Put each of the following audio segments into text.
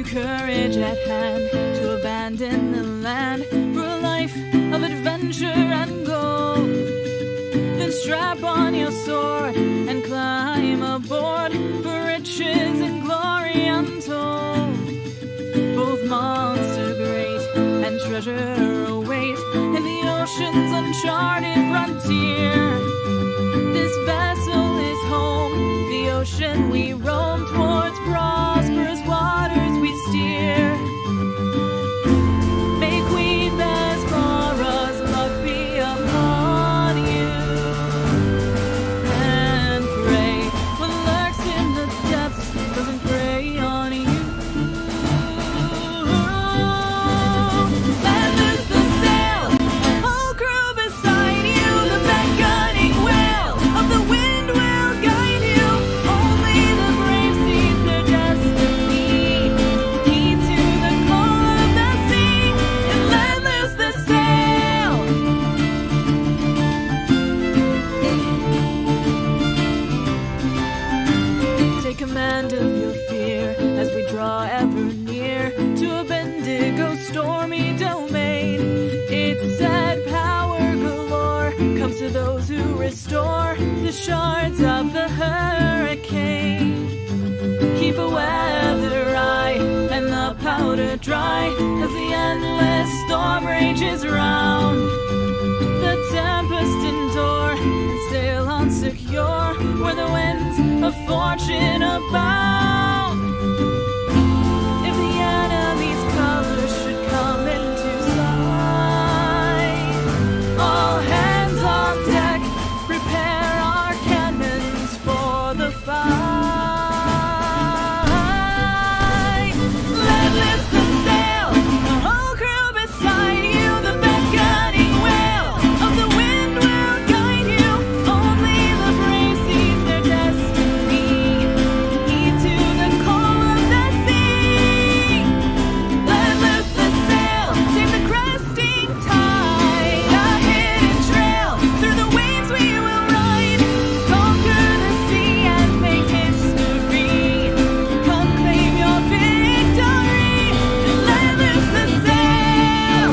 Courage at hand to abandon the land for a life of adventure and gold. Then strap on your sword and climb aboard for riches and glory untold. Both monster great and treasure await in the ocean's uncharted frontier. This vessel is home, the ocean we roam towards prosperous waters we steer. May Queen Bess for us, luck be upon you, and pray what lurks in the depths doesn't prey on you. Let loose the sail, a whole crew beside you, the beckoning whale of the wind will guide you. Only the brave seize their destiny. Heed to the call of the sea, and let loose the sail. Take command of your fear as we draw ever near to a Bendigo stormy domain. It's said power galore comes to those who restore the shards of the hurricane. Keep a weather eye and the powder dry as the endless storm rages round. The tempest endure and sail on secure where the winds of fortune abound. If the enemy's colors should come into sight, all hands on deck, prepare our cannons for the fight. Let loose the sail, the whole crew beside you, the beckoning whale of the wind will guide you. Only the brave seize their destiny, heed to the call of the sea. Let loose the sail, take the cresting tide, a hidden trail, through the waves we will ride, conquer the sea and make history. Come claim your victory, and let loose the sail.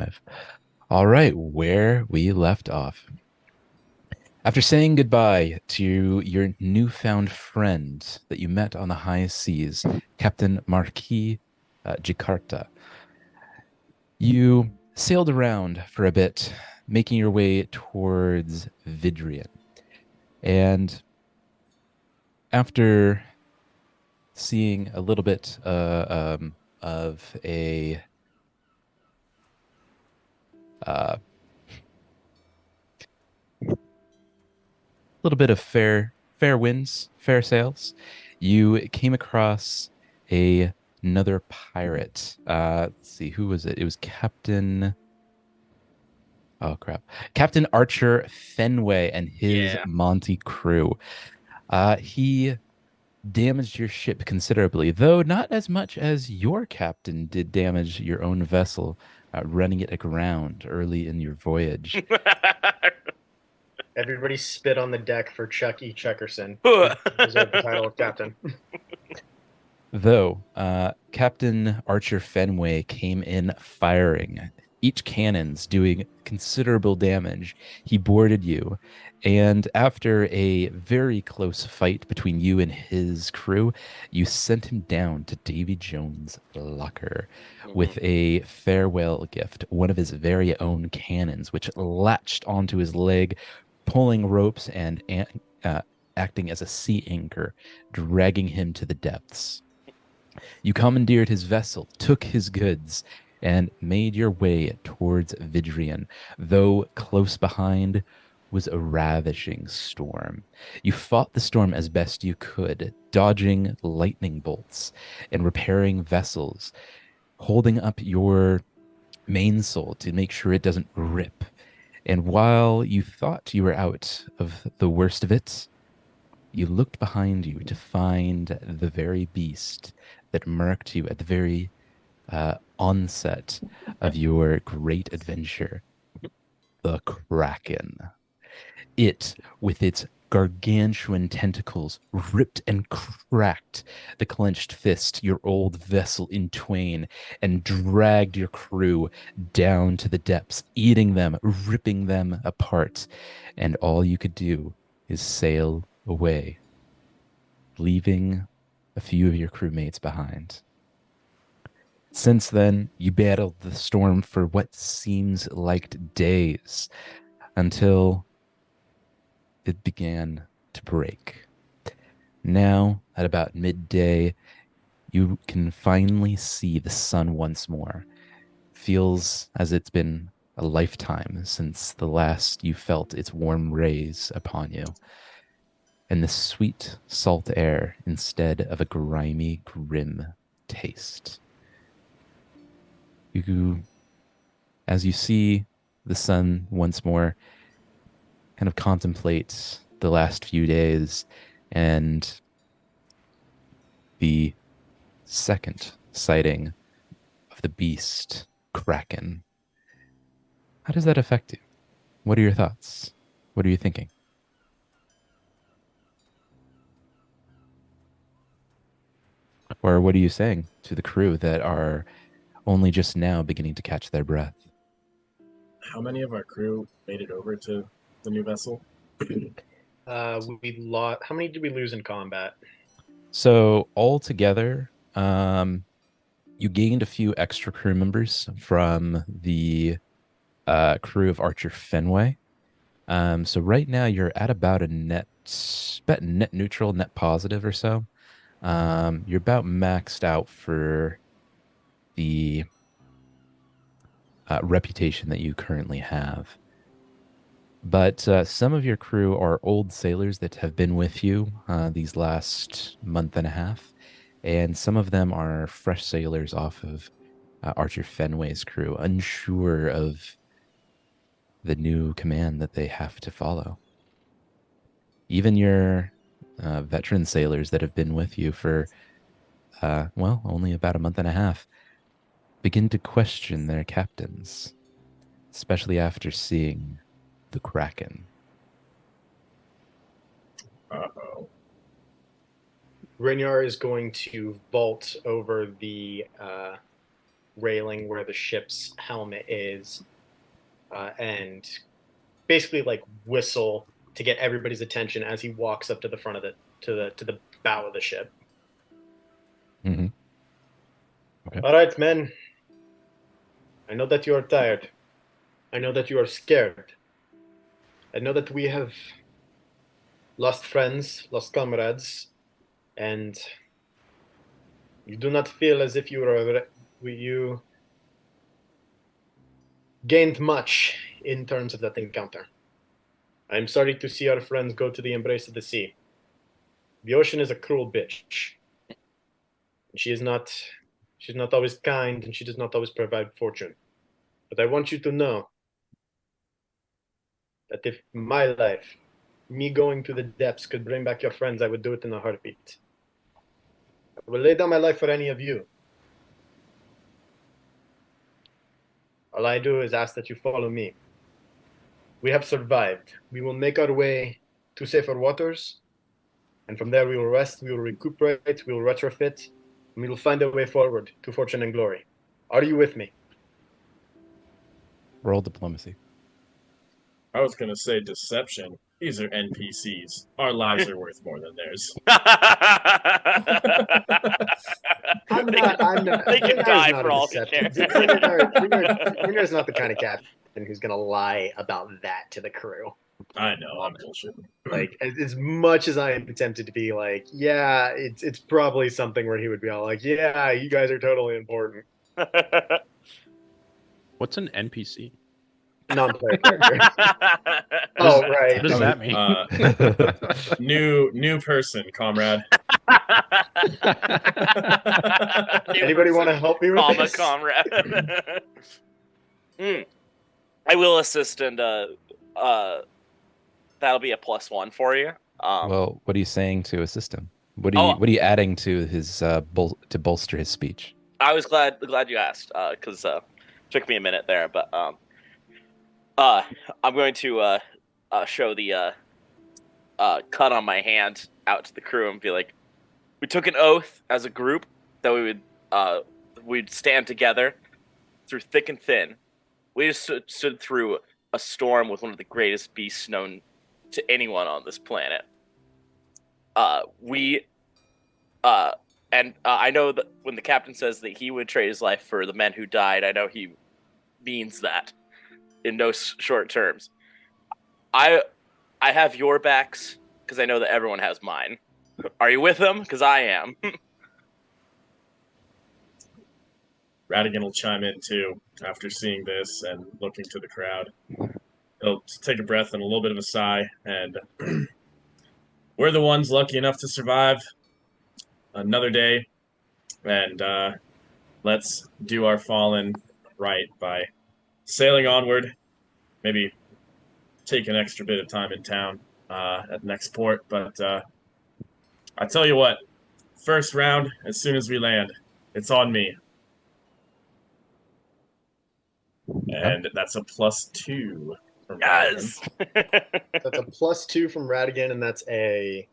5. All right, where we left off. After saying goodbye to your newfound friend that you met on the high seas, Captain Marquis Jakarta, you sailed around for a bit, making your way towards Vidrian. And after seeing a little bit of a uh, little bit of fair winds, fair sails, you came across another pirate. Let's see, who was it? It was Captain. Oh crap, Captain Archer Fenway and his Yeah. Monty crew. He damaged your ship considerably, though not as much as your captain did damage your own vessel, running it aground early in your voyage. Everybody spit on the deck for Chuck E. Checkerson. He deserved the title of captain. Though Captain Archer Fenway came in firing, each cannon's doing considerable damage. He boarded you, and after a very close fight between you and his crew, you sent him down to Davy Jones' locker with a farewell gift, one of his very own cannons, which latched onto his leg, pulling ropes and uh, acting as a sea anchor, dragging him to the depths. You commandeered his vessel, took his goods, and made your way towards Vidrian, though close behind was a ravishing storm. You fought the storm as best you could, dodging lightning bolts and repairing vessels, holding up your mainsail to make sure it doesn't rip. And while you thought you were out of the worst of it, you looked behind you to find the very beast that murked you at the very onset of your great adventure, the Kraken. It, with its gargantuan tentacles, ripped and cracked the clenched fist, your old vessel in twain, and dragged your crew down to the depths, eating them, ripping them apart. And all you could do is sail away, leaving a few of your crewmates behind. Since then, you battled the storm for what seems like days until it began to break. Now, at about midday, you can finally see the sun once more. Feels as it's been a lifetime since the last you felt its warm rays upon you. And the sweet salt air instead of a grimy, grim taste. You, as you see the sun once more, kind of contemplate the last few days and the second sighting of the beast Kraken. How does that affect you? What are your thoughts? What are you thinking? Or what are you saying to the crew that are only just now beginning to catch their breath? How many of our crew made it over to the new vessel? We lost. How many did we lose in combat? So altogether, you gained a few extra crew members from the crew of Archer Fenway. So right now you're at about net neutral, net positive or so. You're about maxed out for the reputation that you currently have. But some of your crew are old sailors that have been with you these last month and a half, and some of them are fresh sailors off of Archer Fenway's crew, unsure of the new command that they have to follow. Even your veteran sailors that have been with you for, well, only about a month and a half begin to question their captains, especially after seeing the Kraken. Uh-oh. Grinyar is going to vault over railing where the ship's helmet is, and basically like whistle to get everybody's attention as he walks up to the front of the bow of the ship. Mm-hmm. Okay. All right, men. I know that you are tired. I know that you are scared. I know that we have lost friends, lost comrades, and you do not feel as if you gained much in terms of that encounter. I am sorry to see our friends go to the embrace of the sea. The ocean is a cruel bitch. She's not always kind, and she does not always provide fortune. But I want you to know that if my life, me going to the depths, could bring back your friends, I would do it in a heartbeat. I will lay down my life for any of you. All I do is ask that you follow me. We have survived. We will make our way to safer waters, and from there we will rest, we will recuperate, we will retrofit, and we will find a way forward to fortune and glory. Are you with me? Roll diplomacy. I was gonna say deception. These are NPCs. Our lives are worth more than theirs. I'm not. They can Wingar's die not for a all he deception. cares. Wingar's not the kind of captain who's going to lie about that to the crew. I know, I'm bullshitting. Like, as much as I am tempted to be like, yeah, it's probably something where he would be all like, yeah, you guys are totally important. What's an NPC? Non-player character. Oh, right. What does that mean? New person, comrade. Anybody want to help me with this? comrade. I will assist, and that'll be a +1 for you. Well, what are you saying to assist him? What are you adding to his to bolster his speech? I was glad you asked, because it took me a minute there, but I'm going to show the cut on my hand out to the crew and be like, we took an oath as a group that we'd stand together through thick and thin. We just stood through a storm with one of the greatest beasts known to anyone on this planet. I know that when the captain says that he would trade his life for the men who died, I know he means that in no short terms. I have your backs because I know that everyone has mine. Are you with them? Because I am. Radigan will chime in too after seeing this and looking to the crowd. He'll take a breath and a little bit of a sigh, and we're the ones lucky enough to survive another day, and let's do our fallen right by sailing onward. Maybe take an extra bit of time in town at the next port, but I tell you what, first round, as soon as we land, it's on me. And that's a +2 from Yes. That's a +2 from Radigan, and that's a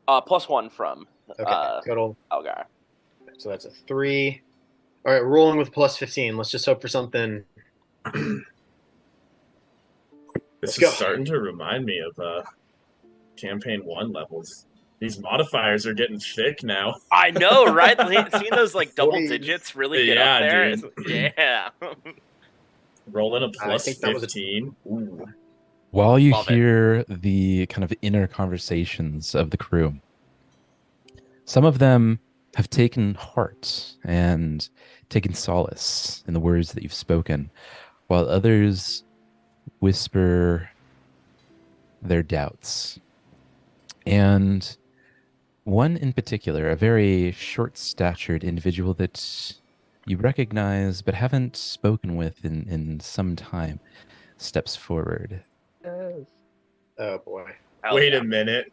+1 from total. Algar. So that's a 3. All right, rolling with +15. Let's just hope for something. This go. is starting to remind me of campaign 1 levels. These modifiers are getting thick now. I know, right? Seeing those like double Please. digits really get Yeah, up there. dude. Yeah. Rolling a I think that was a- +15. Ooh. While you Love it. hear the kind of inner conversations of the crew, some of them have taken heart and taken solace in the words that you've spoken, while others whisper their doubts. And one in particular, a very short-statured individual that you recognize but haven't spoken with in some time, steps forward. Oh boy. Hell Wait yeah. a minute.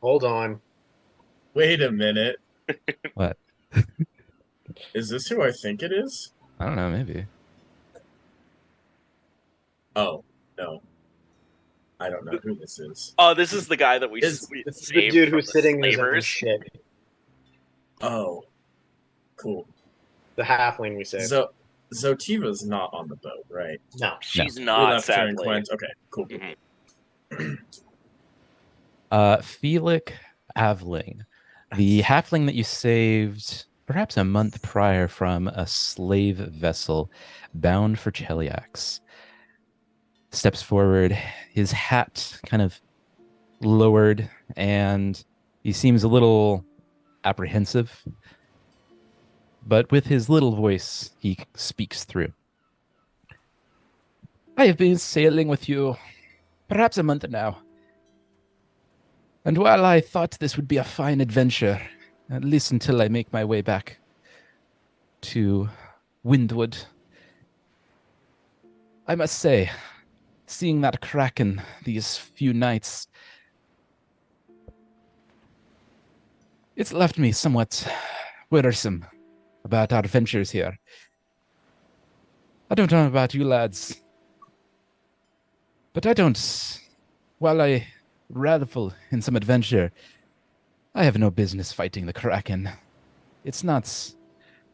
Hold on. Wait a minute. What? Is this who I think it is? I don't know, maybe. Oh, no. I don't know who this is. Oh, this is the guy that we It's the saved dude from who's the sitting in his own slavers. shit. Oh, cool. The halfling we saved. Zotiva's not on the boat, right? No. She's We not, left her in sadly. Quint. Okay, cool. Mhm. Felix Aveling, the halfling that you saved perhaps a month prior from a slave vessel bound for Cheliax, steps forward, his hat kind of lowered, and he seems a little apprehensive. But with his little voice, he speaks through. I have been sailing with you perhaps a month now. And while I thought this would be a fine adventure, at least until I make my way back to Windwood, I must say, seeing that kraken these few nights, it's left me somewhat wearisome about our adventures here. I don't know about you lads, but while I revel in some adventure, I have no business fighting the kraken. It's not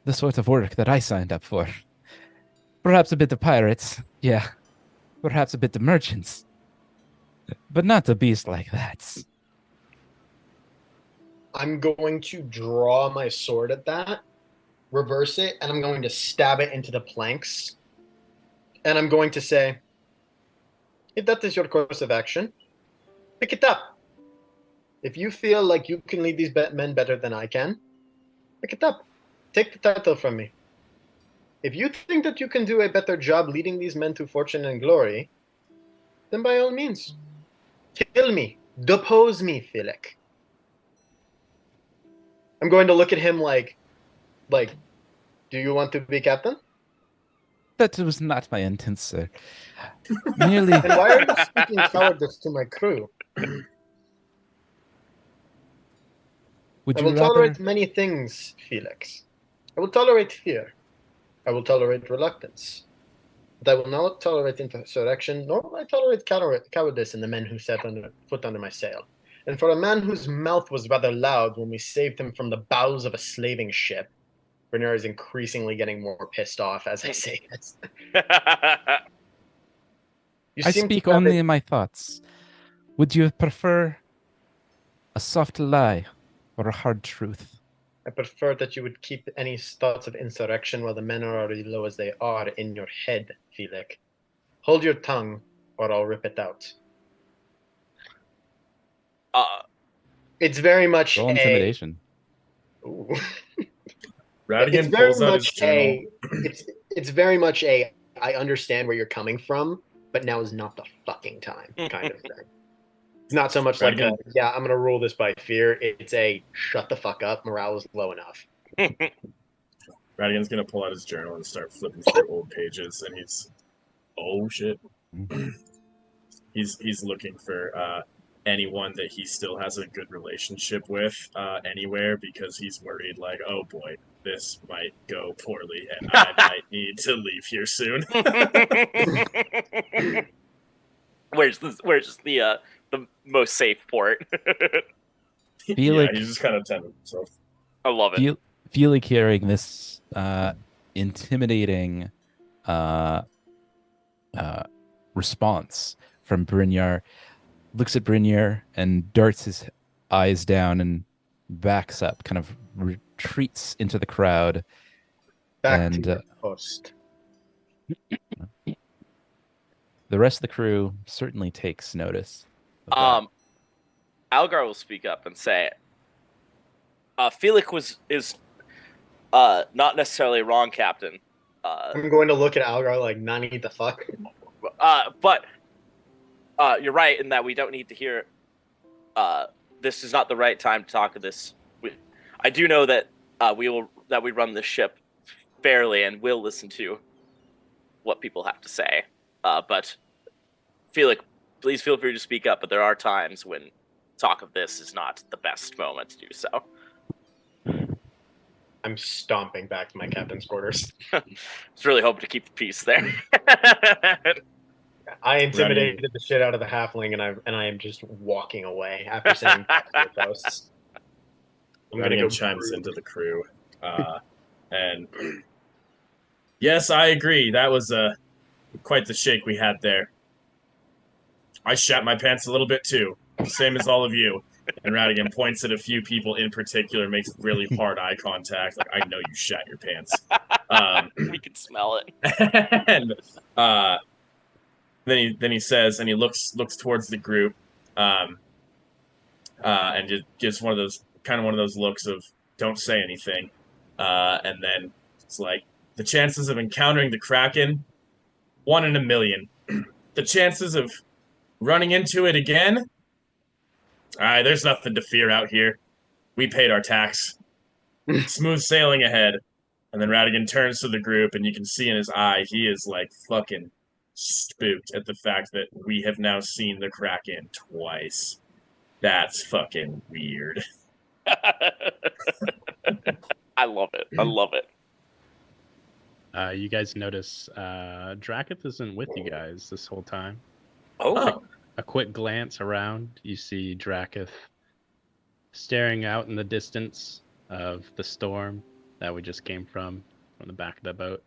the sort of work that I signed up for. Perhaps a bit of pirates, yeah. Perhaps a bit of merchants. But not a beast like that. I'm going to draw my sword at that, reverse it, and I'm going to stab it into the planks. And I'm going to say, if that is your course of action, pick it up. If you feel like you can lead these men better than I can, pick it up. Take the title from me. If you think that you can do a better job leading these men to fortune and glory, then by all means, kill me. Depose me, Felix. I'm going to look at him like, do you want to be captain? That was not my intent, sir. Merely... And why are you speaking cowardice to my crew? Would I you will rather... tolerate many things, Felix. I will tolerate fear. I will tolerate reluctance. But I will not tolerate insurrection, nor will I tolerate cowardice in the men who set foot under my sail. And for a man whose mouth was rather loud when we saved him from the bows of a slaving ship, Bernier is increasingly getting more pissed off as I say this. I speak only in my thoughts. Would you prefer a soft lie or a hard truth? I prefer that you would keep any thoughts of insurrection while the men are already low as they are in your head, Felix. Hold your tongue, or I'll rip it out. It's very much Roll intimidation. Ooh. Radigan pulls out his journal. It's very much a I understand where you're coming from, but now is not the fucking time kind of thing. It's not so much like I'm gonna rule this by fear. It's a shut the fuck up, morale is low enough. Radigan's gonna pull out his journal and start flipping through old pages, and oh shit. He's looking for anyone that he still has a good relationship with anywhere, because he's worried, like, oh boy, this might go poorly and I might need to leave here soon. Where's the most safe port? Felix, he's just kind of tending himself. I love it. Felix hearing this intimidating response from Brynjar, looks at Brynjar and darts his eyes down and backs up, kind of retreats into the crowd. Back to your post. The rest of the crew certainly takes notice of Algar will speak up and say, Felix is not necessarily wrong, Captain. I'm going to look at Algar like, Nani the fuck? But you're right in that we don't need to hear. This is not the right time to talk of this. I do know that we run this ship fairly and will listen to what people have to say. But Felix, please feel free to speak up. But there are times when talk of this is not the best moment to do so. I'm stomping back to my captain's quarters. I was really hoping to keep the peace there. I intimidated the shit out of the halfling, and I am just walking away after saying back to the posts. I'm gonna go chimes into the crew, and Yes, I agree. That was quite the shake we had there. I shat my pants a little bit too, same as all of you. And Radigan points at a few people in particular, makes really hard eye contact. Like, I know you shat your pants. We can smell it. And then he says, and he looks towards the group, and just gives one of those looks of don't say anything. And then it's like, the chances of encountering the Kraken, 1 in a million. The chances of running into it again, there's nothing to fear out here. We paid our tax. Smooth sailing ahead. And then Radigan turns to the group, and you can see in his eye, he is like fucking spooked at the fact that we have now seen the Kraken twice. That's fucking weird. I love it. I love it. You guys notice Draketh isn't with you guys this whole time. Oh. A quick glance around, you see Draketh staring out in the distance of the storm that we just came from the back of the boat.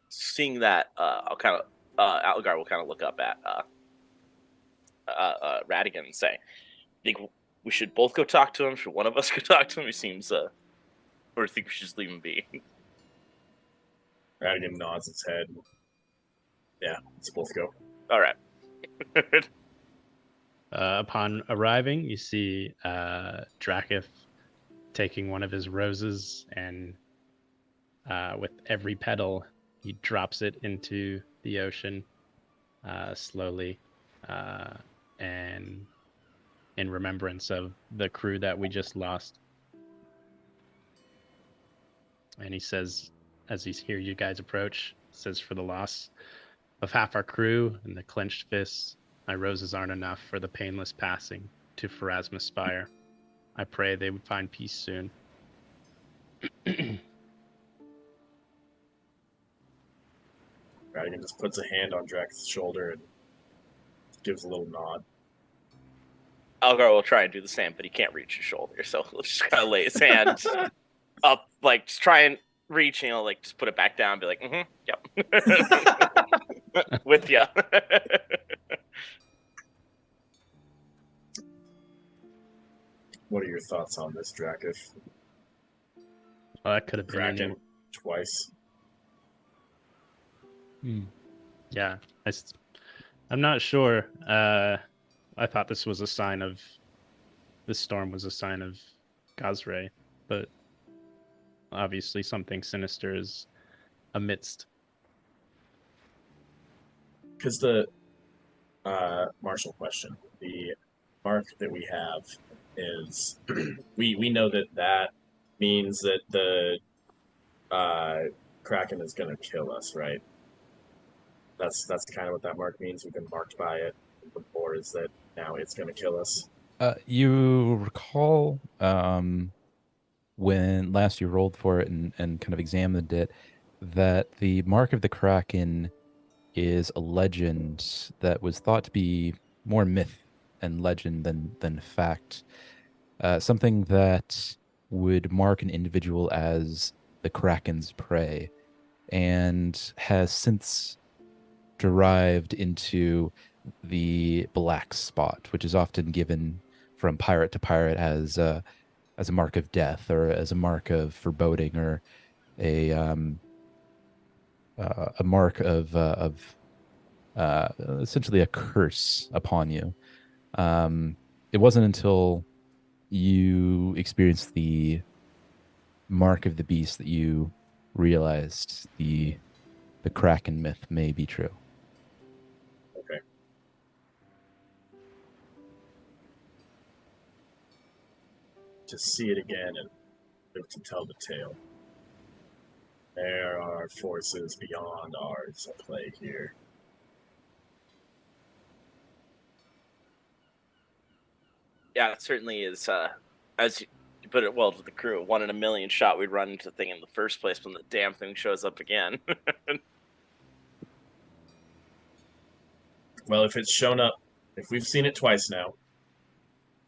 Seeing that, I'll kind of Algar will kind of look up at Radigan and say, "Think we should both go talk to him? Should one of us go talk to him? He seems, or do you think we should just leave him be?" Radigan nods his head. Yeah, let's both go. All right. Upon arriving, you see Draketh taking one of his roses, and with every petal, he drops it into the ocean slowly, and in remembrance of the crew that we just lost. And he says, as he hears you guys approach, says, "For the loss of half our crew and the clenched fists, my roses aren't enough for the painless passing to Pharasma's Spire. I pray they would find peace soon." Radigan just puts a hand on Drax's shoulder and gives a little nod. Algar will try and do the same, but he can't reach his shoulder, so he'll just kind of lay his hand up, like just try and reach, and he'll like just put it back down, and be like, "Yep, with ya." What are your thoughts on this, Draketh? Well, that could have been Kraken twice. Yeah, I'm not sure. I thought this was a sign of this storm was a sign of Gazray, but obviously something sinister is amidst. Because the Marshall question, the mark that we have is we know that means that the Kraken is going to kill us, right? That's kind of what that mark means. We've been marked by it before. Is that now it's going to kill us? You recall when last you rolled for it and kind of examined it, that the mark of the Kraken is a legend that was thought to be more myth and legend than fact. Something that would mark an individual as the Kraken's prey, and has since derived into the black spot, which is often given from pirate to pirate as a mark of death, or as a mark of foreboding, or a mark of essentially a curse upon you. It wasn't until you experienced the mark of the beast that you realized the Kraken myth may be true. Okay. To see it again and live to tell the tale. There are forces beyond ours at play here. Yeah, it certainly is. As you put it well to the crew, 1 in a million shot we'd run into the thing in the first place when the damn thing shows up again. Well, if it's shown up, if we've seen it twice now,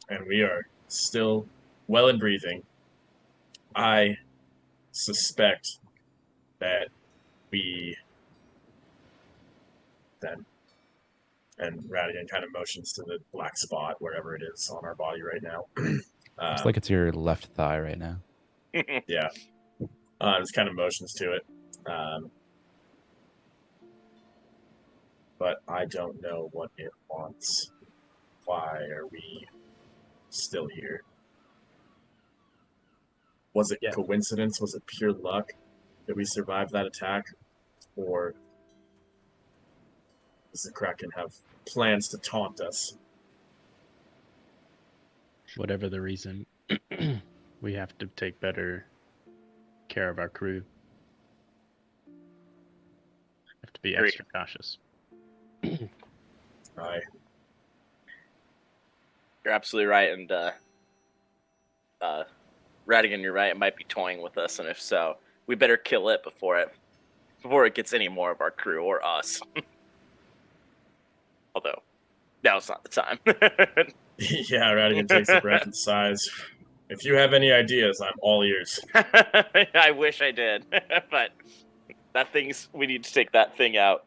and we are still well and breathing, I suspect that we then, and Radigan kind of motions to the black spot wherever it is on our body right now. Looks like it's your left thigh right now. Yeah. Just kind of motions to it. But I don't know what it wants. Why are we still here? Was it coincidence? Was it pure luck that we survived that attack? Or does the Kraken have plans to taunt us? Whatever the reason, we have to take better care of our crew. Have to be extra cautious. Aye. You're absolutely right, and Radigan, you're right. It might be toying with us, and if so, we better kill it before it gets any more of our crew or us. Although, now's not the time. Yeah, Radigan takes a breath and sighs. If you have any ideas, I'm all ears. I wish I did, but we need to take that thing out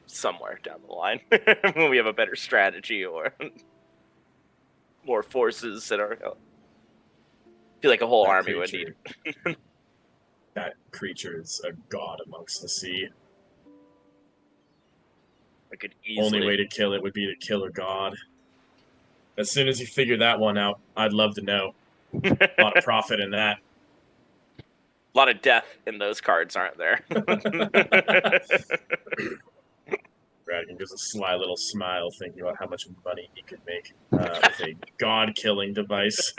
somewhere down the line when we have a better strategy or more forces that are. I feel like a whole army would need. That creature is a god amongst the sea. I could easily. Only way to kill it would be to kill a god. As soon as you figure that one out, I'd love to know. A lot of profit in that. A lot of death in those cards, aren't there? Radigan gives a sly little smile, thinking about how much money he could make with a god-killing device.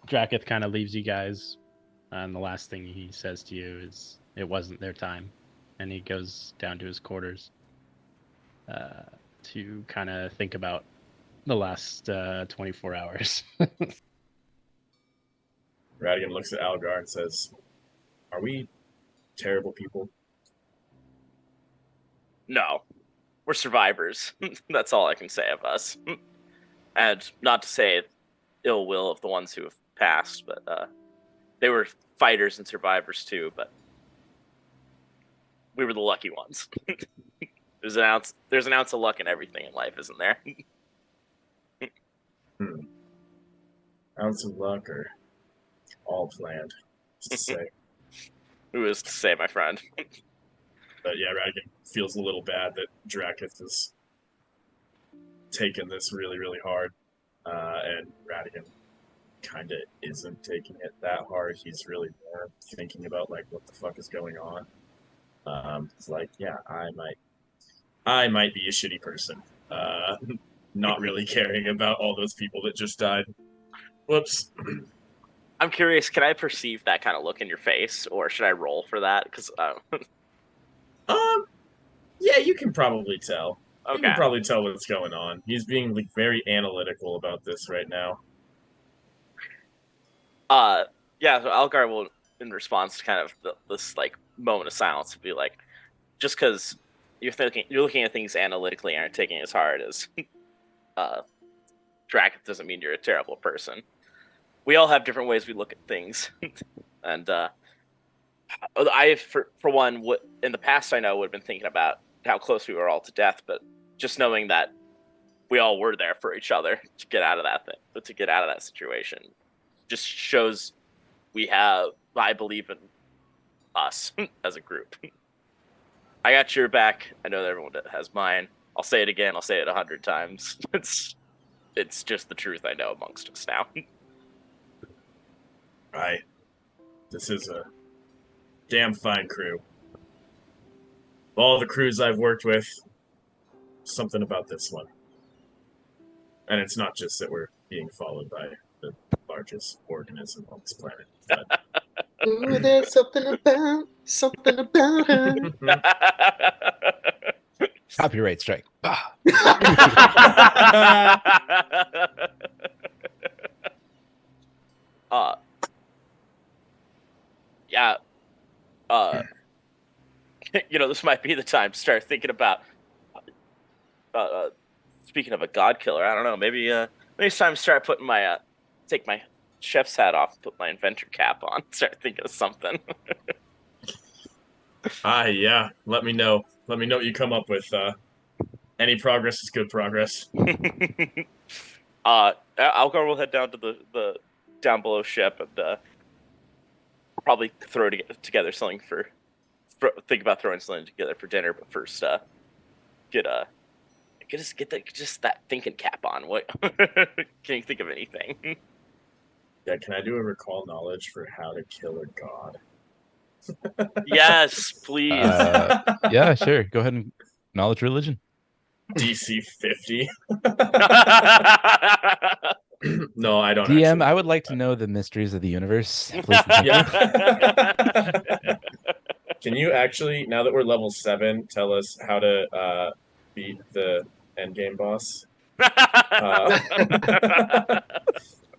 Draketh kind of leaves you guys, and the last thing he says to you is, "It wasn't their time," and he goes down to his quarters to kind of think about the last 24 hours. Radigan looks at Algar and says, "Are we terrible people?" No, we're survivors. That's all I can say of us. And not to say ill will of the ones who have passed, but they were fighters and survivors too, but we were the lucky ones. There's an ounce of luck in everything in life, isn't there? Ounce of luck or all planned, just to say. Who is to say, my friend? But yeah, Radigan feels a little bad that Draketh has taken this really, really hard. And Radigan kind of isn't taking it that hard. He's really more thinking about, like, what the fuck is going on. It's like, yeah, I might be a shitty person. Not really caring about all those people that just died. Whoops. I'm curious, can I perceive that kind of look in your face, or should I roll for that? Because yeah, you can probably tell. Okay. You can probably tell what's going on. He's being like very analytical about this right now. Yeah, so Algar will, in response to kind of this like moment of silence, be like, just because you're looking at things analytically and aren't taking it as hard as Draketh doesn't mean you're a terrible person. We all have different ways we look at things, and I, for one, in the past I know would have been thinking about how close we were all to death, but just knowing that we all were there for each other to get out of that situation, just shows I believe in us as a group. I got your back. I know that everyone has mine. I'll say it again. I'll say it 100 times. It's just the truth I know amongst us now. Right. This is a damn fine crew. All the crews I've worked with, something about this one. And it's not just that we're being followed by the largest organism on this planet. But... Ooh, there's something about her. Copyright strike. Bah. Yeah. This might be the time to start thinking about speaking of a god killer, I don't know. Maybe it's time to start putting my take my chef's hat off, put my inventor cap on, start thinking of something. Yeah. Let me know. Let me know what you come up with. Any progress is good progress. Algar will head down to the down below ship and probably throw together something think about throwing something together for dinner. But first, get that thinking cap on. What can you think of anything? Yeah, can I do a recall knowledge for how to kill a god? Yes, please. Yeah, sure. Go ahead and knowledge religion. DC 50. No, I don't. DM, actually I would know like to that. know the mysteries of the universe. Please and thank you. Yeah. Can you actually, now that we're level 7, tell us how to beat the endgame boss?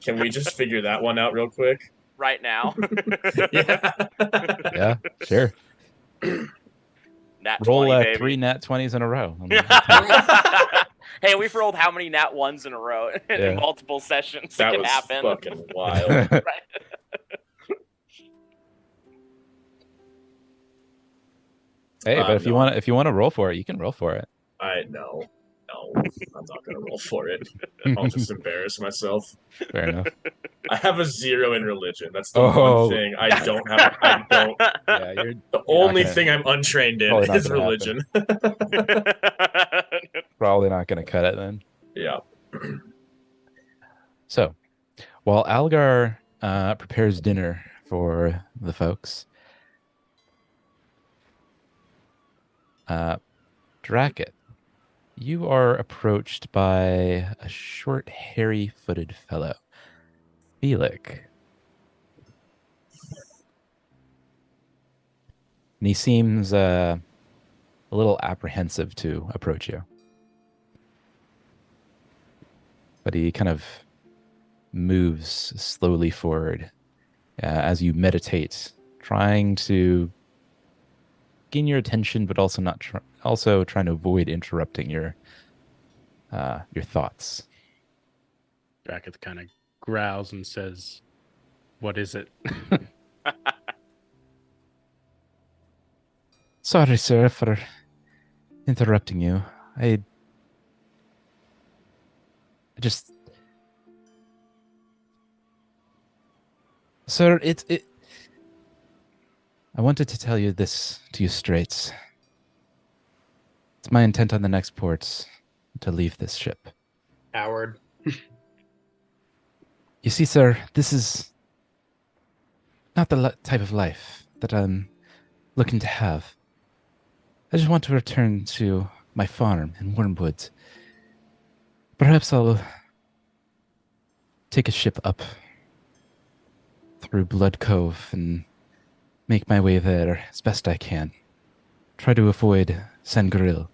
Can we just figure that one out real quick? Right now. Yeah. Yeah, sure. Nat Roll 20, baby. 3 nat 20s in a row. Hey, we've rolled how many nat 1s in a row in Yeah. multiple sessions? That It can was happen. fucking wild. Right. Hey, but if you No. want to roll for it, you can roll for it. No, I'm not gonna roll for it. I'll just embarrass myself. Fair enough. I have a 0 in religion. That's the Oh. one thing I don't have. I don't. Yeah, you're The You're not only gonna- thing I'm untrained in Probably not is gonna religion. probably not going to cut it then. Yeah. So, while Algar prepares dinner for the folks, Dracket, you are approached by a short, hairy-footed fellow, Felix. And he seems a little apprehensive to approach you. But he kind of moves slowly forward as you meditate, trying to gain your attention, but also not also trying to avoid interrupting your thoughts. Dracketh kind of growls and says, "What is it?" Sorry, sir, for interrupting you. I just, sir, I wanted to tell you this to you straight. It's my intent on the next port to leave this ship. Howard. You see, sir, this is not the type of life that I'm looking to have. I just want to return to my farm in Wormwood. Perhaps I'll take a ship up through Blood Cove and make my way there as best I can. Try to avoid Sangreal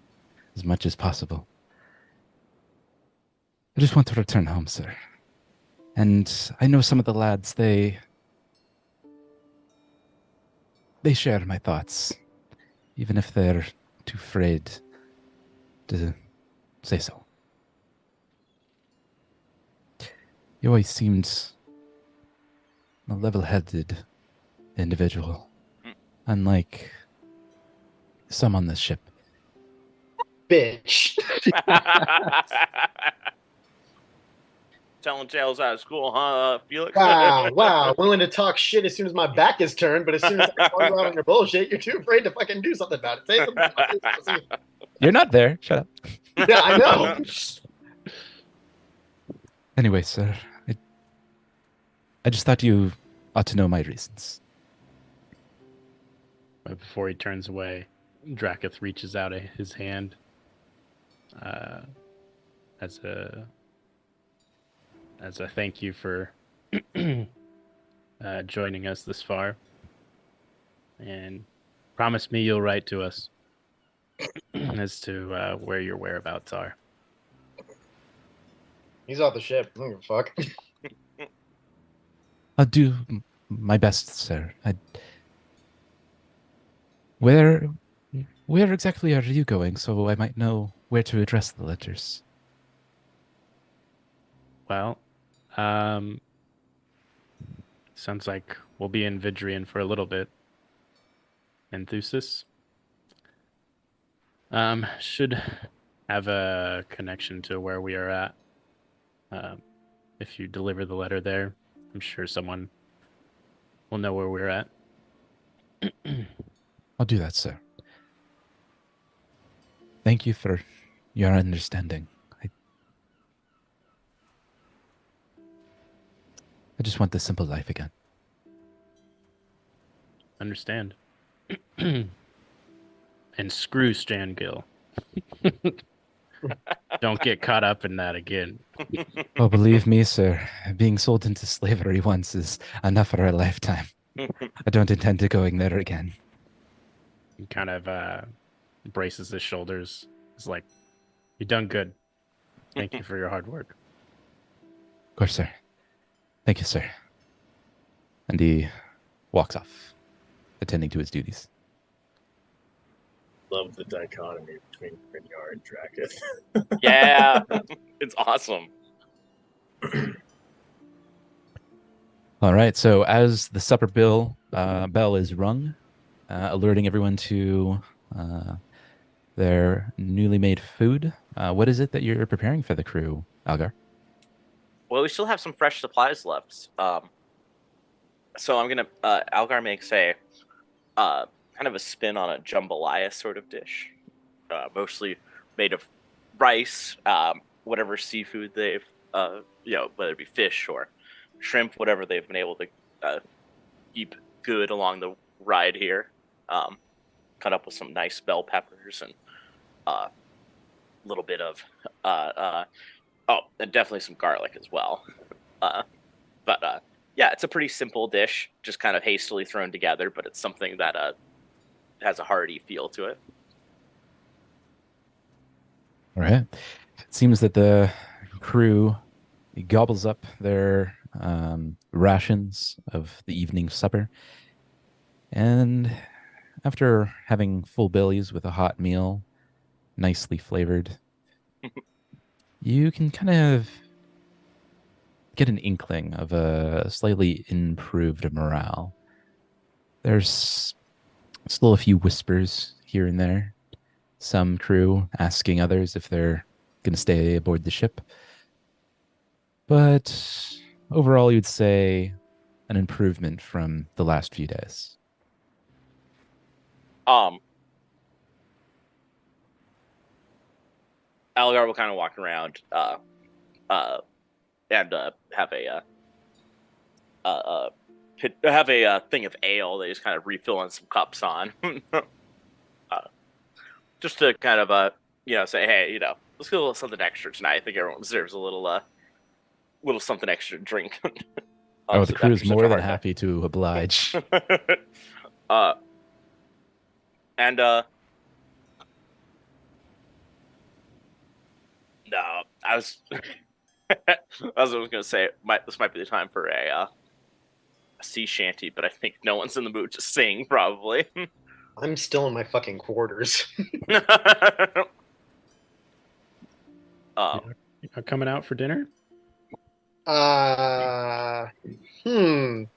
as much as possible. I just want to return home, sir. And I know some of the lads, they share my thoughts, even if they're too afraid to say so. You always seemed a level-headed individual, unlike some on this ship. Bitch. Telling tales out of school, huh, Felix? Wow. Willing to talk shit as soon as my back is turned, but as soon as I call you out on your bullshit, you're too afraid to fucking do something about it. Say something. You're not there. Shut up. Yeah, I know. Anyway, sir, I just thought you ought to know my reasons. But before he turns away, Dracketh reaches out his hand as a thank you for joining us this far, and promise me you'll write to us as to where your whereabouts are. He's off the ship. I don't give a fuck. I'll do my best, sir. Where exactly are you going, so I might know where to address the letters. Well, sounds like we'll be in Vidrian for a little bit. Enthusis. Should have a connection to where we are at. If you deliver the letter there, I'm sure someone will know where we're at. I'll do that, sir. Thank you for your understanding. I just want the simple life again. Understand. And screw Strangill. Don't get caught up in that again. Oh, believe me, sir, being sold into slavery once is enough for a lifetime. I don't intend to going there again. He kind of braces his shoulders. He's like, "You done good. Thank you for your hard work." Of course, sir. Thank you, sir. And he walks off, attending to his duties. Love the dichotomy between Grinyar and Drakus. Yeah, it's awesome. All right, so as the supper bell is rung, alerting everyone to their newly made food, what is it that you're preparing for the crew, Algar? Well, we still have some fresh supplies left. So I'm gonna Algar makes a kind of a spin on a jambalaya sort of dish, mostly made of rice, whatever seafood they've whether it be fish or shrimp, whatever they've been able to keep good along the ride here. Cut up with some nice bell peppers and a little bit of and definitely some garlic as well. But yeah, it's a pretty simple dish, just kind of hastily thrown together, but it's something that has a hearty feel to it. All right. It seems that the crew gobbles up their rations of the evening supper. And after having full bellies with a hot meal, nicely flavored, you can kind of get an inkling of a slightly improved morale. There's still a few whispers here and there. Some crew asking others if they're going to stay aboard the ship. But overall, you'd say an improvement from the last few days. Algar will kind of walk around and have a thing of ale that he's kind of refilling some cups on, just to kind of say, hey, let's get a little something extra tonight. I think everyone deserves a little something extra to drink. The crew is more than happy to oblige. No, I was going to say this might be the time for a sea shanty, but I think no one's in the mood to sing, probably. I'm still in my fucking quarters. Coming out for dinner? That's a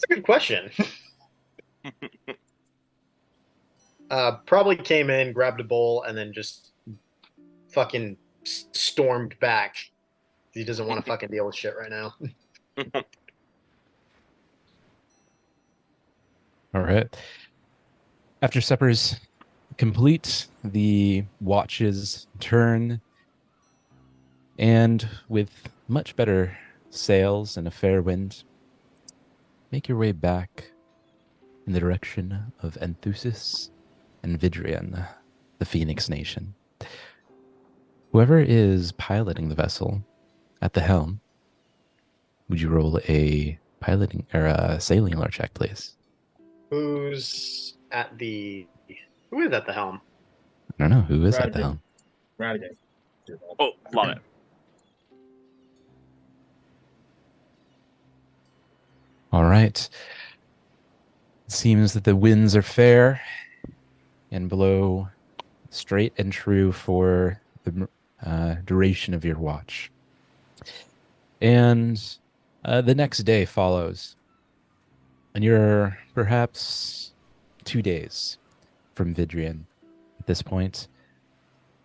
good question. Probably came in, grabbed a bowl, and then just fucking stormed back. He doesn't want to fucking deal with shit right now. All right. After supper's complete, the watches turn, and with much better sails and a fair wind, make your way back in the direction of Enthusis and Vidrian, the Phenix Nation. Whoever is piloting the vessel at the helm, would you roll a piloting or a sailing lore check, please? Who is at the helm? I don't know. Who is at Radigan. the helm? Radigan. Oh, love it. All right. It seems that the winds are fair and blow straight and true for the duration of your watch. And the next day follows, and you're perhaps 2 days from Vidrian at this point.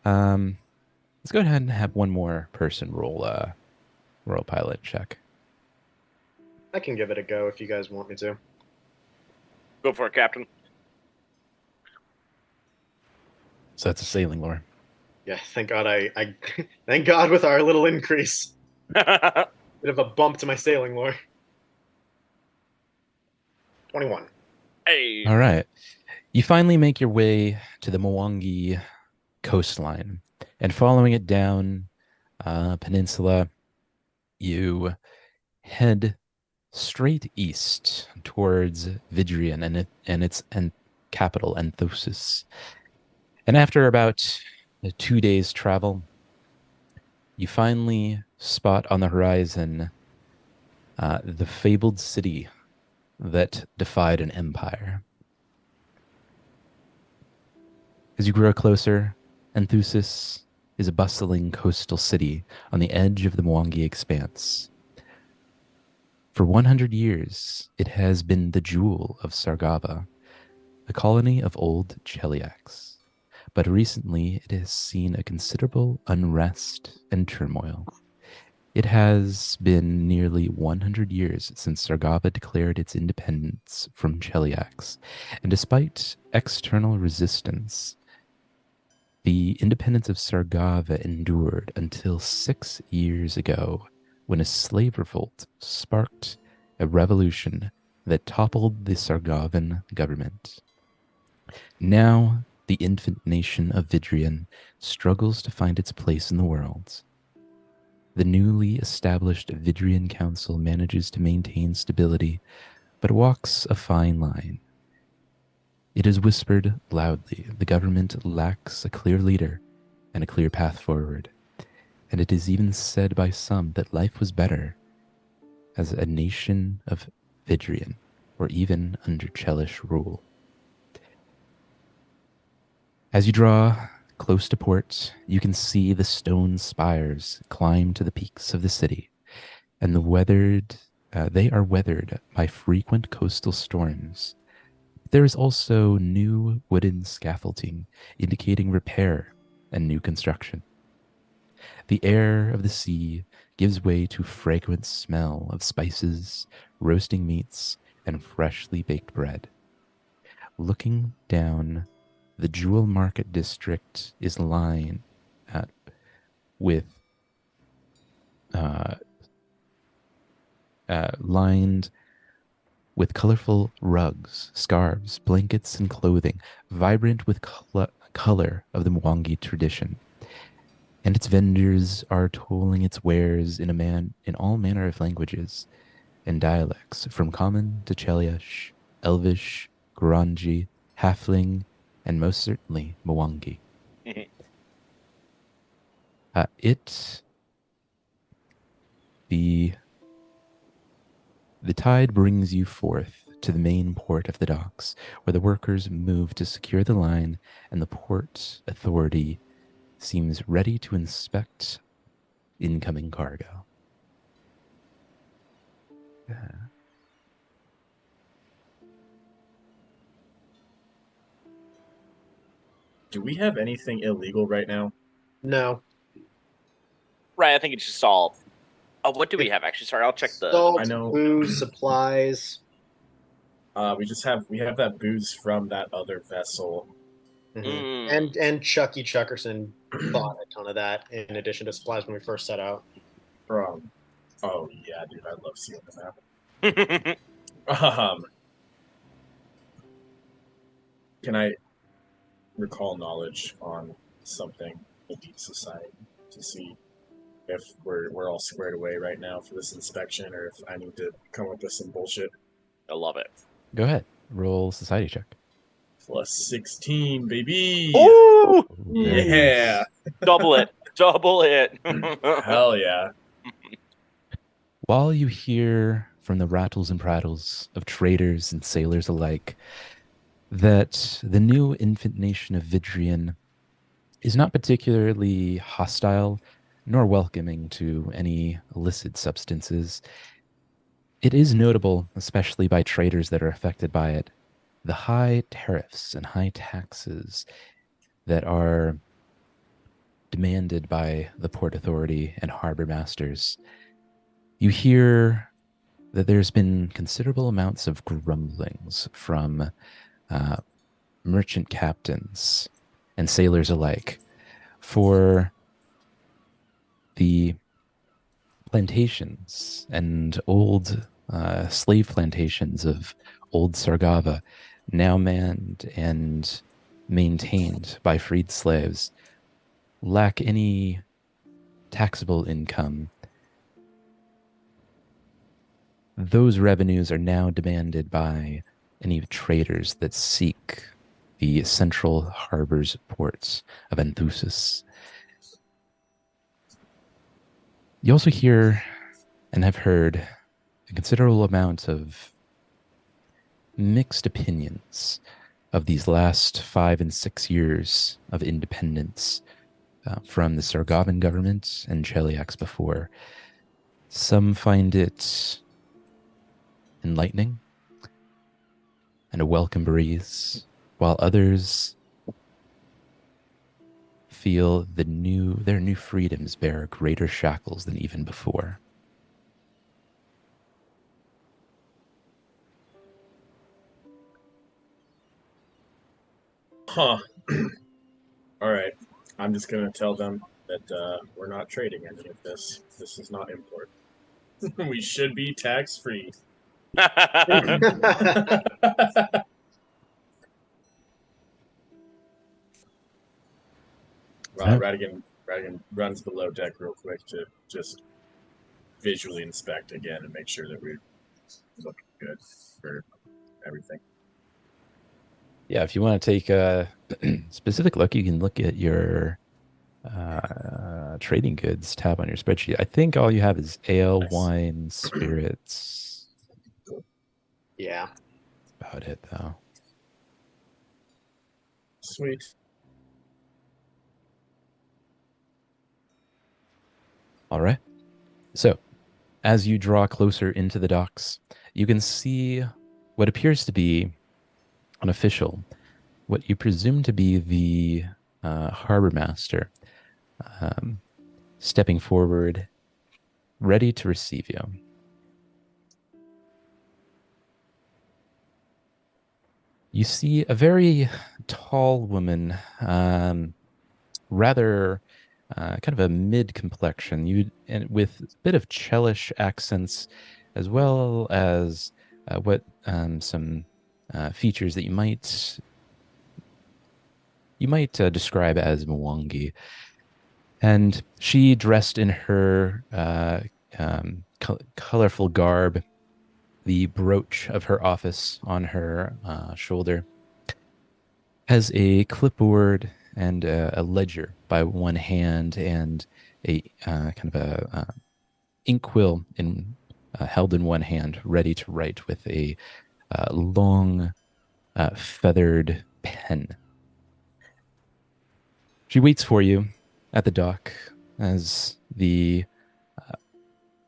Let's go ahead and have one more person roll a pilot check. I can give it a go if you guys want me to. Go for it, Captain. So that's a sailing lore. Yeah, thank God I thank God with our little increase. Bit of a bump to my sailing lore. 21. Hey. All right. You finally make your way to the Mwangi coastline, and following it down peninsula, you head straight east towards Vidrian and its capital, Anthosis. And after about 2 days' travel, you finally spot on the horizon the fabled city that defied an empire. As you grow closer, Anthosis is a bustling coastal city on the edge of the Mwangi expanse. For 100 years, it has been the jewel of Sargava, a colony of old Cheliacs. But recently, it has seen a considerable unrest and turmoil. It has been nearly 100 years since Sargava declared its independence from Cheliacs, and despite external resistance, the independence of Sargava endured until 6 years ago, when a slave revolt sparked a revolution that toppled the Sargavan government. Now, the infant nation of Vidrian struggles to find its place in the world. The newly established Vidrian Council manages to maintain stability, but walks a fine line. It is whispered loudly the government lacks a clear leader and a clear path forward, and it is even said by some that life was better as a nation of Vidrian, or even under Chelish rule. As you draw close to port, you can see the stone spires climb to the peaks of the city, and they are weathered by frequent coastal storms. There is also new wooden scaffolding indicating repair and new construction. The air of the sea gives way to fragrant smell of spices, roasting meats, and freshly baked bread. Looking down, the Jewel Market District is lined with colorful rugs, scarves, blankets, and clothing, vibrant with color of the Mwangi tradition. And its vendors are tolling its wares in all manner of languages and dialects, from Common to Cheliash, Elvish, Guranji, Halfling, and most certainly Mwangi. The tide brings you forth to the main port of the docks, where the workers move to secure the line, and the port authority seems ready to inspect incoming cargo. Do we have anything illegal right now? No. Right, I think it's just all. Oh, what do we have actually? Sorry, I'll check the. Salt, I know. booze, supplies. We have that booze from that other vessel. And Chucky Chuckerson bought a ton of that in addition to supplies when we first set out. Oh yeah, dude, I love seeing the map. Can I recall knowledge on something in Deep Society to see if we're all squared away right now for this inspection, or if I need to come up with some bullshit? I love it. Go ahead. Roll society check. Plus 16, baby! Ooh! Yeah! Double it. Double it. Hell yeah. While you hear from the rattles and prattles of traders and sailors alike that the new infant nation of Vidrian is not particularly hostile nor welcoming to any illicit substances. It is notable, especially by traders that are affected by it, the high tariffs and high taxes that are demanded by the Port Authority and harbor masters. You hear that there's been considerable amounts of grumblings from merchant captains and sailors alike for the plantations and old slave plantations of old Sargava, now manned and maintained by freed slaves, lack any taxable income. Those revenues are now demanded by any traders that seek the central harbor's ports of Anthusis. You also hear and have heard a considerable amount of mixed opinions of these last 5 and 6 years of independence from the Sargavan government and Cheliax before. Some find it enlightening and a welcome breeze, while others feel their new freedoms bear greater shackles than even before. Huh. All right. I'm just gonna tell them that we're not trading any of this. This is not import. We should be tax free. Radigan runs below deck real quick to just visually inspect again and make sure that we look good for everything. Yeah, if you want to take a specific look, you can look at your trading goods tab on your spreadsheet. I think all you have is ale, Nice. wine, spirits. Yeah. That's about it, though. Sweet. All right. So, as you draw closer into the docks, you can see what appears to be an official, what you presume to be the harbor master, stepping forward, ready to receive you. You see a very tall woman, rather kind of a mid complexion, and with a bit of Chelish accents, as well as some features that you might describe as Mwangi. And she, dressed in her colorful garb, the brooch of her office on her shoulder, has a clipboard and a ledger by one hand, and a kind of a inkwell held in one hand, ready to write with a long feathered pen. She waits for you at the dock as the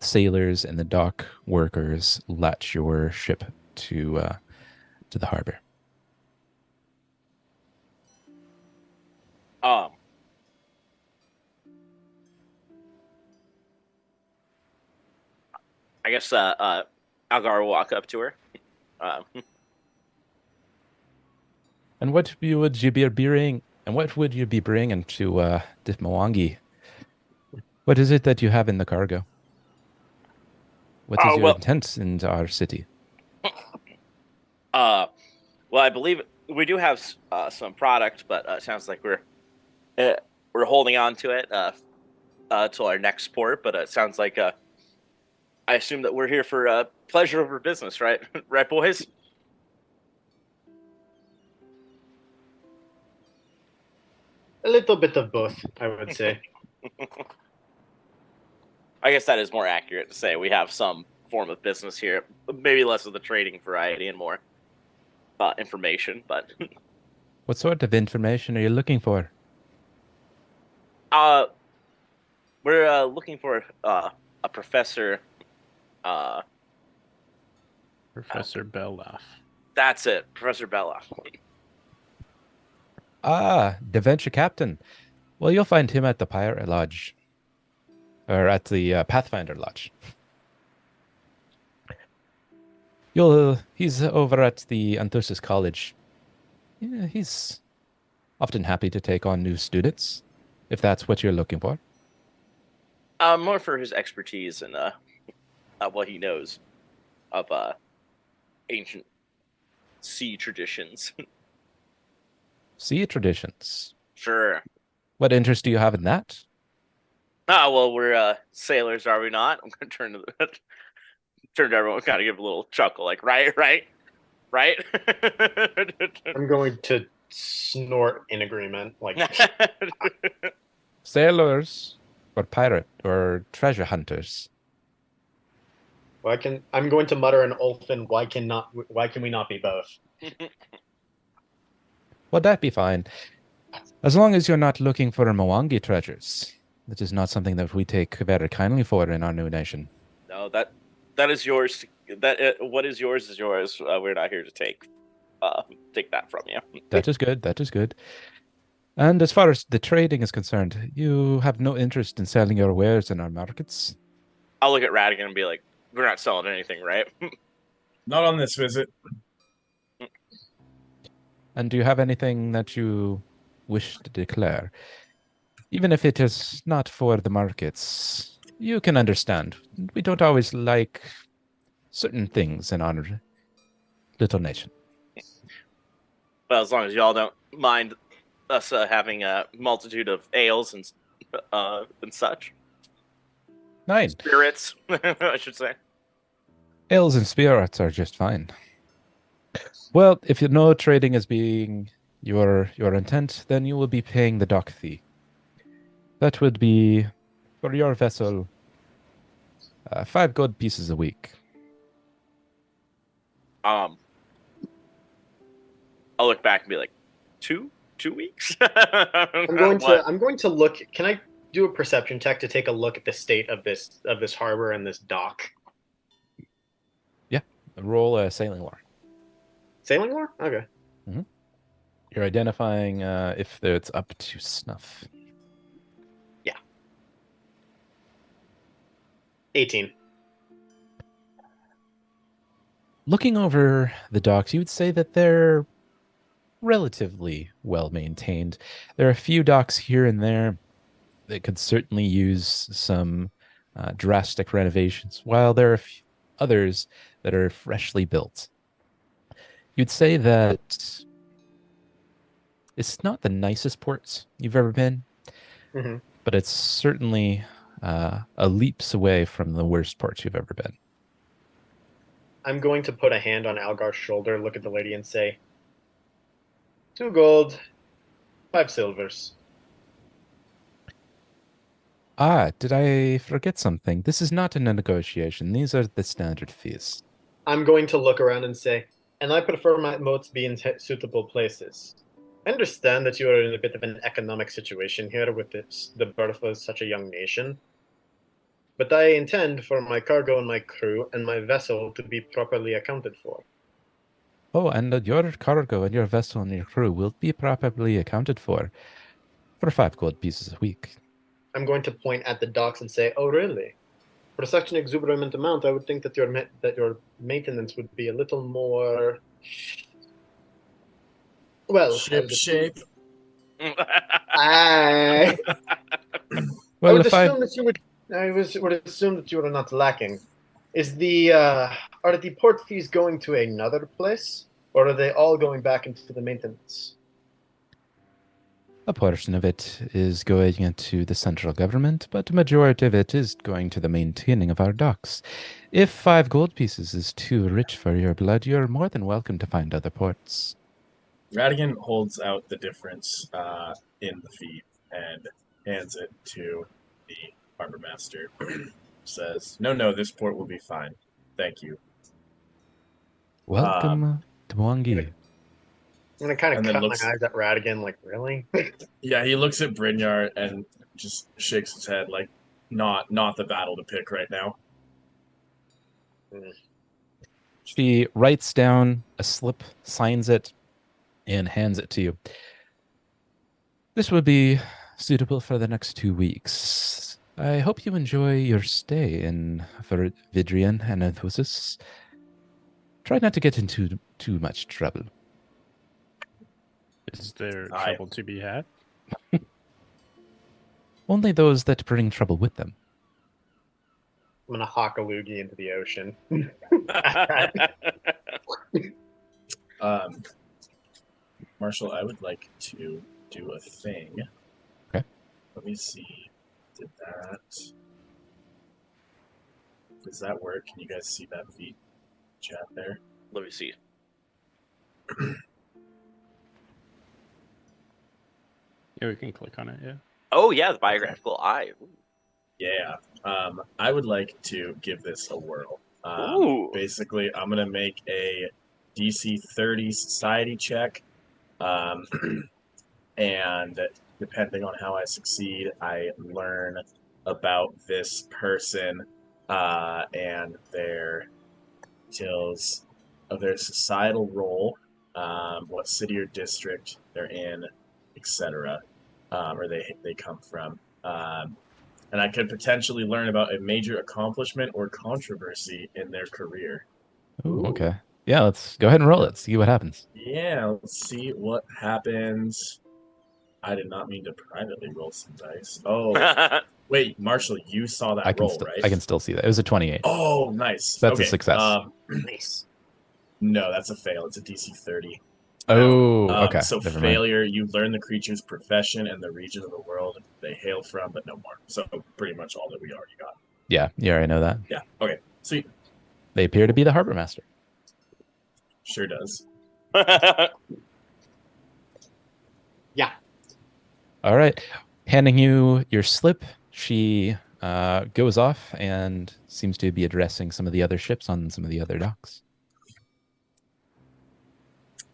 sailors and the dock workers latch your ship to the harbor. I guess Algar will walk up to her. And what would you be bringing? And what would you be bringing to Mwangi? What is it that you have in the cargo? What is your intent in our city? Well, I believe we do have some product, but it sounds like we're holding on to it till our next port. But it sounds like I assume that we're here for pleasure over business, right? Right, boys? A little bit of both, I would say. I guess that is more accurate to say we have some form of business here. Maybe less of the trading variety and more information, but... What sort of information are you looking for? We're looking for a professor. Uh, Professor Beloff. that's it, Professor Bella. Ah, the venture captain. Well, you'll find him at the Pirate Lodge. Or at the Pathfinder Lodge. He's over at the Anthusis College. Yeah, he's often happy to take on new students, if that's what you're looking for. More for his expertise and what he knows of ancient sea traditions. Sea traditions. Sure. What interest do you have in that? Ah, well, we're sailors, are we not? I'm gonna turn to everyone, kind of give a little chuckle, like right. I'm going to snort in agreement. Like, Sailors or pirate or treasure hunters? I'm going to mutter an Ulfin. Why can we not be both? Well, that'd be fine. As long as you're not looking for Mwangi treasures. That is not something that we take very kindly for in our new nation. No, that is yours. What is yours is yours. We're not here to take that from you. That is good. That is good. And as far as the trading is concerned, you have no interest in selling your wares in our markets? I'll look at Radigan and be like, "We're not selling anything, right?" Not on this visit. And do you have anything that you wish to declare? Even if it is not for the markets, you can understand. We don't always like certain things in our little nation. Well, as long as y'all don't mind us having a multitude of ales and such. Nine. Spirits, I should say. Ales and spirits are just fine. Well, if you know trading as being your intent, then you will be paying the dock fee. That would be, for your vessel, 5 gold pieces a week. I'll look back and be like, 2 weeks. I'm going to look. Can I do a perception check to take a look at the state of this harbor and this dock? Yeah, roll a sailing lore. Sailing lore? Okay. Mm-hmm. You're identifying if it's up to snuff. Yeah. 18. Looking over the docks, you would say that they're relatively well maintained. There are a few docks here and there that could certainly use some drastic renovations, while there are others that are freshly built. You'd say that it's not the nicest ports you've ever been, but it's certainly a leaps away from the worst ports you've ever been. I'm going to put a hand on Algar's shoulder, look at the lady, and say, 2 gold, 5 silvers. Ah, did I forget something? This is not a negotiation. These are the standard fees. I'm going to look around and say, and I prefer my moats be in suitable places. I understand that you are in a bit of an economic situation here with the birth of such a young nation. But I intend for my cargo and my crew and my vessel to be properly accounted for. Oh, and your cargo and your vessel and your crew will be properly accounted for 5 gold pieces a week. I'm going to point at the docks and say, oh, really? For such an exuberant amount, I would think that your maintenance would be a little more... Well... Shape. I Well, would assume that you would... I would assume that you are not lacking. Is are the port fees going to another place, or are they all going back into the maintenance? A portion of it is going into the central government, but a majority of it is going to the maintaining of our docks. If 5 gold pieces is too rich for your blood, you're more than welcome to find other ports. Radigan holds out the difference in the fee and hands it to the harbor master. Says, no, this port will be fine. Thank you. Welcome to Mwangi. I'm going to kind of And then cut looks- my eyes at Radigan, like, really? Yeah, he looks at Brynjar and just shakes his head like, not the battle to pick right now. She writes down a slip, signs it, and hands it to you. This would be suitable for the next 2 weeks. I hope you enjoy your stay in Vidrian and Enthusis. Try not to get into too much trouble. Is there Aye. trouble to be had? Only those that bring trouble with them. I'm gonna hawk a loogie into the ocean. Marshall, I would like to do a thing. Okay. Let me see. Did that? Does that work? Can you guys see that feed chat there? Let me see. Yeah, we can click on it. Yeah. Oh yeah, the biographical eye. Yeah. I would like to give this a whirl. Ooh. Basically, I'm gonna make a DC 30 society check, and depending on how I succeed, I learn about this person and their details of their societal role, what city or district they're in, etc., or they come from. And I could potentially learn about a major accomplishment or controversy in their career. Ooh, okay. Yeah, let's go ahead and roll it. See what happens. Yeah, let's see what happens. I did not mean to privately roll some dice. Oh, wait, Marshall, you saw that roll, right? I can still see that. It was a 28. Oh, nice. So that's a Okay, success. Nice. No, that's a fail. It's a DC 30. Oh, okay. So Never mind. failure, you learn the creature's profession and the region of the world they hail from, but no more. So pretty much all that we already got. Yeah, I know that. Yeah. Okay. Sweet. They appear to be the harbor master. Sure does. Yeah. All right. Handing you your slip, she goes off and seems to be addressing some of the other ships on some of the other docks.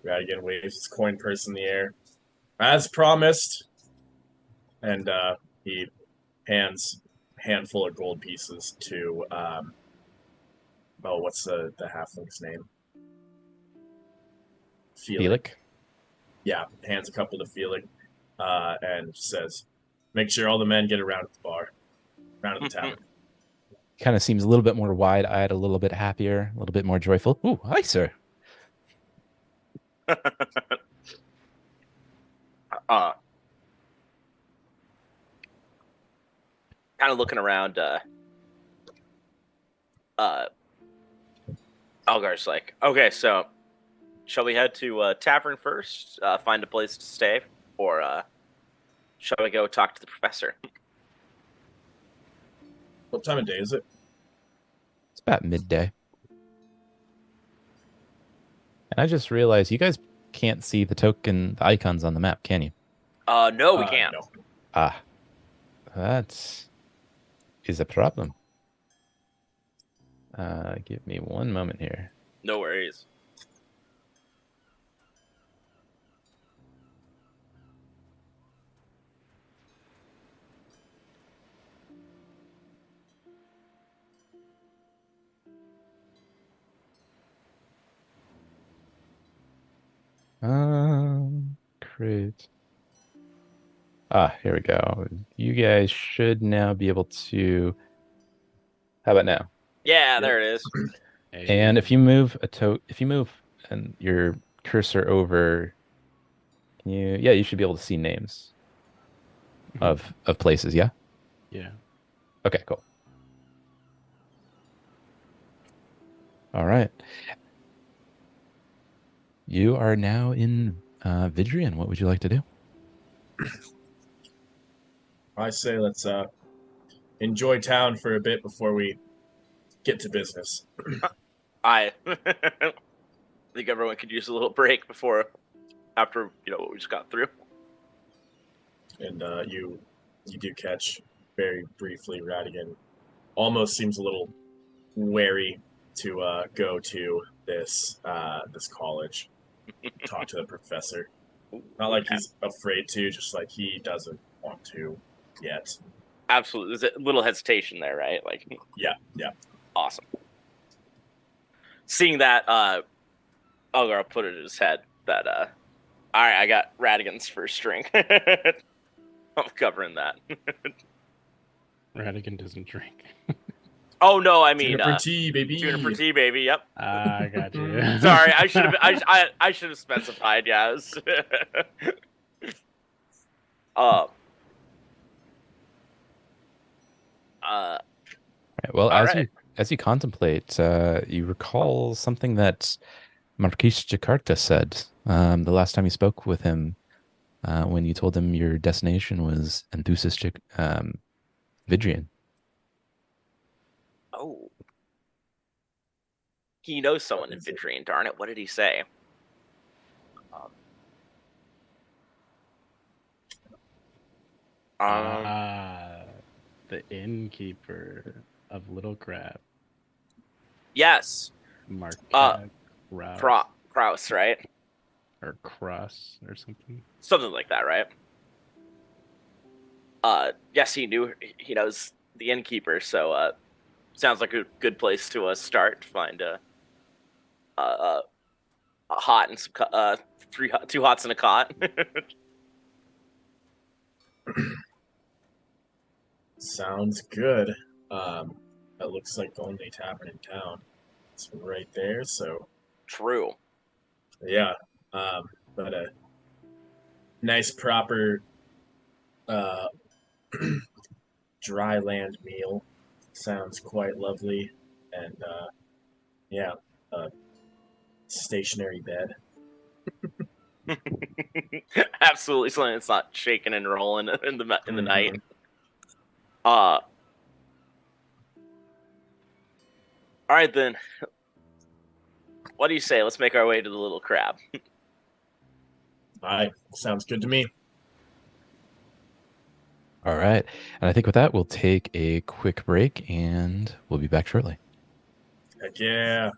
Radigan waves his coin purse in the air. As promised. And he hands a handful of gold pieces to, what's the halfling's name? Felix. Yeah, hands a couple to Felix and says, make sure all the men get around at the bar, around at the tavern. Kind of seems a little bit more wide-eyed, a little bit happier, a little bit more joyful. Ooh, hi, sir. Kind of looking around. Algar's like, okay, so shall we head to tavern first, find a place to stay, or shall we go talk to the professor? What time of day is it? It's about midday. And I just realized you guys can't see the icons on the map, can you? No, we can't. No. Ah, that is a problem. Give me one moment here. No worries. Create. Here we go. You guys should now be able to. How about now? Yeah, there it is. And if you move and your cursor over, you should be able to see names of places. Yeah. Yeah. Okay. Cool. All right. You are now in Vidrian. What would you like to do? I say let's enjoy town for a bit before we get to business. I think everyone could use a little break after what we just got through. And you do catch very briefly Radigan almost seems a little wary to go to this college, talk to the professor. Not like he's afraid to, just like he doesn't want to. yet. Absolutely. There's a little hesitation there, right? Like, Yeah. awesome. Seeing that, Elgar put it in his head that, all right, I got Radigan's first string. I'm covering that. Radigan doesn't drink. Oh no, I mean Juniper tea, baby. Juniper tea, baby. Yep. I got you. Sorry, I should have. I should have specified. Yes. Right, well, All as right. you contemplate, you recall something that Marquis Jakarta said the last time you spoke with him, when you told him your destination was Enthusis Vidrian. Oh. He knows someone in Vidrian, darn it. What did he say? The innkeeper of Little Crab. Yes. Mark Kraus, right? Or Cross or something. Something like that, right? Yes, he knows the innkeeper, so sounds like a good place to start. Find a hot and some two hots and a cot. Sounds good. That looks like the only tavern in town. It's right there, so True. yeah. But a nice proper dry land meal sounds quite lovely, and yeah, a stationary bed. Absolutely, something that's not shaking and rolling in the night. All right then. What do you say? Let's make our way to the Little Crab. Aye, sounds good to me. All right. And I think with that, we'll take a quick break and we'll be back shortly. Heck yeah.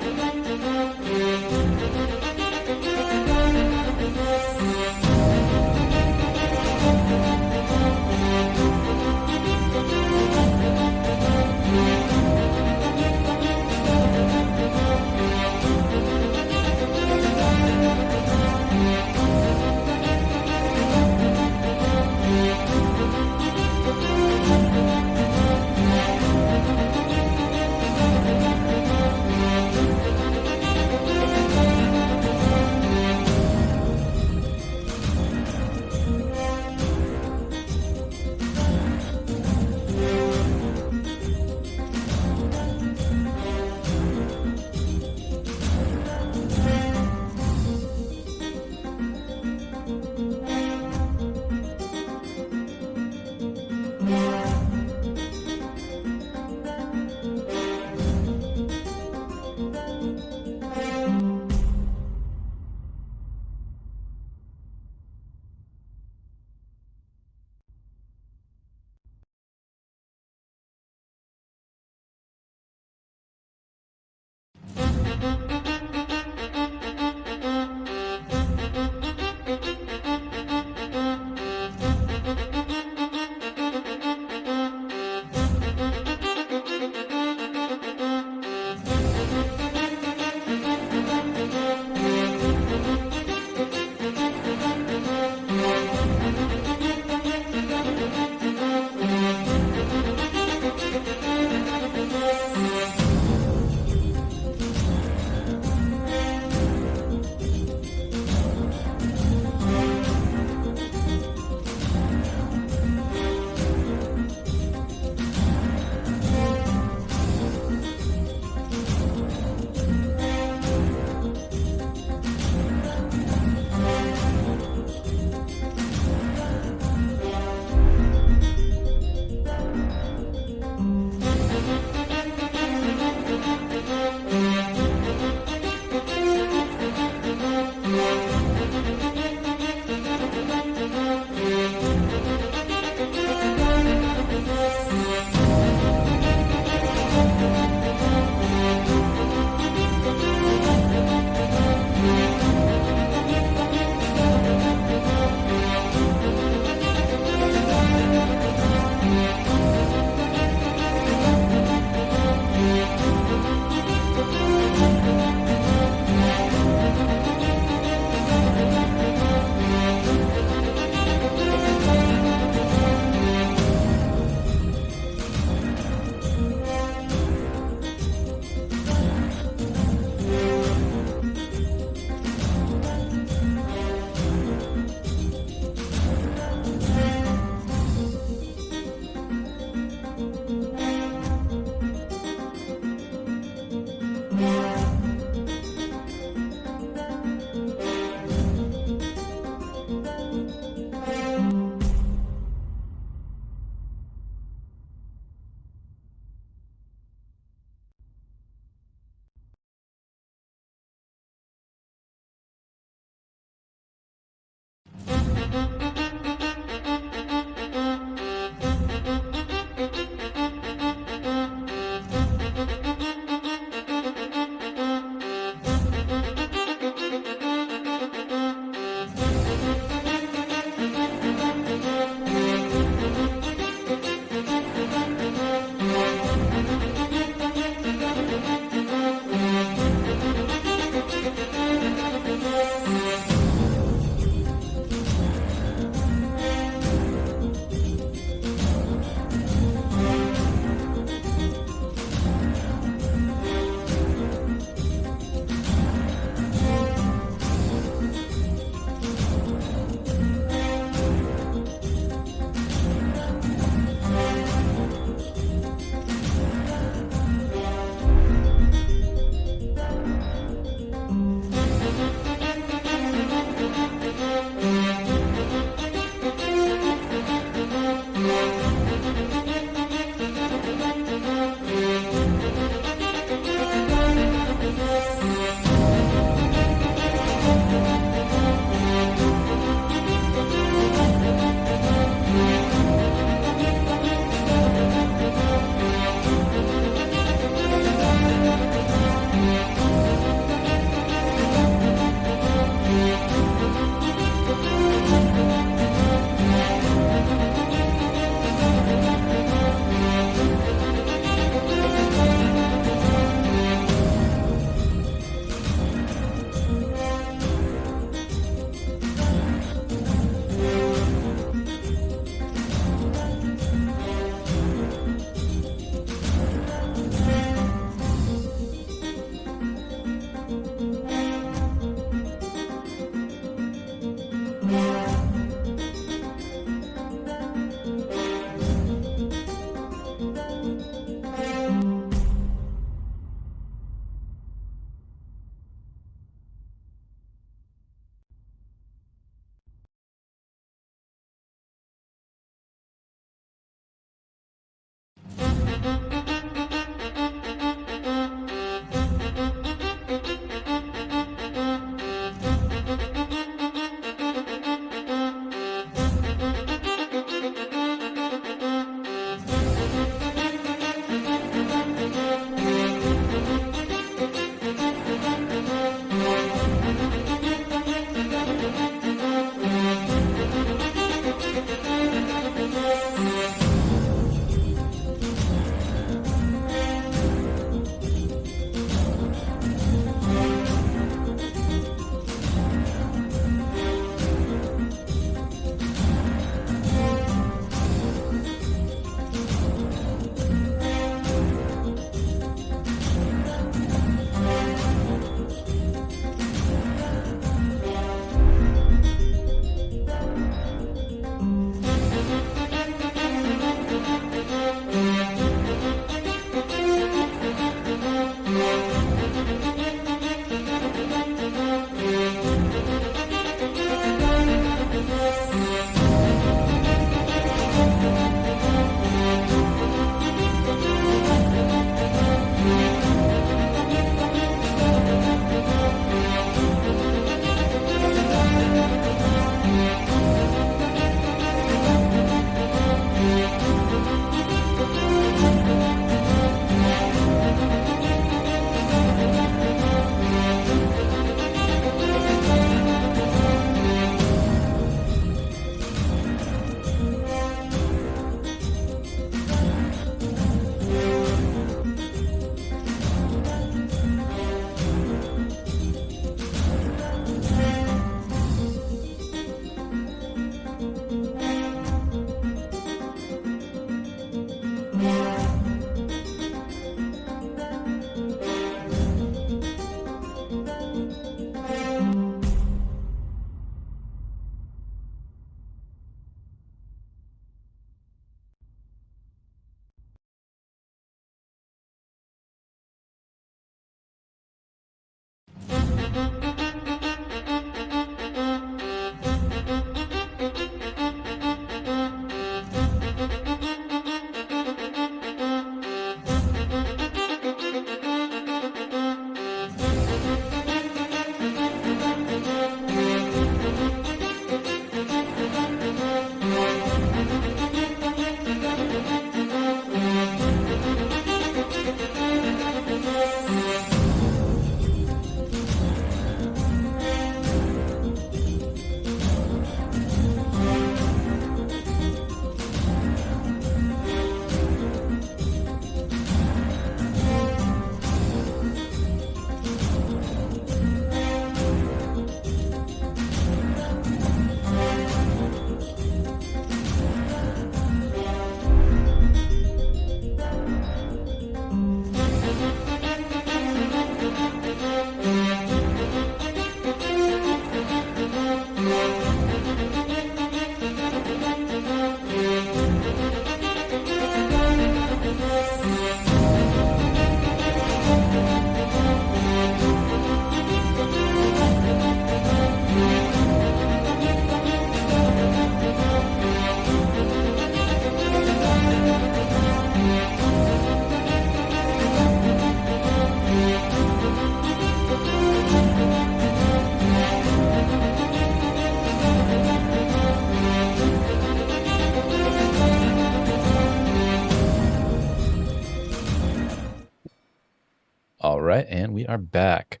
All right, and we are back.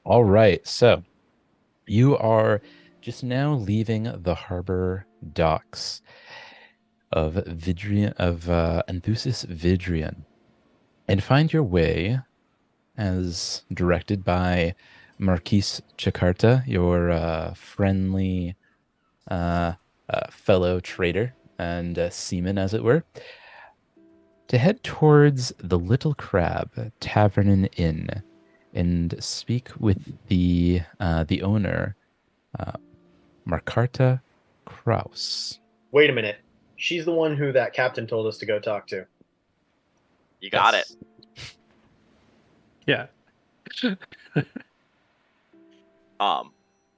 All right, so you are just now leaving the harbor docks of Vidrian of Enthusis Vidrian, and find your way, as directed by Marquise Chakarta, your friendly fellow trader and seaman, as it were, to head towards the Little Crab Tavern and Inn and speak with the owner, Markarta Kraus. Wait a minute. She's the one who that captain told us to go talk to. You got Yes. it. Yeah.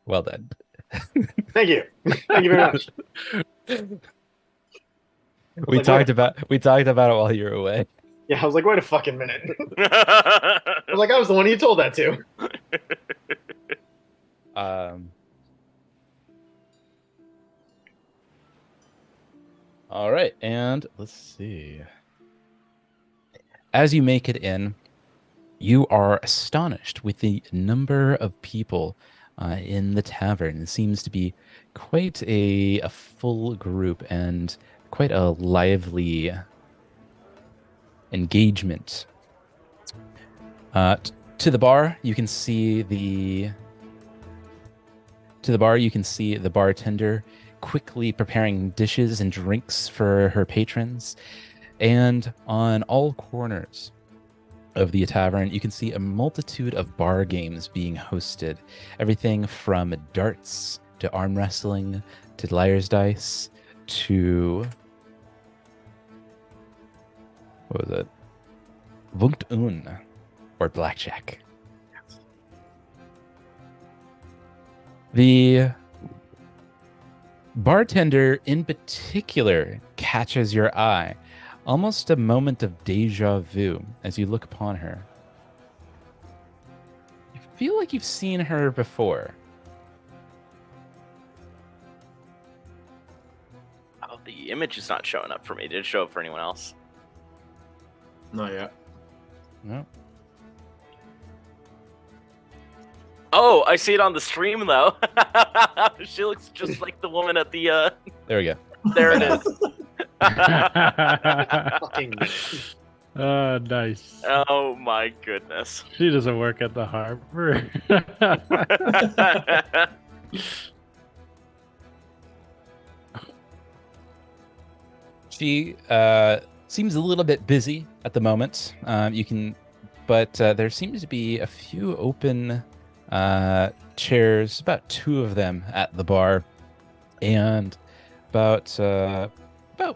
Well done. Thank you. Thank you very much. We like, talked about it while you were away. Yeah, I was like, wait a fucking minute. I was like, I was the one you told that to. All right, and let's see. As you make it in, you are astonished with the number of people in the tavern. It seems to be quite a full group and quite a lively engagement. To the bar, you can see the bartender quickly preparing dishes and drinks for her patrons. And on all corners of the tavern, you can see a multitude of bar games being hosted. Everything from darts to arm wrestling to liar's dice to... what was it? Vunkt Un, or blackjack. The bartender in particular catches your eye. Almost a moment of deja vu as you look upon her. You feel like you've seen her before. Oh, the image is not showing up for me. Did it show up for anyone else? Not yet. No. Oh, I see it on the stream though. She looks just like the woman at the. There we go. There it is. Fucking Nice. Oh my goodness. She doesn't work at the harbor. She seems a little bit busy at the moment. But there seems to be a few open chairs, about 2 of them at the bar, and about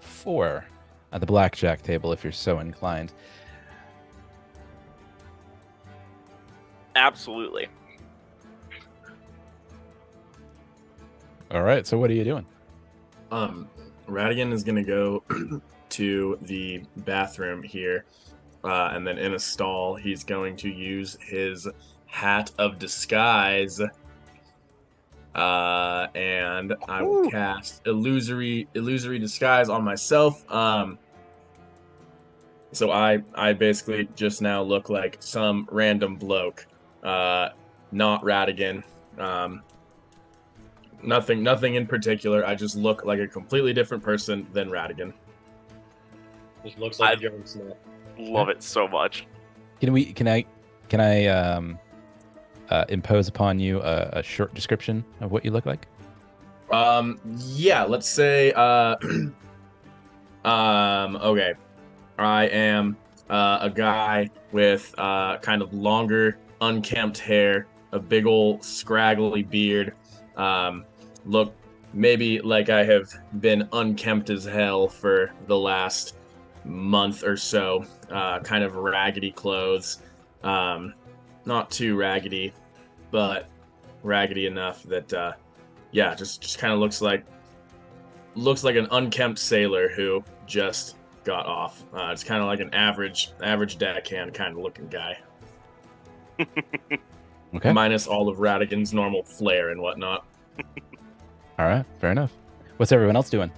4 at the blackjack table, if you're so inclined. Absolutely. All right, so what are you doing? Radigan is gonna go to the bathroom here, and then in a stall, he's going to use his hat of disguise, and I will cast illusory disguise on myself. So I basically just now look like some random bloke, not Radigan. Nothing in particular. I just look like a completely different person than Radigan. Just looks like Jon Snow. Love it so much. Can I impose upon you a short description of what you look like? Yeah, let's say okay. I am a guy with kind of longer, unkempt hair, a big old scraggly beard. Look maybe like I have been unkempt as hell for the last month or so. Kind of raggedy clothes. Not too raggedy, but raggedy enough that yeah, just kind of looks like an unkempt sailor who just got off. It's kind of like an average deckhand kind of looking guy. Okay. Minus all of Radigan's normal flair and whatnot. All right, fair enough. What's everyone else doing?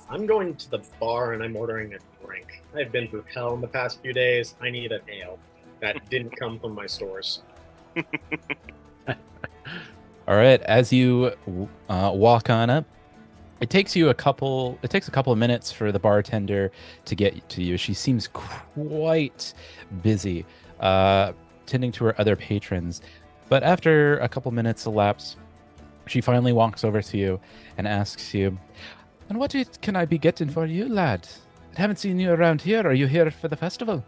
I'm going to the bar and I'm ordering a drink. I've been through hell in the past few days. I need an ale that didn't come from my stores. All right, as you walk on up, it takes a couple of minutes for the bartender to get to you. She seems quite busy tending to her other patrons, but after a couple minutes elapse, she finally walks over to you and asks you, "And what can I be getting for you, lad? I haven't seen you around here. Are you here for the festival?"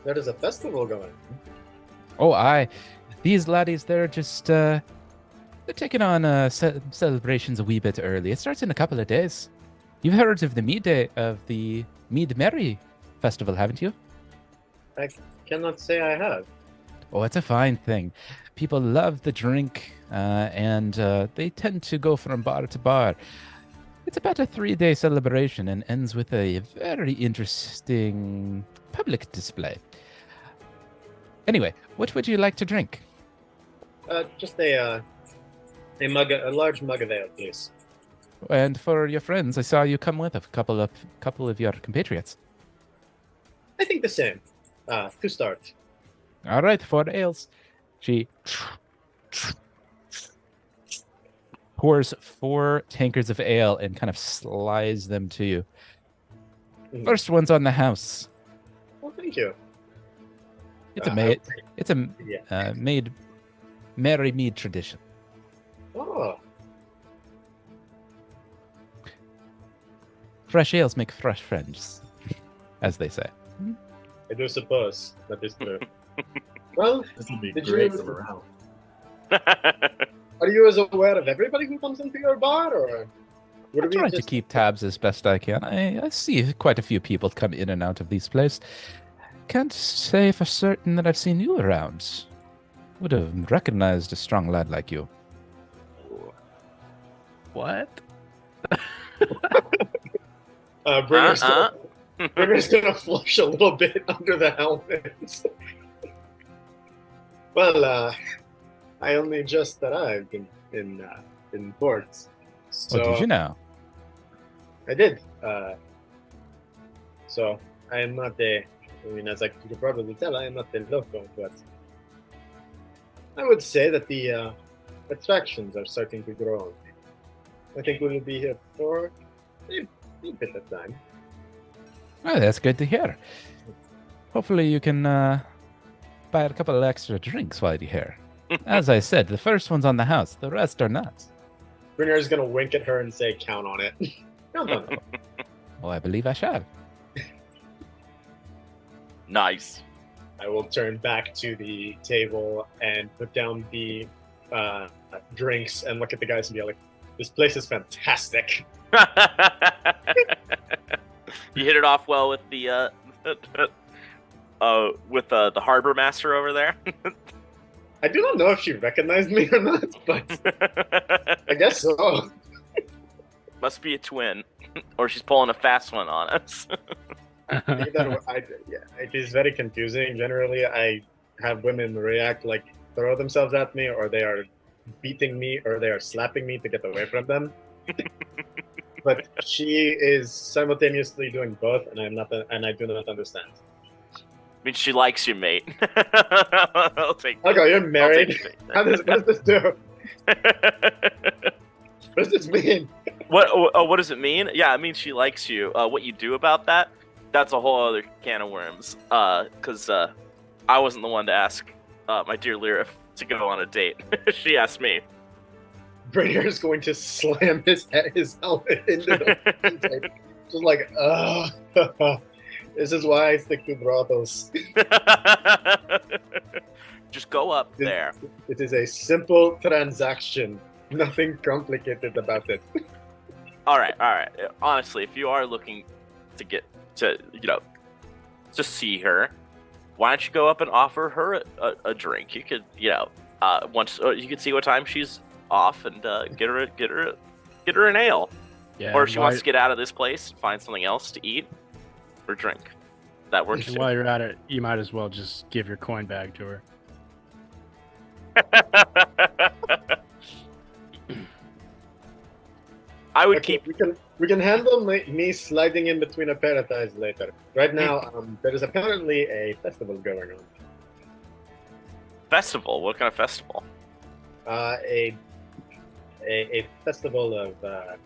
There is a festival going. Oh, aye. These laddies, they're just, they're taking on celebrations a wee bit early. It starts in a couple of days. You've heard of the Mead Merry Festival, haven't you? I cannot say I have. Oh, it's a fine thing. People love the drink, and they tend to go from bar to bar. It's about a 3-day celebration and ends with a very interesting public display. Anyway, what would you like to drink? Just a large mug of ale, please. And for your friends, I saw you come with a couple of your compatriots. I think the same. To start. All right, 4 ales. She pours 4 tankards of ale and kind of slides them to you. Mhm. First one's on the house. Well, thank you. It's a I made. would say- It's a Yeah. made Merry Mead tradition. Oh, Fresh ales make fresh friends, as they say. I do suppose that is true. Well, This would be Did great you- for morale. are you as aware of everybody who comes into your bar, or would I we try to just keep tabs as best I can. I see quite a few people come in and out of these places. Can't say for certain that I've seen you around. Would have recognized a strong lad like you. What? Bringer's Bringer's gonna flush a little bit under the helmet? Well, I only just arrived in port, so Oh, did you know? I did. So I am not a. I mean, as I could probably tell, I am not a local, but I would say that the attractions are starting to grow. I think we will be here for a bit of time. Oh, that's good to hear. Hopefully you can buy a couple of extra drinks while you're here. As I said, the first one's on the house. The rest are not. Bringer is gonna wink at her and say, "Count on it." Count on it. Well, I believe I shall. Nice. I will turn back to the table and put down the drinks and look at the guys and be like, "This place is fantastic." You hit it off well with the harbor master over there. I do not know if she recognized me or not, but I guess so. Must be a twin, or she's pulling a fast one on us. It is very confusing. Generally, I have women react like throw themselves at me, or they are beating me, or they are slapping me to get away from them. But she is simultaneously doing both, and I do not understand. I mean, she likes you, mate. I'll take. Okay, you're I'll married. take it. What does this do? What does this mean? What does it mean? Yeah, it means she likes you. What you do about that? That's a whole other can of worms. Because I wasn't the one to ask my dear Lyra to go on a date. She asked me. Brainier is going to slam his helmet into the intake. Just like, this is why I stick to brothels. Just go up there. It is a simple transaction. Nothing complicated about it. All right. Honestly, if you are looking to get to, to see her, why don't you go up and offer her a drink? You could, once you could see what time she's off and get her an ale. Yeah. Or if she wants to get out of this place, find something else to eat or drink. That works. And too. while you're at it, you might as well just give your coin bag to her. I would Okay, keep. we can handle me sliding in between a pair of ties later. Right now, there is apparently a festival going on. Festival? What kind of festival? A festival of a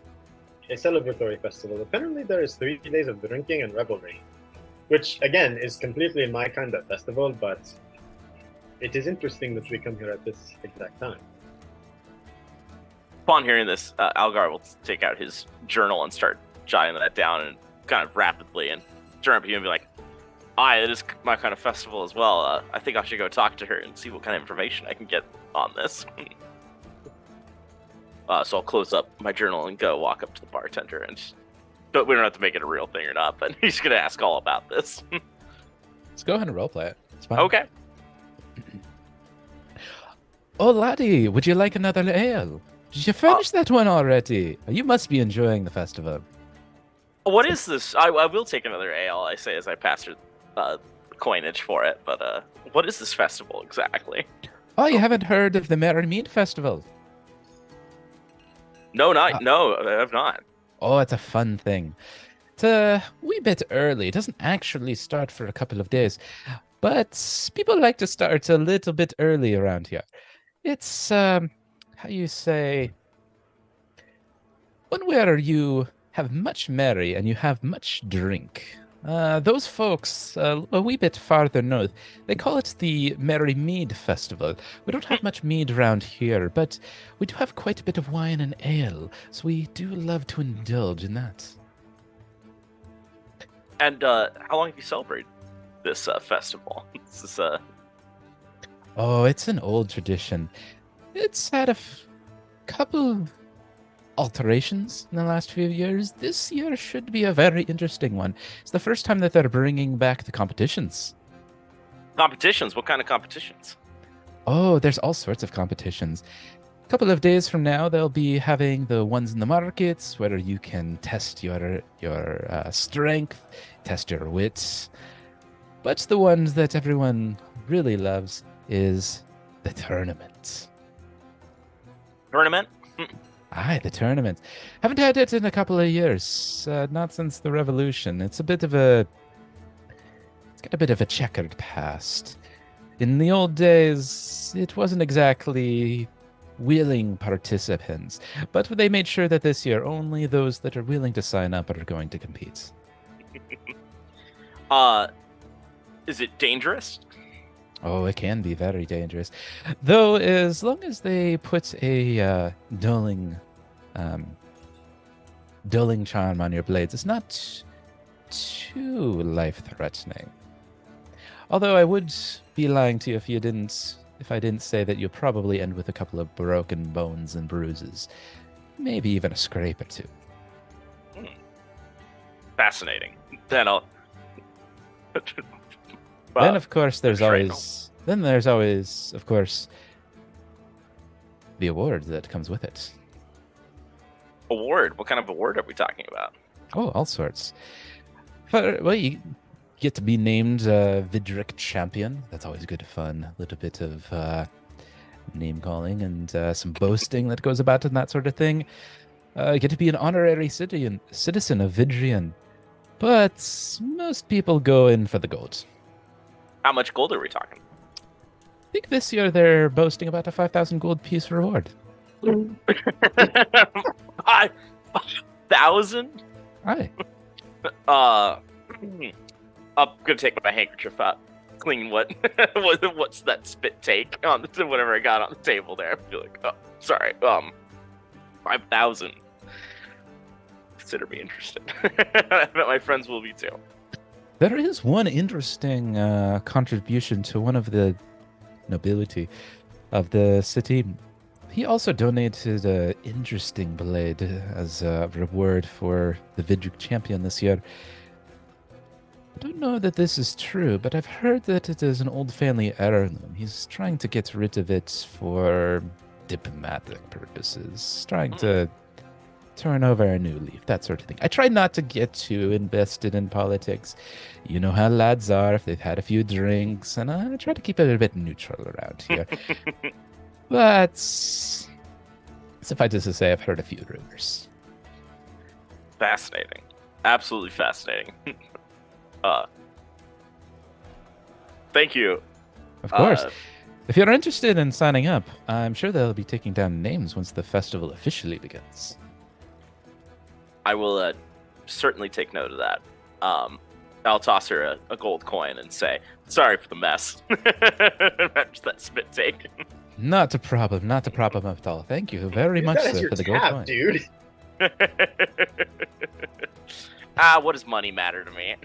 celebratory festival. Apparently, there is 3 days of drinking and revelry, which again is completely my kind of festival. But it is interesting that we come here at this exact time. Upon hearing this, Algar will take out his journal and start jotting that down and kind of rapidly and turn up to you and be like, "Aye, it is my kind of festival as well. I think I should go talk to her and see what kind of information I can get on this." So I'll close up my journal and go walk up to the bartender but we don't have to make it a real thing or not, but he's going to ask all about this. Let's go ahead and roleplay it. It's fine. Okay. Oh, laddie, would you like another ale? Did you finish that one already? You must be enjoying the festival. What is this? I will take another ale, I say as I pass her coinage for it, but what is this festival exactly? Oh, you haven't heard of the Merry Mead Festival? No, no, I have not. Oh, it's a fun thing. It's a wee bit early. It doesn't actually start for a couple of days, but people like to start a little bit early around here. It's, how you say, one where you have much merry and you have much drink. Those folks a wee bit farther north, they call it the Merry Mead Festival. We don't have much mead around here, but we do have quite a bit of wine and ale, so we do love to indulge in that. And how long have you celebrated this festival? This is Oh, it's an old tradition. It's had a couple of alterations in the last few years. This year should be a very interesting one. It's the first time that they're bringing back the competitions. competitions. What kind of competitions? Oh, there's all sorts of competitions. A couple of days from now, they'll be having the ones in the markets where you can test your strength, test your wits. But the ones that everyone really loves is the tournament. Tournament? Aye, the tournament. Haven't had it in a couple of years. Not since the revolution. It's got a bit of a checkered past. In the old days, it wasn't exactly willing participants, but they made sure that this year only those that are willing to sign up are going to compete. Is it dangerous? Oh, it can be very dangerous. Though, as long as they put a dulling charm on your blades, it's not too life-threatening. Although I would be lying to you if I didn't say that you'll probably end with a couple of broken bones and bruises. Maybe even a scrape or two. Fascinating. Then I'll... Then of course there's betrayal. always of course the award that comes with it. Award? What kind of award are we talking about? Oh, all sorts. Well, you get to be named Vidric champion. That's always good fun. A little bit of name calling and some boasting that goes about and that sort of thing. Get to be an honorary citizen of Vidrian. But most people go in for the gold. How much gold are we talking? I think this year they're boasting about a 5,000 gold piece reward. 5,000? Aye. I'm gonna take my handkerchief out, clean what's that spit take on whatever I got on the table there. I feel like, oh, sorry, 5,000. Consider me interested. I bet my friends will be too. There is one interesting contribution to one of the nobility of the city. He also donated an interesting blade as a reward for the Vidric champion this year. I don't know that this is true, but I've heard that it is an old family heirloom. He's trying to get rid of it for diplomatic purposes, trying to turn over a new leaf, that sort of thing. I try not to get too invested in politics. You know how lads are if they've had a few drinks, and I try to keep it a bit neutral around here. But suffice it to say, I've heard a few rumors. Fascinating. Absolutely fascinating. Thank you. Of course. If you're interested in signing up, I'm sure they'll be taking down names once the festival officially begins. I will certainly take note of that. I'll toss her a gold coin and say, sorry for the mess. That's that spit take. Not a problem at all. Thank you very much, That is sir, your for the gold tab, coin. dude. What does money matter to me?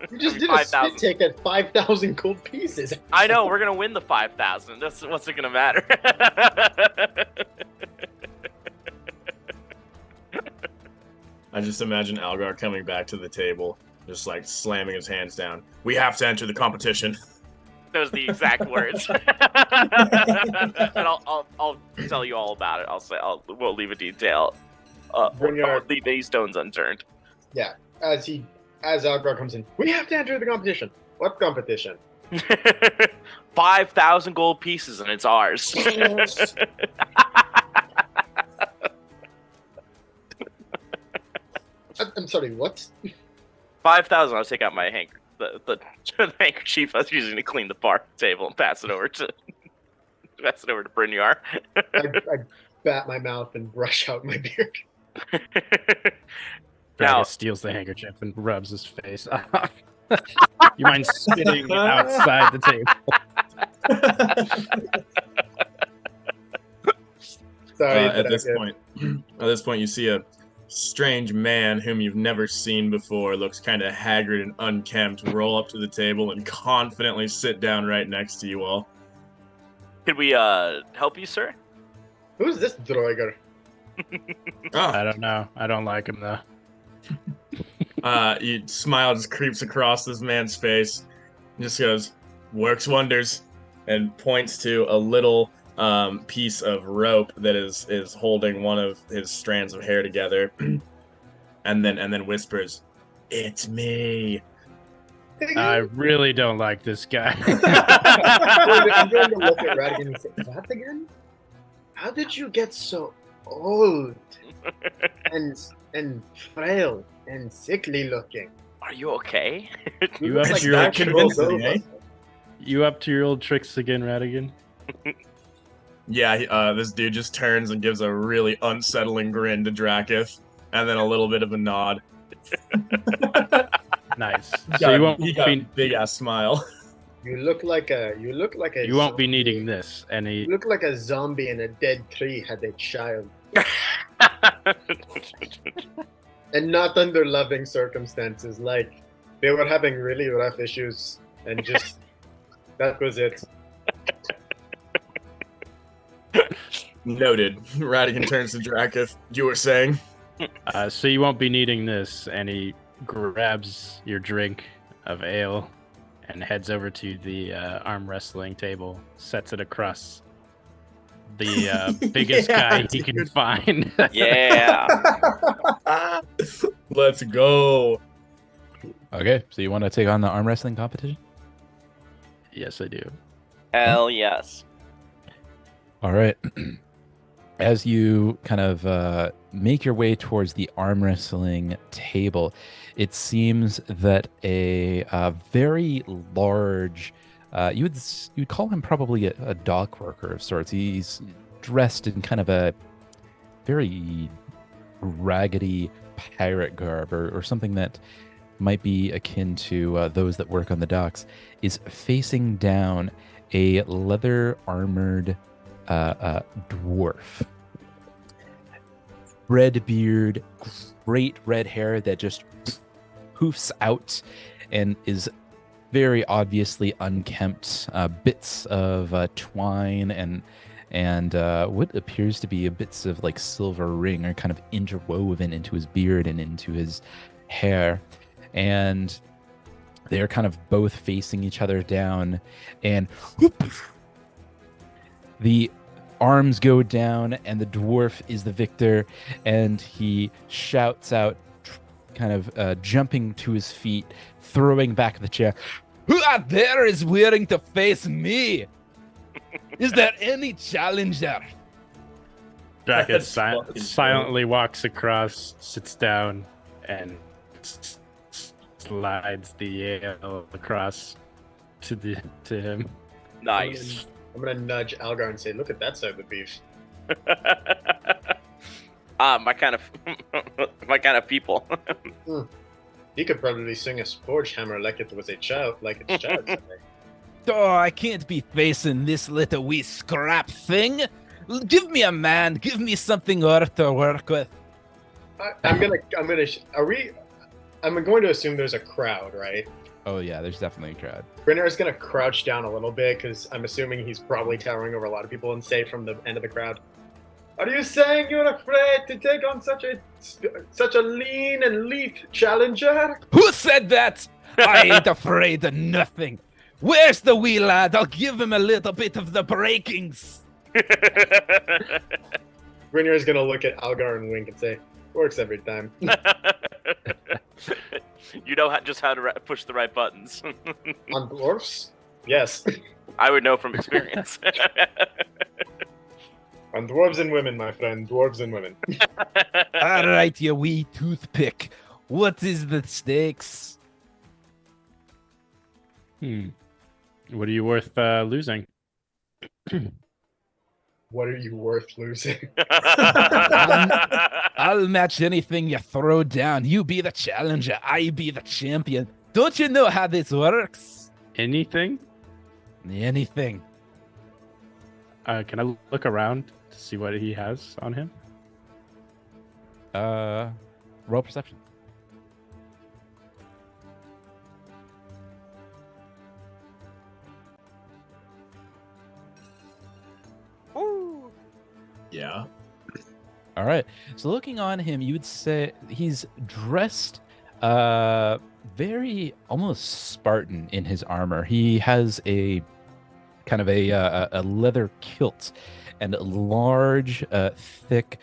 You just I mean, did a 5,000. spit take at 5,000 gold pieces. I know, we're gonna win the 5,000. That's what's it gonna matter? I just imagine Algar coming back to the table, just like slamming his hands down. We have to enter the competition. Those are the exact words. And I'll tell you all about it. We'll leave a detail. Brynjar- I'll leave any stones unturned. Yeah, as Algar comes in, we have to enter the competition. What competition? 5,000 gold pieces and it's ours. I'm sorry, what? 5,000. I'll take out my the handkerchief I was using to clean the bar table and pass it over to Brynjar. I bat my mouth and brush out my beard. Now- Dragus steals the handkerchief and rubs his face. You mind spitting outside the table? Sorry. At this point, you see a strange man whom you've never seen before, looks kind of haggard and unkempt, roll up to the table and confidently sit down right next to you all. Could we help you, sir? Who's this droiger? I don't know. I don't like him though. You smile just creeps across this man's face and just goes, "Works wonders," and points to a little piece of rope that is holding one of his strands of hair together, and then whispers, "It's me." I really don't like this guy. I'm going to look at Radigan and say, "What again? How did you get so old and frail and sickly looking? Are you okay? You up Like to your that old convincing, tricks? eh? You up to your old tricks again, Radigan? Yeah, this dude just turns and gives a really unsettling grin to Drakith, and then a little bit of a nod. Nice. He So you won't got a be big ass smile. You look like a. you won't be needing this any. You look like a zombie in a dead tree had a child, and not under loving circumstances. Like they were having really rough issues, and just that was it. Noted. Radigan turns to Drakith. You were saying? So you won't be needing this, and he grabs your drink of ale and heads over to the arm wrestling table, sets it across the biggest guy he can find. Yeah. Let's go. Okay, so you want to take on the arm wrestling competition? Yes, I do. Hell yes. All right. As you kind of make your way towards the arm wrestling table, it seems that a very large, you'd call him probably a dock worker of sorts. He's dressed in kind of a very raggedy pirate garb, or something that might be akin to those that work on the docks, is facing down a leather armored dwarf. Red beard, great red hair that just poofs out and is very obviously unkempt. Bits of twine and what appears to be bits of like silver ring are kind of interwoven into his beard and into his hair. And they're kind of both facing each other down, and whoop, the arms go down, and the dwarf is the victor, and he shouts out, kind of jumping to his feet, throwing back the chair. "Who out there is willing to face me? Is there any challenger?" Drakus fucking silently walks across, sits down, and slides the ale across to him. Nice. I'm gonna nudge Algar and say, "Look at that side of the beef." My kind of people. He could probably sing a sporge hammer like it was a child, like it's child. "Oh, I can't be facing this little wee scrap thing. Give me a man. Give me something to work with." I'm going to assume there's a crowd, right? Oh yeah, there's definitely a crowd. Brenner is going to crouch down a little bit because I'm assuming he's probably towering over a lot of people, and say from the end of the crowd, "Are you saying you're afraid to take on such a lean and lithe challenger?" Who said that? I ain't afraid of nothing. Where's the wee lad? I'll give him a little bit of the breakings. Brynjar is gonna look at Algar and wink and say, "Works every time." You know just how to push the right buttons. On dwarfs? Yes. I would know from experience. On dwarves and women, my friend. Dwarves and women. All right, you wee toothpick. What is the stakes? What are you worth losing? What are you worth losing? I'll match anything you throw down. You be the challenger. I be the champion. Don't you know how this works? Anything? Anything. Can I look around to see what he has on him? Roll perception. Yeah. All right. So looking on him, you would say he's dressed very almost Spartan in his armor. He has a kind of a leather kilt and a large, thick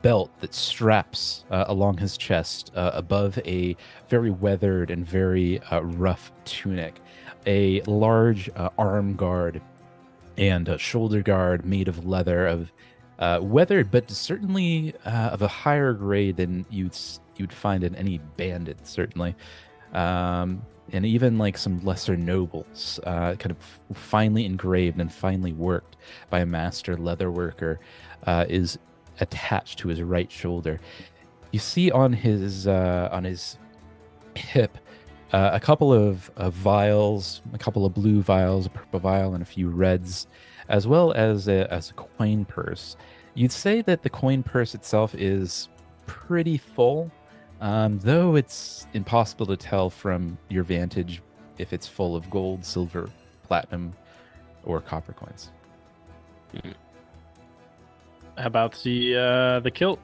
belt that straps along his chest above a very weathered and very rough tunic. A large arm guard and a shoulder guard made of leather, of weathered, but certainly of a higher grade than you'd find in any bandit, certainly. And even like some lesser nobles, kind of finely engraved and finely worked by a master leather worker, is attached to his right shoulder. You see on his hip a couple of vials, a couple of blue vials, a purple vial, and a few reds, as well as a coin purse. You'd say that the coin purse itself is pretty full, though it's impossible to tell from your vantage if it's full of gold, silver, platinum, or copper coins. How about the kilt?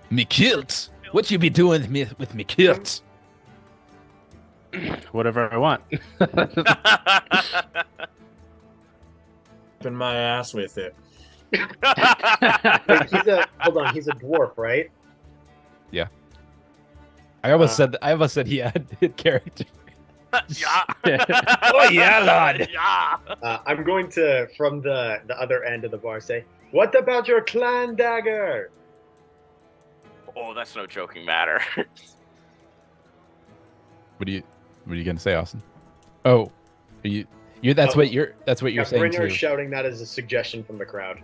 Me kilt? What you be doing with me kilt? Whatever I want. Open my ass with it. Wait, hold on, he's a dwarf, right? Yeah. I almost said he had character. Yeah. Oh yeah, lad. Yeah. I'm going to, from the other end of the bar, say, "What about your clan dagger?" Oh, that's no joking matter. What are you gonna say, Austin? Oh, are you that's what you're saying Brynjar too. is shouting that as a suggestion from the crowd.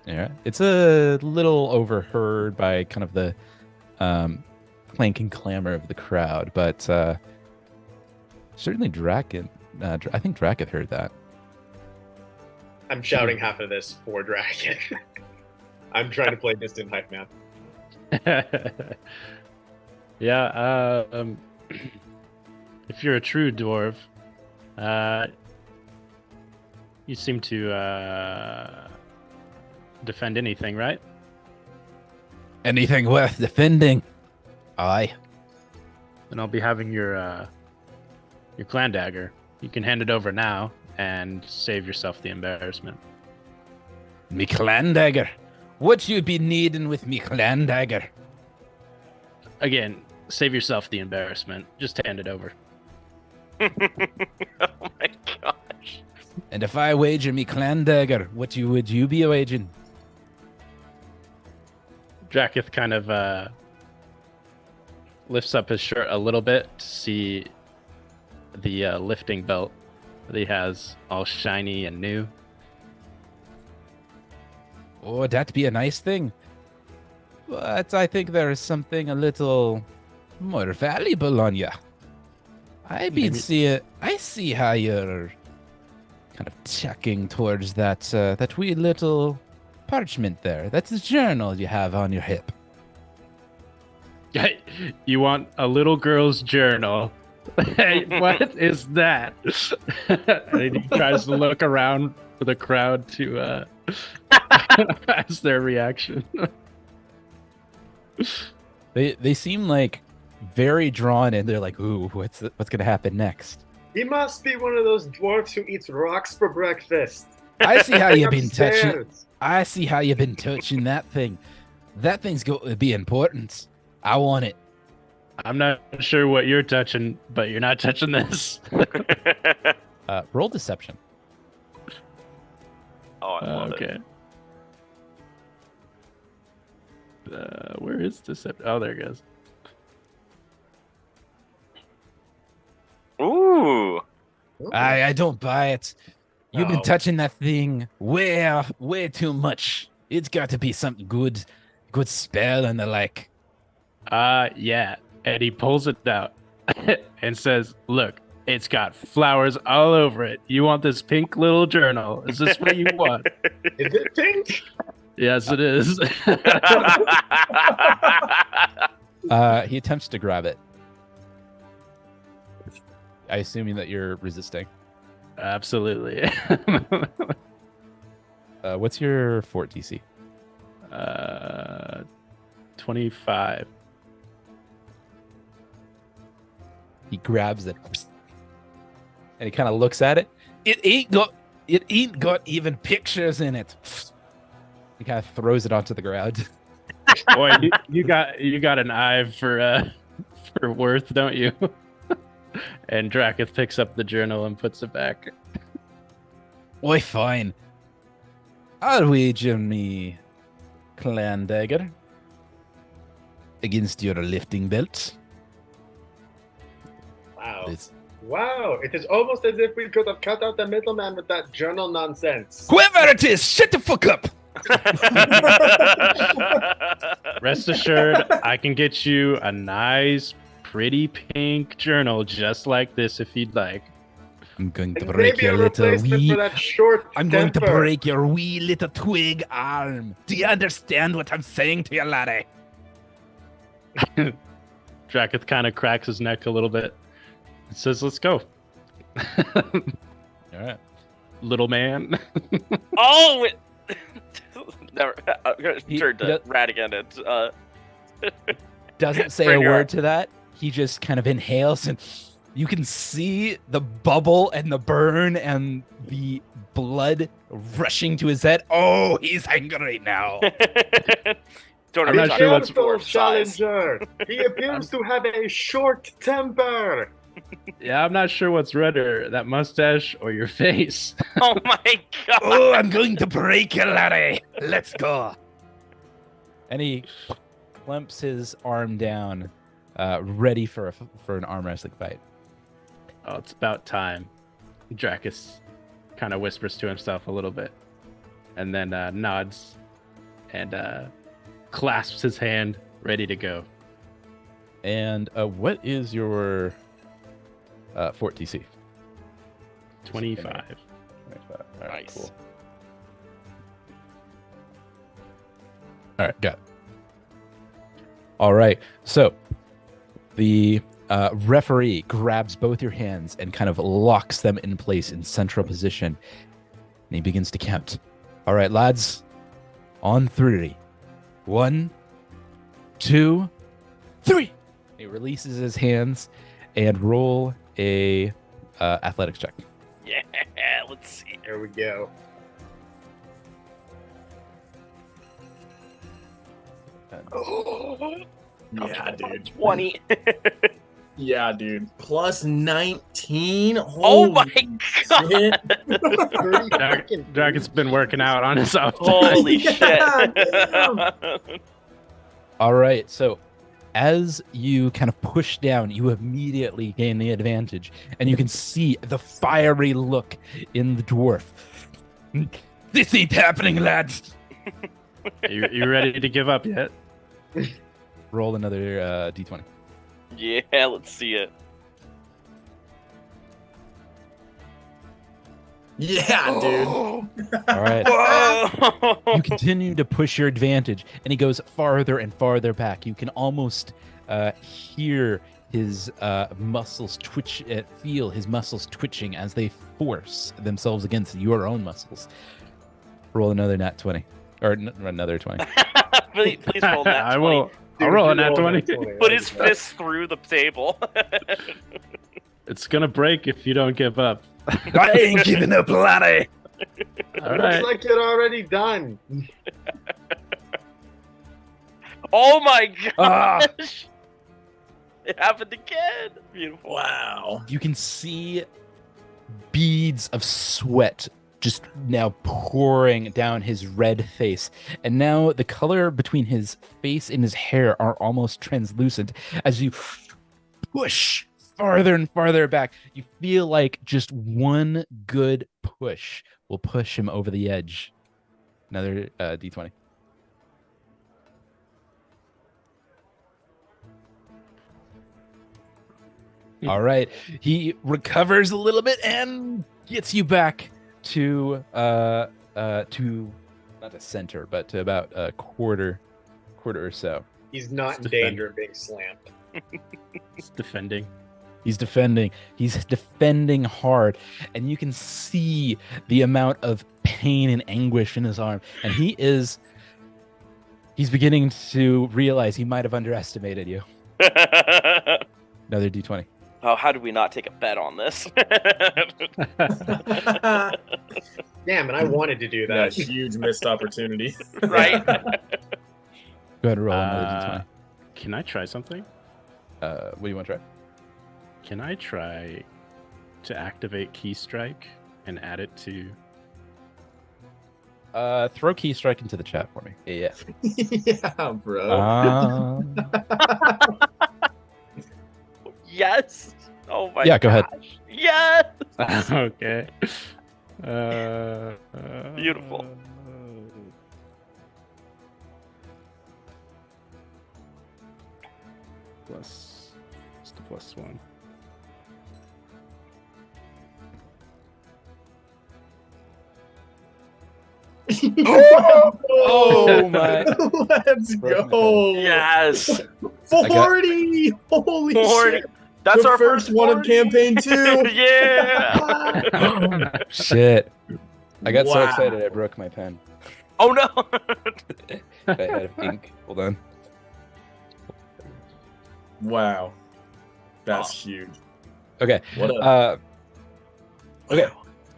Yeah, it's a little overheard by kind of the clank and clamor of the crowd, but certainly Draken. I think Draketh heard that. I'm shouting half of this for Dragon. I'm trying to play distant hype man. Yeah, if you're a true dwarf, you seem to defend anything, right? Anything worth defending? Aye. Then I'll be having your clan dagger. You can hand it over now and save yourself the embarrassment. Me clan dagger. What you be needing with me clan dagger? Again, save yourself the embarrassment. Just hand it over. Oh my gosh. And if I wager me clan dagger, what would you be wagering? Draketh kind of lifts up his shirt a little bit to see the lifting belt that he has, all shiny and new. Oh, that'd be a nice thing. But I think there is something a little more valuable on you. I see how you're kind of checking towards that wee little parchment there. That's a journal you have on your hip. You want a little girl's journal? Hey, what is that? And he tries to look around for the crowd to ask their reaction. They seem like very drawn, and they're like, "Ooh, what's gonna happen next?" He must be one of those dwarfs who eats rocks for breakfast. I see how you've been touching. Upstairs. I see how you've been touching that thing. That thing's going to be important. I want it. I'm not sure what you're touching, but you're not touching this. Roll deception. Oh, I love it. Okay. Where is deception? Oh, there it goes. Ooh. I don't buy it. You've been No. touching that thing way too much. It's got to be something good spell and the like. Yeah. And he pulls it out and says, "Look, it's got flowers all over it. You want this pink little journal? Is this what you want?" Is it pink? Yes, it is. He attempts to grab it. I assuming that you're resisting. Absolutely. What's your fort DC? 25. He grabs it and he kind of looks at it. It ain't got even pictures in it. He kind of throws it onto the ground. Boy, you got an eye for worth, don't you? And Draketh picks up the journal and puts it back. Why, fine. I'll wager me clan dagger against your lifting belt. Wow. It's- Wow. It is almost as if we could have cut out the middleman with that journal nonsense. Whoever it is, shut the fuck up! Rest assured, I can get you a nice, pretty pink journal just like this if you'd like. I'm going to And break maybe a your little replacement wee. for that short I'm going to temper. break your wee little twig arm. Do you understand what I'm saying to you, laddie? Draketh kind of cracks his neck a little bit and says, "Let's go." All right. Little man. Oh, never. He- Turned he to does- Radigan and Doesn't say Bring a her word up. to that. He just kind of inhales, and you can see the bubble and the burn and the blood rushing to his head. Oh, he's angry now. don't I'm ever not talk sure about what's- dwarf size. Challenger. He appears to have a short temper. Yeah, I'm not sure what's redder, that mustache or your face. Oh my god! Oh, I'm going to break you, laddie. Let's go. And he clamps his arm down, ready for an arm wrestling fight. Oh, it's about time. Draketh kind of whispers to himself a little bit and then nods and clasps his hand, ready to go. And what is your fort DC? 25. 25. All right, Nice. cool. All right, got it. All right, so the referee grabs both your hands and kind of locks them in place in central position. And he begins to count. All right, lads, on 3. 1, 2, 3. He releases his hands and roll a athletics check. Yeah, let's see. There we go. Yeah, dude. 20. Yeah, dude. Plus 19. Oh my god! shit. Draketh's been working out on his off time. Holy Yeah, shit! All right, so as you kind of push down, you immediately gain the advantage, and you can see the fiery look in the dwarf. This ain't happening, lads. You ready to give up yet? Roll another d20. Yeah, let's see it. Yeah, dude. All right. Whoa! You continue to push your advantage, and he goes farther and farther back. You can almost hear his muscles twitch, feel his muscles twitching as they force themselves against your own muscles. Roll another nat 20, or another 20. please roll that. I will I'll roll a nat roll 20. Put his fist through the table. It's gonna break if you don't give up. I ain't giving up, laddie. All Looks right. like you're already done. Oh my gosh! Ah. It happened again. Beautiful. Wow. You can see beads of sweat just now pouring down his red face. And now the color between his face and his hair are almost translucent as you push farther and farther back. You feel like just one good push will push him over the edge. Another D20. All right. He recovers a little bit and gets you back to not the center, but to about a quarter or so. He's not in Defend. danger of being slammed. It's defending. He's defending. He's defending hard, and you can see the amount of pain and anguish in his arm. And he's beginning to realize he might have underestimated you. Another D20. Oh, how did we not take a bet on this? Damn, and I wanted to do That that. huge missed opportunity. Right? Go ahead and roll another Can I try something? D20. What do you want to try? Can I try to activate Key Strike and add it to? Throw key strike into the chat for me. Yeah. Yeah, bro. Yes. Oh my. Yeah, go ahead. gosh. Yes. Okay. Beautiful. Plus, it's the +1. Oh my! Let's Broken go. Yes. 40. Holy 40. shit. That's the our first one of 40. campaign 2. Yeah. Shit! I got so Wow. excited I broke my pen. Oh no. I had ink. Hold on. Wow. That's huge. Okay. What a Okay.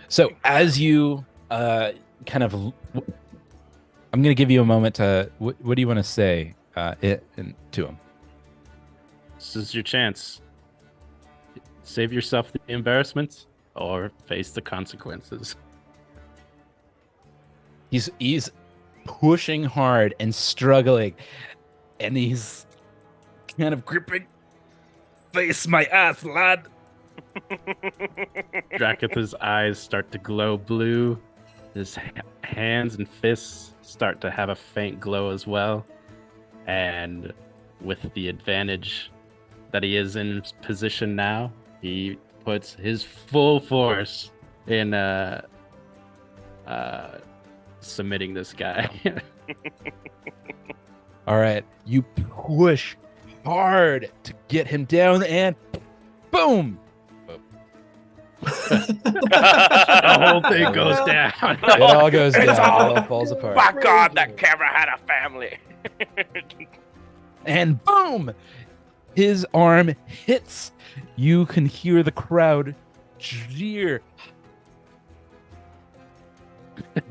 So as you kind of, I'm gonna give you a moment to. What do you want to say to him? This is your chance. Save yourself the embarrassment or face the consequences. He's pushing hard and struggling, and he's kind of gripping. Face my ass, lad. Drakith's eyes start to glow blue. His hands and fists start to have a faint glow as well. And with the advantage that he is in position now, he puts his full force in submitting this guy. All right, you push hard to get him down, and boom! The whole thing goes down. It all goes down. It's It all- all falls apart. My God, that camera had a family. And boom! His arm hits. You can hear the crowd jeer.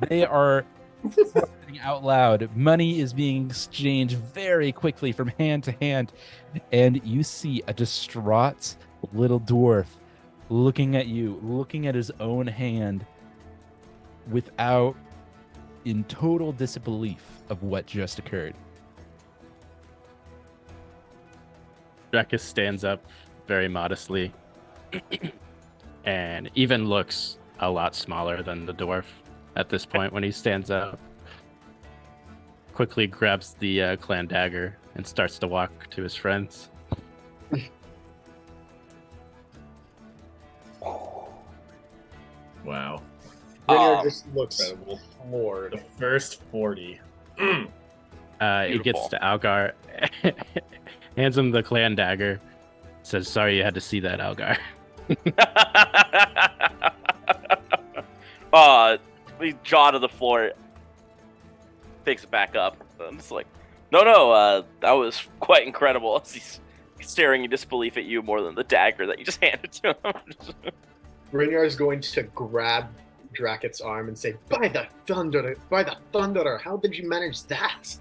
They are crying out loud. Money is being exchanged very quickly from hand to hand. And you see a distraught little dwarf looking at you, looking at his own hand in total disbelief of what just occurred. Drakith stands up very modestly and even looks a lot smaller than the dwarf at this point when he stands up. Quickly grabs the clan dagger and starts to walk to his friends. wow. Brynjar just looks Incredible. floored. The first 40. He gets Beautiful. to Algar, hands him the clan dagger, says, "Sorry you had to see that, Algar." He jaw to the floor, picks it back up. I'm just like, No, that was quite incredible. He's staring in disbelief at you more than the dagger that you just handed to him. Brynjar is going to grab Dracket's arm and say, by the Thunderer, how did you manage that?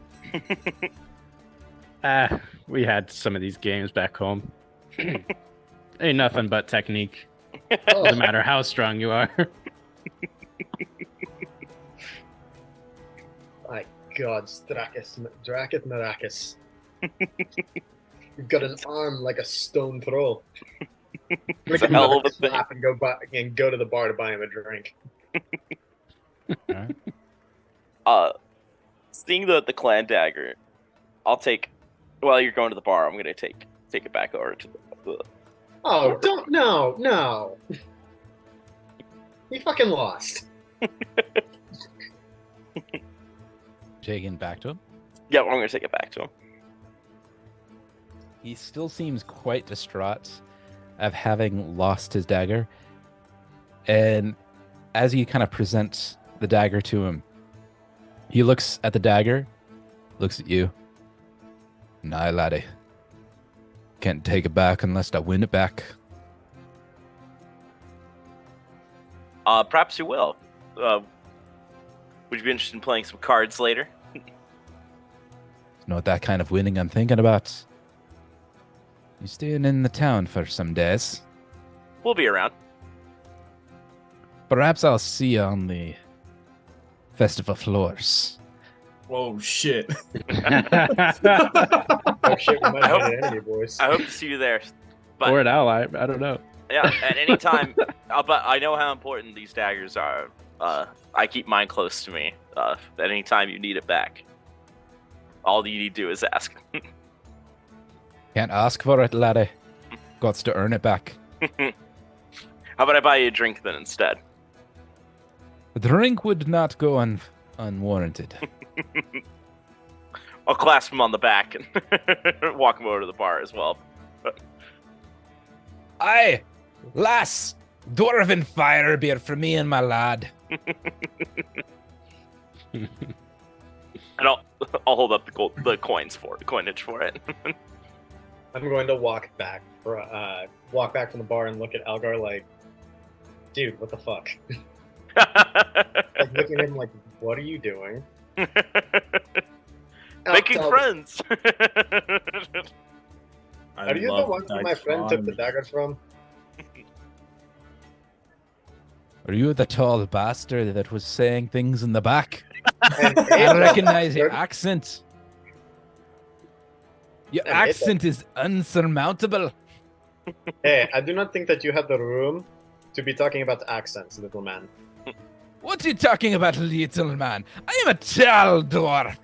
We had some of these games back home. Ain't nothing but technique. Doesn't matter how strong you are. My God, Dracket Maracus. You've got an arm like a stone throw. It's a hell of a thing. And go to the bar to buy him a drink. Seeing the clan dagger, I'll take. While you're going to the bar, I'm gonna take it back over to the. Oh, no! You fucking lost. Taking back to him. Yeah, I'm gonna take it back to him. He still seems quite distraught of having lost his dagger. And as you kind of present the dagger to him, he looks at the dagger, looks at you. Nah, laddie. Can't take it back unless I win it back. Perhaps you will. Would you be interested in playing some cards later? It's not that kind of winning I'm thinking about. You staying in the town for some days? We'll be around. Perhaps I'll see you on the festival floors. Whoa, shit. Oh shit, we might have hit an enemy, boys. I hope to see you there. But, Or an ally. I don't know. yeah, at any time. But I know how important these daggers are. I keep mine close to me. At any time you need it back, all you need to do is ask. Can't ask for it, laddie. Gots to earn it back. How about I buy you a drink then instead? The drink would not go unwarranted. I'll clasp him on the back and walk him over to the bar as well. Aye, lass, dwarven fire beer for me and my lad. And I'll hold up the coinage for it. I'm going to walk back from the bar and look at Algar like, dude, what the fuck? Like looking at him like, what are you doing? Making friends. Are you the one who my friend took the dagger from? Are you the tall bastard that was saying things in the back? And I recognize your accent. Your accent is unsurmountable. Hey, I do not think that you have the room to be talking about accents, little man. What are you talking about, little man? I am a tall dwarf.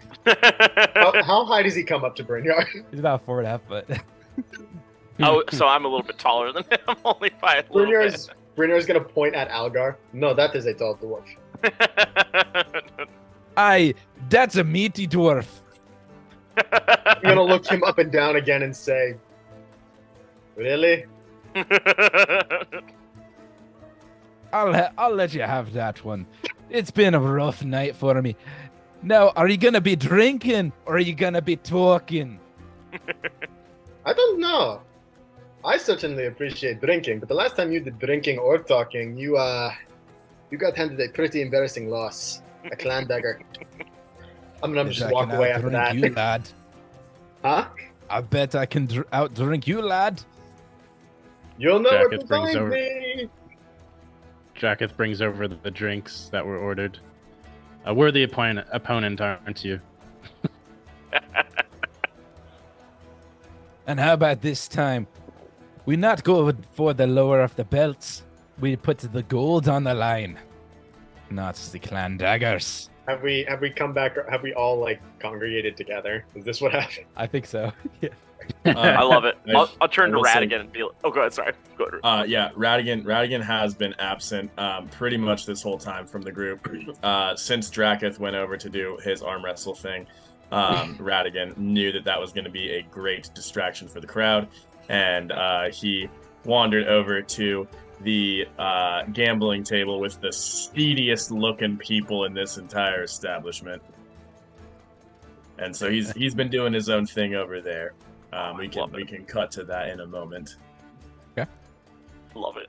How high does he come up to Brynjar? He's about 4.5 foot. Oh, so I'm a little bit taller than him. I'm only by a little bit. Brynjar's gonna point at Algar. No, that is a tall dwarf. Aye, that's a meaty dwarf. I'm gonna look him up and down again and say, really? I'll let you have that one. It's been a rough night for me. Now, are you gonna be drinking or are you gonna be talking? I don't know. I certainly appreciate drinking, but the last time you did drinking or talking, you got handed a pretty embarrassing loss. A clan dagger. I'm gonna just walk away after that. You, lad. Huh? I bet I can outdrink you, lad. You'll know where to Jacket brings find over- me. Jacketh brings over the drinks that were ordered. A worthy opponent, aren't you? And how about this time? We not go for the lower of the belts. We put the gold on the line. Not the clan daggers. Have we come back? Have we all like congregated together? Is this what happened? I think so. Yeah. I love it. I'll turn to I will say- Radigan and be like, oh, go ahead. Sorry. Go ahead. Yeah, Radigan has been absent pretty much this whole time from the group. Since Dracketh went over to do his arm wrestle thing, Radigan knew that was going to be a great distraction for the crowd, and he wandered over to the gambling table with the seediest looking people in this entire establishment. And so he's been doing his own thing over there. We love it. can cut to that in a moment. Love it.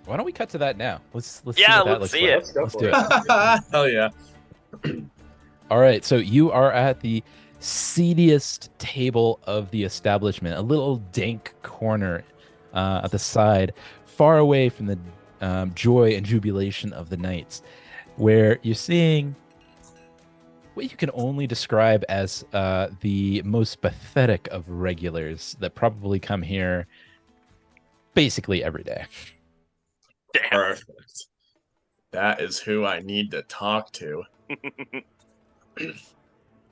Why don't we cut to that now? Let's see Yeah, what that let's looks see like. it. Let's go Let's for do it. it. Hell yeah. All right, so you are at the seediest table of the establishment, a little dank corner at the side, far away from the joy and jubilation of the knights, where you're seeing what you can only describe as the most pathetic of regulars that probably come here basically every day. Damn. Perfect. That is who I need to talk to.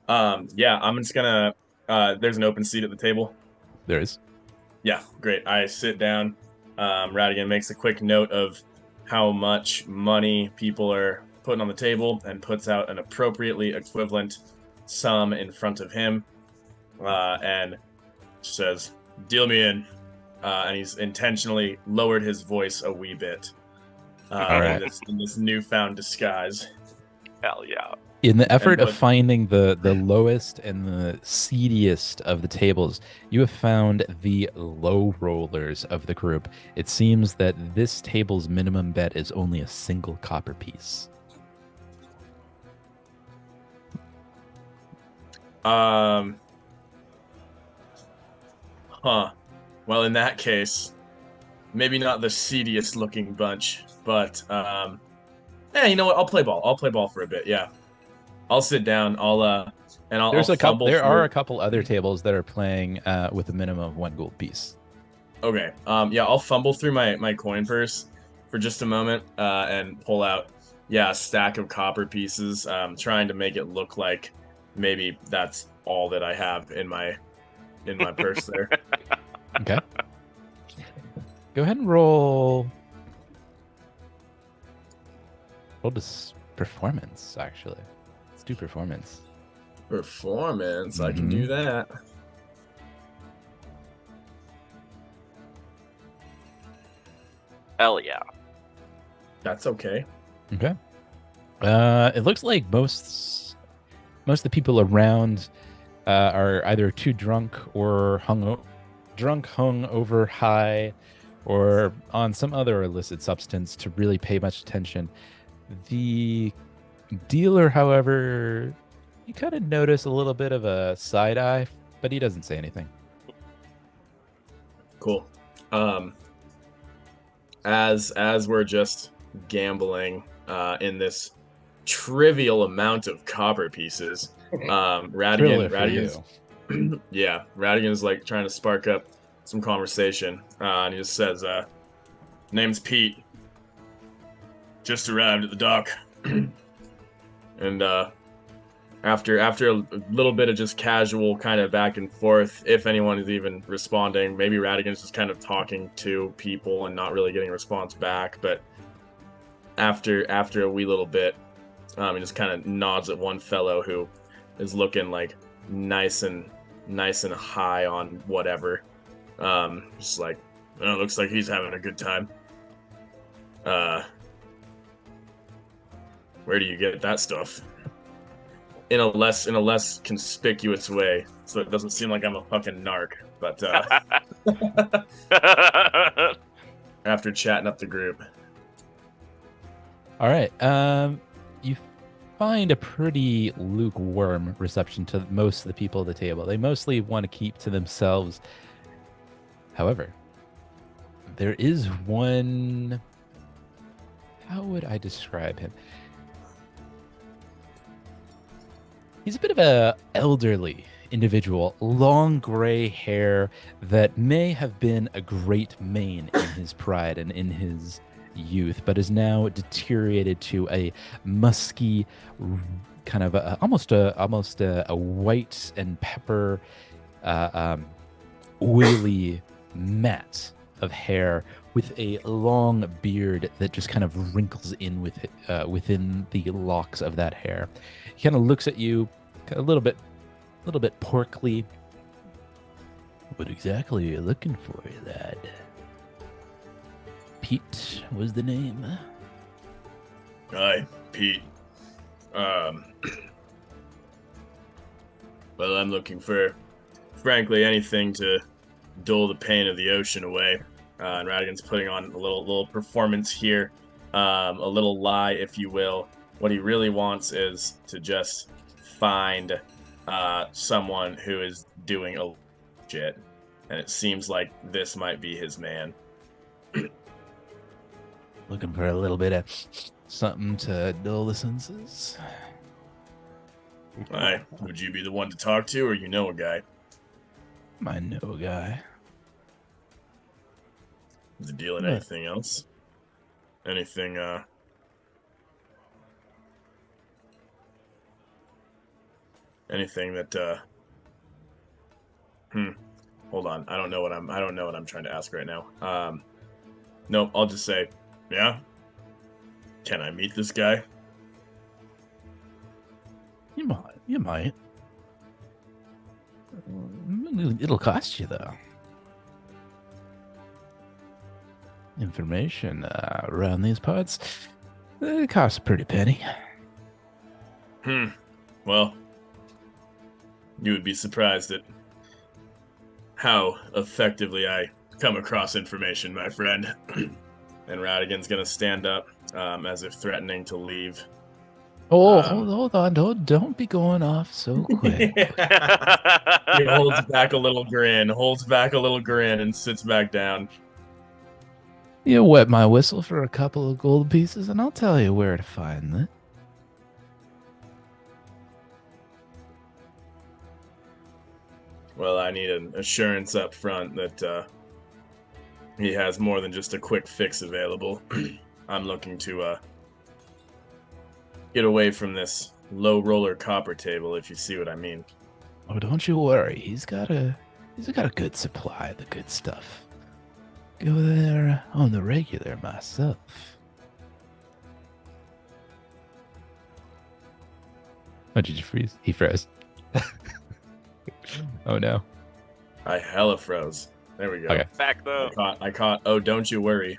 Yeah, I'm just gonna. There's an open seat at the table. There is. Yeah, great. I sit down. Radigan makes a quick note of how much money people are putting on the table and puts out an appropriately equivalent sum in front of him, and says, "Deal me in." And he's intentionally lowered his voice a wee bit right. in this newfound disguise. Hell yeah. In the effort of what- finding the lowest and the seediest of the tables, you have found the low rollers of the group. It seems that this table's minimum bet is only a single copper piece. Huh. Well, in that case, maybe not the seediest looking bunch, but yeah, you know what? I'll play ball. I'll play ball for a bit. Yeah, I'll sit down. I'll There's a couple. fumble There through. are a couple other tables that are playing with a minimum of 1 gold piece. Okay. Yeah, I'll fumble through my coin purse for just a moment and pull out a stack of copper pieces, trying to make it look like maybe that's all that I have in my purse there. Okay. Go ahead and roll. Roll this performance. Actually, let's do performance. Performance. I can do that. Hell yeah. That's okay. Okay. It looks like most of the people around are either too drunk or hung over high, or on some other illicit substance to really pay much attention. The dealer, however, you kind of notice a little bit of a side eye, but he doesn't say anything. Cool. As we're just gambling in this trivial amount of copper pieces, Thriller for Radigan's you. yeah, Radigan's like trying to spark up some conversation, and he just says, "Name's Pete. Just arrived at the dock." And after a little bit of just casual kind of back and forth, if anyone is even responding, maybe Radigan's just kind of talking to people and not really getting a response back. But after a wee little bit, he just kind of nods at one fellow who is looking like nice and high on whatever. Just like, oh, looks like he's having a good time. Where do you get that stuff? In a less conspicuous way, so it doesn't seem like I'm a fucking narc. But after chatting up the group, All right. You find a pretty lukewarm reception to most of the people at the table. They mostly want to keep to themselves. However, there is one. How would I describe him? He's a bit of a elderly individual, long gray hair that may have been a great mane in his pride and in his youth, but is now deteriorated to a musky, kind of almost a white and pepper, oily mat of hair with a long beard that just kind of wrinkles in with within the locks of that hair. He kind of looks at you a little bit porkly. What exactly are you looking for, lad? Pete was the name. hi, Pete. Well, I'm looking for, frankly, anything to dull the pain of the ocean away. And Radigan's putting on a little performance here, a little lie, if you will. What he really wants is to just find someone who is doing a shit, and it seems like this might be his man. Looking for a little bit of something to dull the senses. Aye, would you be the one to talk to, or you know a guy? I know a guy. Is it dealing What? anything else? Anything, anything that, hold on. I don't know what I'm trying to ask right now. Nope, I'll just say, yeah? Can I meet this guy? You might. It'll cost you, though. Information around these parts, it costs a pretty penny. Well, you would be surprised at how effectively I come across information, my friend. And Radigan's gonna stand up, as if threatening to leave. Oh, hold on. Don't be going off so quick. He holds back a little grin, and sits back down. You wet my whistle for a couple of gold pieces, and I'll tell you where to find them. Well, I need an assurance up front that he has more than just a quick fix available. I'm looking to get away from this low roller copper table, if you see what I mean. Oh, don't you worry. He's got a good supply of the good stuff. Go there on the regular myself. Oh, did you freeze? He froze. Oh no. I hella froze. There we go. Okay. Back though. I caught. Oh, don't you worry.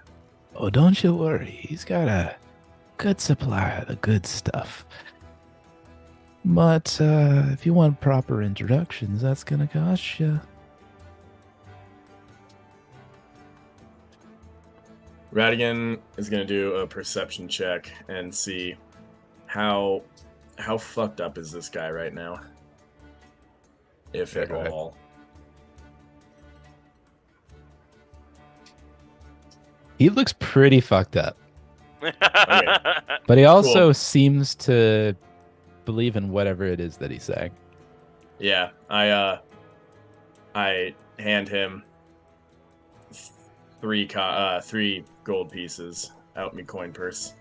Oh, don't you worry. He's got a good supply of the good stuff. But if you want proper introductions, that's gonna cost you. Radigan is gonna do a perception check and see how fucked up is this guy right now, if at Okay. all. He looks pretty fucked up, Okay. but he also Cool. seems to believe in whatever it is that he's saying. Yeah, I hand him three gold pieces out me coin purse.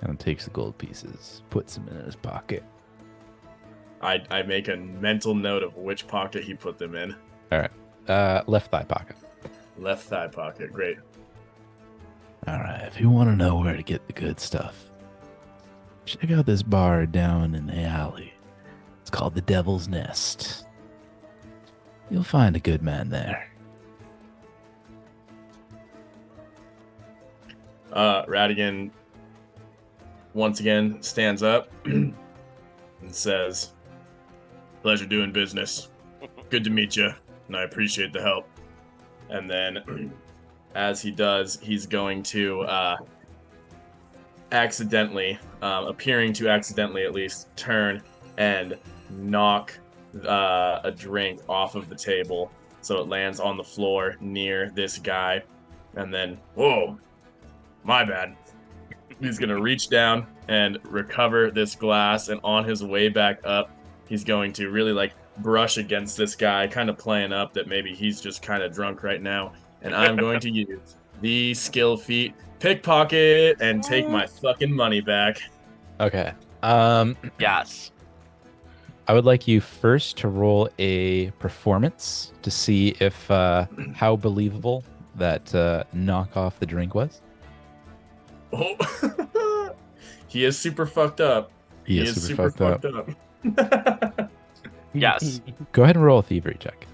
And takes the gold pieces, puts them in his pocket. I make a mental note of which pocket he put them in. All right, left thigh pocket. Left thigh pocket. Great. All right, if you want to know where to get the good stuff, check out this bar down in the alley. It's called the Devil's Nest. You'll find a good man there. Radigan once again stands up and says, "Pleasure doing business. Good to meet you, and I appreciate the help." And then, as he does, he's going to appearing to accidentally at least, turn and knock a drink off of the table so it lands on the floor near this guy. And then, whoa, my bad. He's going to reach down and recover this glass, and on his way back up, he's going to really brush against this guy, kind of playing up that maybe he's just kind of drunk right now. And I'm going to use the skill feat pickpocket and take my fucking money back. Okay. Yes. I would like you first to roll a performance to see if how believable that knock off the drink was. Oh, he is super fucked up. He is super fucked up. Yes. Go ahead and roll a thievery check.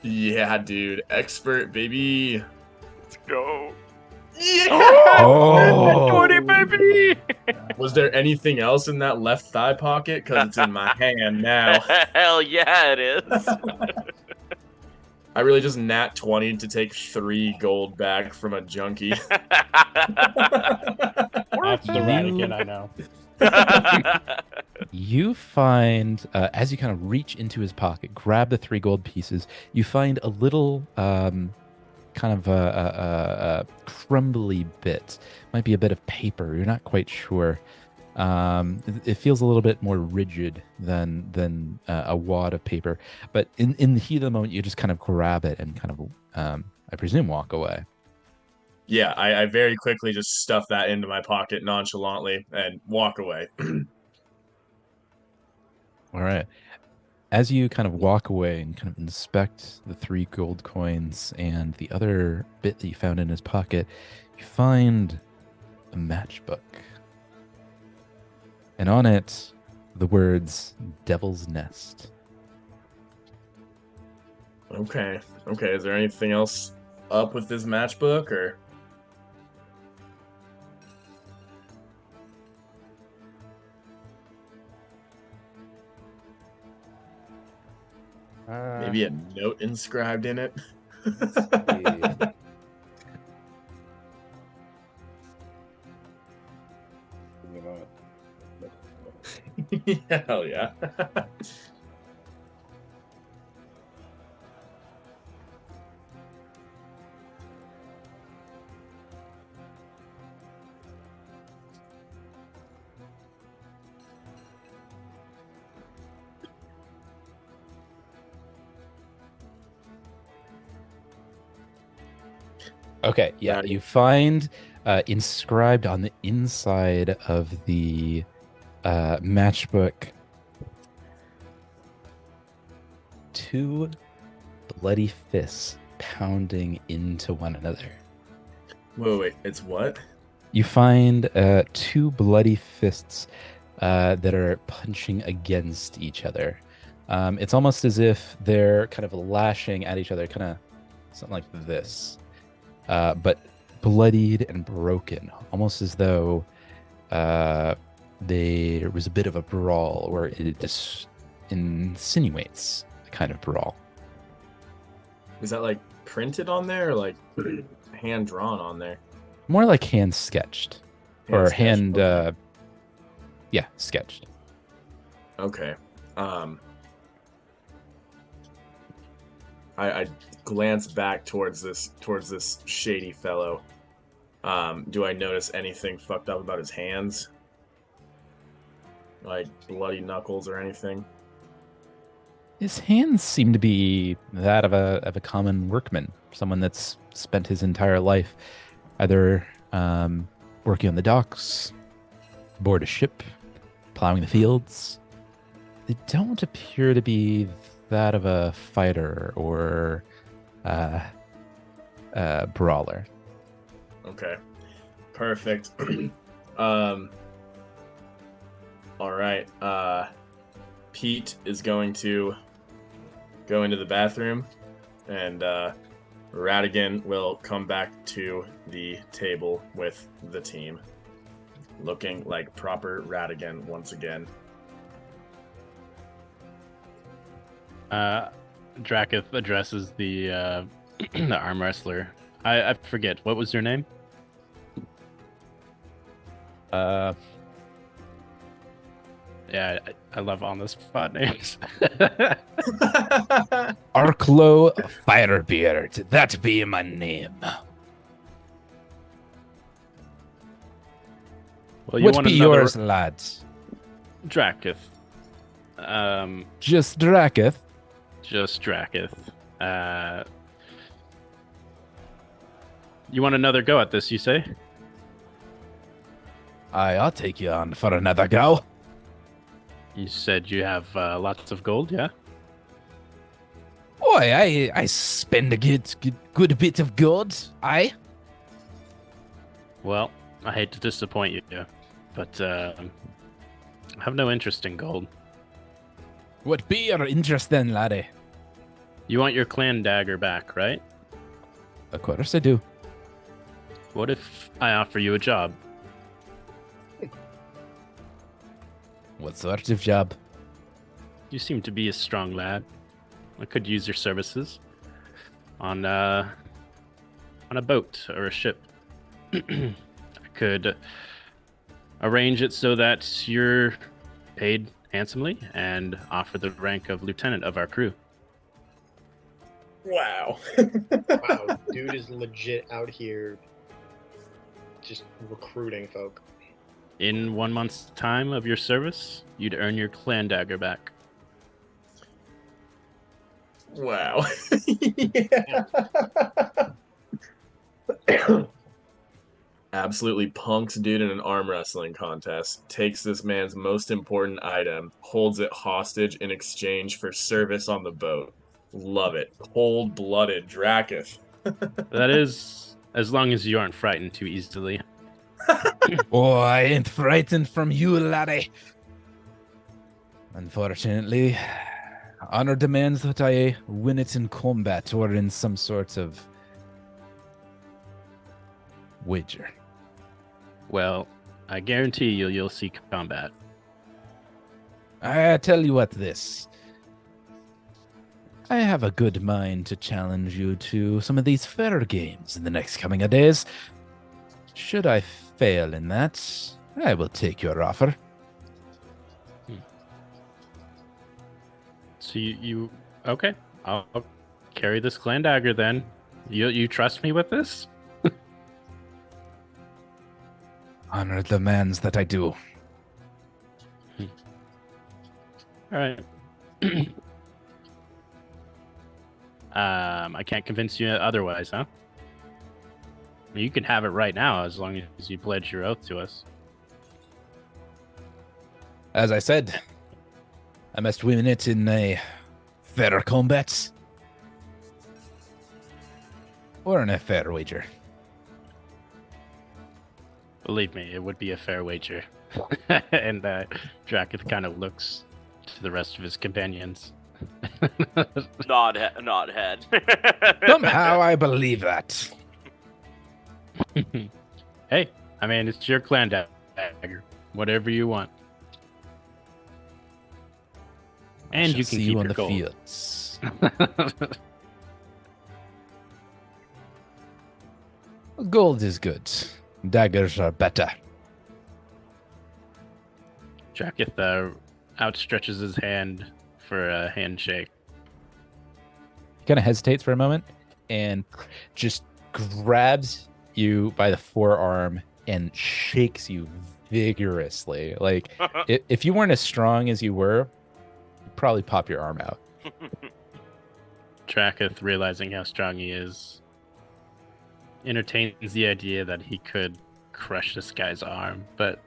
Yeah, dude. Expert, baby. Let's go. Oh. 20, baby! Was there anything else in that left thigh pocket? Because it's in my hand now. Hell yeah, it is. I really just nat 20 to take 3 gold back from a junkie. That's the Radican, I know. You find, as you kind of reach into his pocket, grab the 3 gold pieces, you find a little kind of a crumbly bit. Might be a bit of paper. You're not quite sure. It feels a little bit more rigid than a wad of paper. But in the heat of the moment, you just kind of grab it and kind of, I presume, walk away. Yeah, I very quickly just stuff that into my pocket nonchalantly and walk away. All right. As you kind of walk away and kind of inspect the 3 gold coins and the other bit that you found in his pocket, you find a matchbook. And on it, the words Devil's Nest. Okay. Is there anything else up with this matchbook, or? Maybe a note inscribed in it? Hell yeah. Okay, yeah, you find inscribed on the inside of the matchbook 2 bloody fists pounding into one another. Wait, it's what? You find 2 bloody fists that are punching against each other. It's almost as if they're kind of lashing at each other, kind of something like this. But bloodied and broken, almost as though there was a bit of a brawl, or it just insinuates a kind of brawl. Is that like printed on there, or like hand drawn on there? More like hand sketched, or sketched, hand, okay. Yeah, sketched. Okay. I glance back towards this shady fellow. Do I notice anything fucked up about his hands? Like bloody knuckles or anything? His hands seem to be that of a common workman, someone that's spent his entire life either working on the docks, aboard a ship, plowing the fields. They don't appear to be that of a fighter or brawler. Okay, perfect. All right. Pete is going to go into the bathroom, and Radigan will come back to the table with the team, looking like proper Radigan once again. Draketh addresses the the arm wrestler. I forget, what was your name? Yeah, I love on the spot names. Arklow Firebeard, that be my name. Well, you What want be another yours, lads? Draketh. Just Draketh. Just Draketh. You want another go at this, you say? Aye, I'll take you on for another go. You said you have lots of gold, yeah? Boy, I spend a good bit of gold, aye. Well, I hate to disappoint you, but I have no interest in gold. What be your interest then, laddie? You want your clan dagger back, right? Of course I do. What if I offer you a job? What sort of job? You seem to be a strong lad. I could use your services on a boat or a ship. I could arrange it so that you're paid handsomely and offer the rank of lieutenant of our crew. Wow. Wow, dude is legit out here just recruiting folk. In 1 month's time of your service, you'd earn your clan dagger back. Wow. Absolutely punks dude in an arm wrestling contest, takes this man's most important item, holds it hostage in exchange for service on the boat. Love it. Cold-blooded Dracus. That is, as long as you aren't frightened too easily. Oh, I ain't frightened from you, laddie. Unfortunately, honor demands that I win it in combat or in some sort of wager. Well, I guarantee you'll see combat. I tell you what, this. I have a good mind to challenge you to some of these fair games in the next coming of days. Should I fail in that, I will take your offer. So you okay? I'll carry this clan dagger then. You trust me with this? Honor demands that I do. All right. I can't convince you otherwise, huh? You can have it right now as long as you pledge your oath to us. As I said, I must win it in a fair combat or in a fair wager. Believe me, it would be a fair wager. And Dracuth kind of looks to the rest of his companions. Nod head. Somehow I believe that. Hey, I mean, it's your clan dagger. Whatever you want. And you can see keep you your on the gold. fields. Gold is good. Daggers are better. Dracuth outstretches his hand for a handshake. Kind of hesitates for a moment and just grabs you by the forearm and shakes you vigorously. Like, if you weren't as strong as you were, you'd probably pop your arm out. Dracuth, realizing how strong he is, entertains the idea that he could crush this guy's arm, but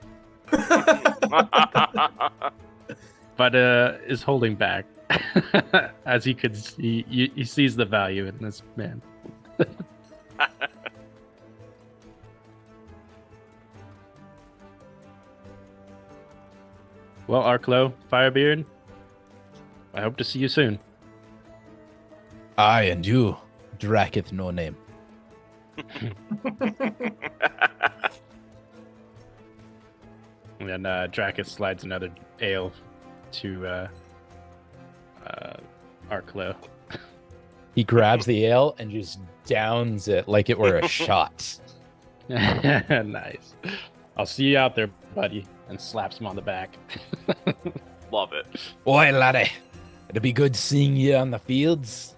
is holding back as he could see. He sees the value in this man. Well, Arklow, Firebeard, I hope to see you soon. I and you, Dracuth no name. And then Dracuth slides another ale to Arklow. He grabs the ale and just downs it like it were a shot. Nice. I'll see you out there, buddy, and slaps him on the back. Love it. Oi, laddie. It'll be good seeing you on the fields.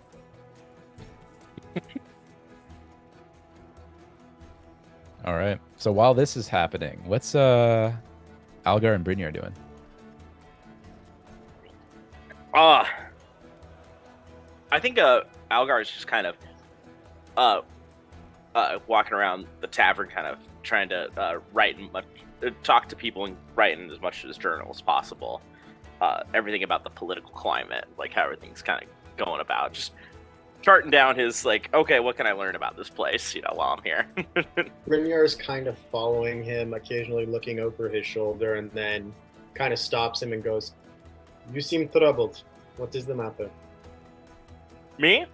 All right. So while this is happening, what's Algar and Brynjar doing? I think Algar is just kind of walking around the tavern, kind of trying to talk to people and write in as much of his journal as possible. Everything about the political climate, like how everything's kind of going about. Just charting down his, like, okay, what can I learn about this place, while I'm here. Brynjar is kind of following him, occasionally looking over his shoulder, and then kind of stops him and goes, "You seem troubled. What is the matter?" Me?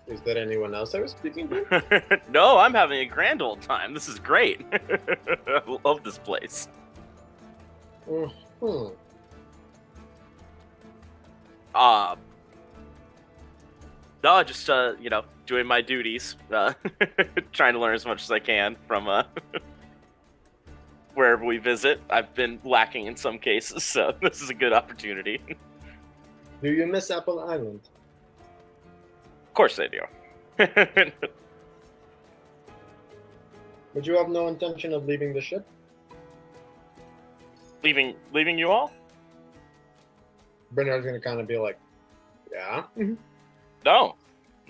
Is there anyone else I was speaking to? No, I'm having a grand old time. This is great. I love this place. Hmm. No, just doing my duties, trying to learn as much as I can from wherever we visit. I've been lacking in some cases, so this is a good opportunity. Do you miss Apple Island? Of course I do. But you have no intention of leaving the ship? Leaving you all? Bernard's gonna kind of be like, yeah. No,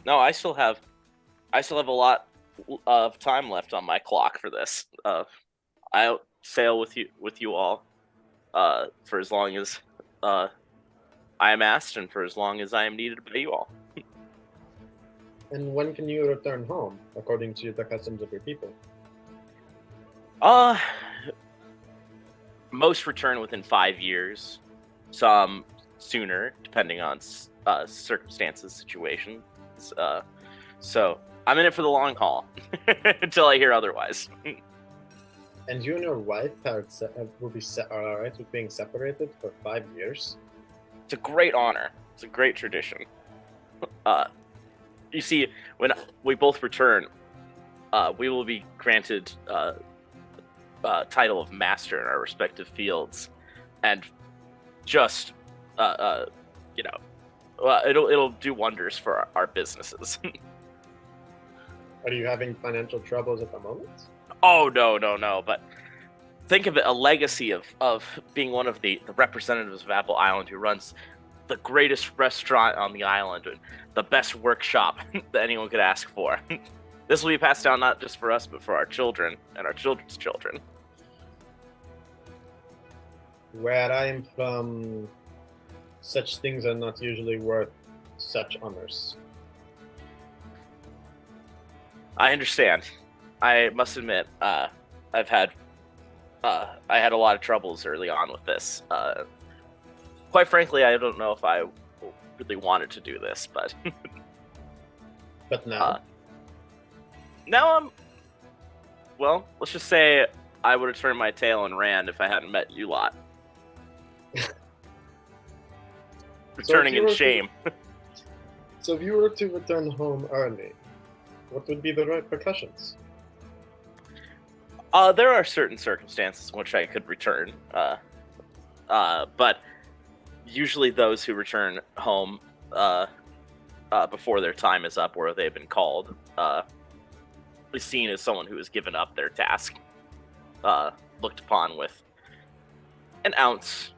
I still have a lot of time left on my clock for this. I'll sail with you all for as long as I am asked, and for as long as I am needed by you all. And when can you return home, according to the customs of your people? Most return within 5 years. Some sooner, depending on circumstances, situations. So I'm in it for the long haul until I hear otherwise. And you and your wife are alright with being separated for 5 years? It's a great honor. It's a great tradition. You see, when we both return, we will be granted title of master in our respective fields, and just it'll do wonders for our businesses. Are you having financial troubles at the moment? Oh no! But think of it, a legacy of being one of the representatives of Apple Island who runs the greatest restaurant on the island and the best workshop that anyone could ask for. This will be passed down not just for us, but for our children and our children's children. Where I am from, such things are not usually worth such honors. I understand. I must admit, I had a lot of troubles early on with this. Quite frankly, I don't know if I really wanted to do this, but But now? Now well, let's just say I would have turned my tail and ran if I hadn't met you lot. Returning in shame. So if you were to return home early, what would be the repercussions? There are certain circumstances in which I could return, but usually those who return home before their time is up or they've been called is seen as someone who has given up their task, looked upon with an ounce,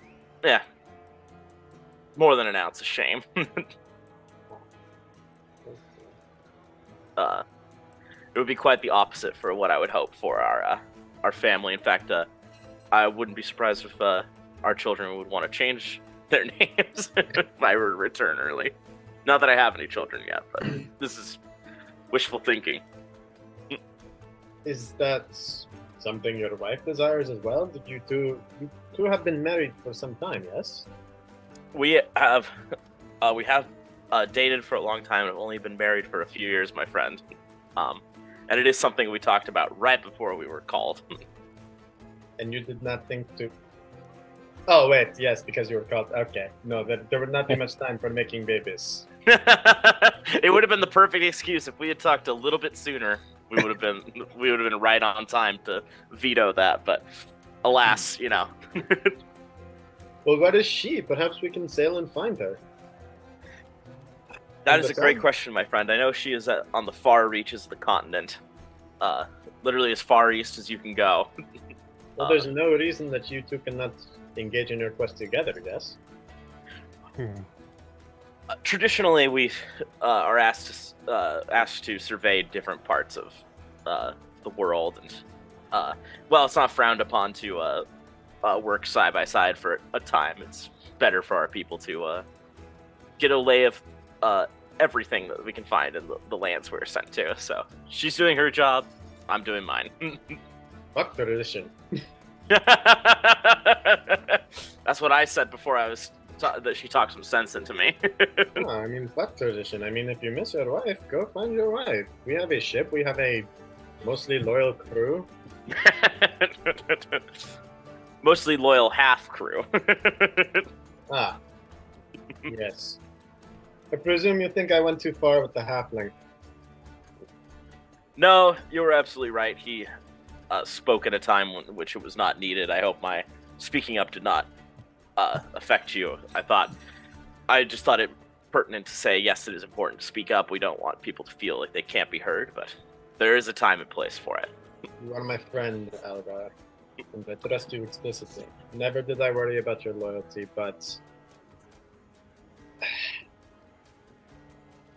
more than an ounce of shame. It would be quite the opposite for what I would hope for our family. In fact, I wouldn't be surprised if our children would want to change their names if I were to return early. Not that I have any children yet, but this is wishful thinking. Is that something your wife desires as well? Did you two have been married for some time, yes? We have dated for a long time and have only been married for a few years, my friend. And it is something we talked about right before we were called. And you did not think to... Oh, wait, yes, because you were called... Okay, no, there would not be much time for making babies. It would have been the perfect excuse if we had talked a little bit sooner. We would have been right on time to veto that, but alas, Well, what is she? Perhaps we can sail and find her. That is a great question, my friend. I know she is on the far reaches of the continent. Literally as far east as you can go. Well, there's no reason that you two cannot engage in your quest together, yes? Traditionally, we are asked to survey different parts of the world, and it's not frowned upon to work side by side for a time. It's better for our people to get a lay of everything that we can find in the lands we're sent to. So she's doing her job, I'm doing mine. Fuck tradition. That's what I said before I was that she talked some sense into me. Oh, I mean, what tradition? I mean, if you miss your wife, go find your wife. We have a ship. We have a mostly loyal crew. Mostly loyal half crew. Ah, yes. I presume you think I went too far with the halfling. No, you were absolutely right. He spoke at a time in which it was not needed. I hope my speaking up did not affect you. I just thought it pertinent to say, yes, it is important to speak up. We don't want people to feel like they can't be heard, but there is a time and place for it. You are my friend, Algar, and I trust you explicitly. Never did I worry about your loyalty, but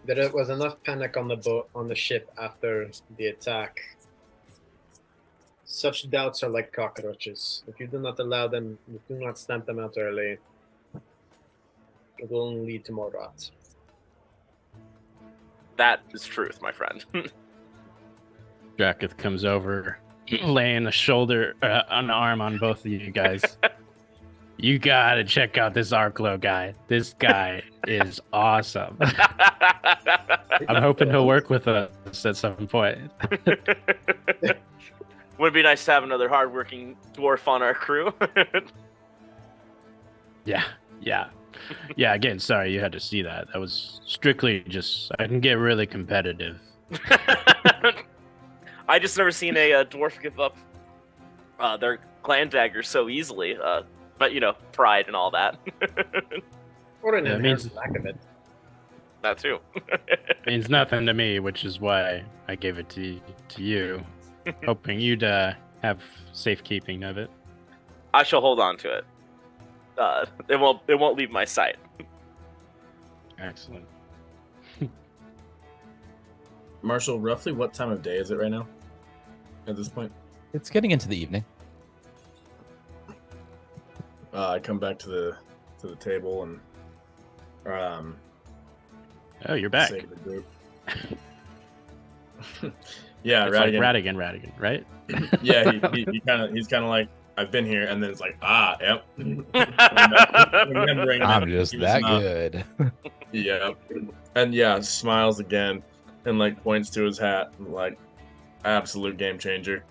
there was enough panic on the ship after the attack. Such doubts are like cockroaches. If you do not allow them, you do not stamp them out early, it will only lead to more rot. That is truth, my friend. Drakith comes over, laying an arm on both of you guys. You gotta check out this Arklow guy. This guy is awesome. I'm hoping he'll work with us at some point. Would it be nice to have another hardworking dwarf on our crew? Yeah. Again, sorry you had to see that. That was strictly just I can get really competitive. I just never seen a dwarf give up their clan dagger so easily. But pride and all that. Or an Yeah, it means- lack of it. That too. Means nothing to me, which is why I gave it to you, hoping you'd have safekeeping of it. I shall hold on to it. It won't leave my sight. Excellent. Marshall, roughly what time of day is it right now? At this point, It's getting into the evening. I come back to the table and Oh, you're back. say to the group. Yeah, It's like Radigan. Radigan, right? Yeah, he's kind of like, I've been here, and then it's like, yep. Remembering I'm just he was that not- good. Yeah, and yeah, smiles again, and like points to his hat, like absolute game changer.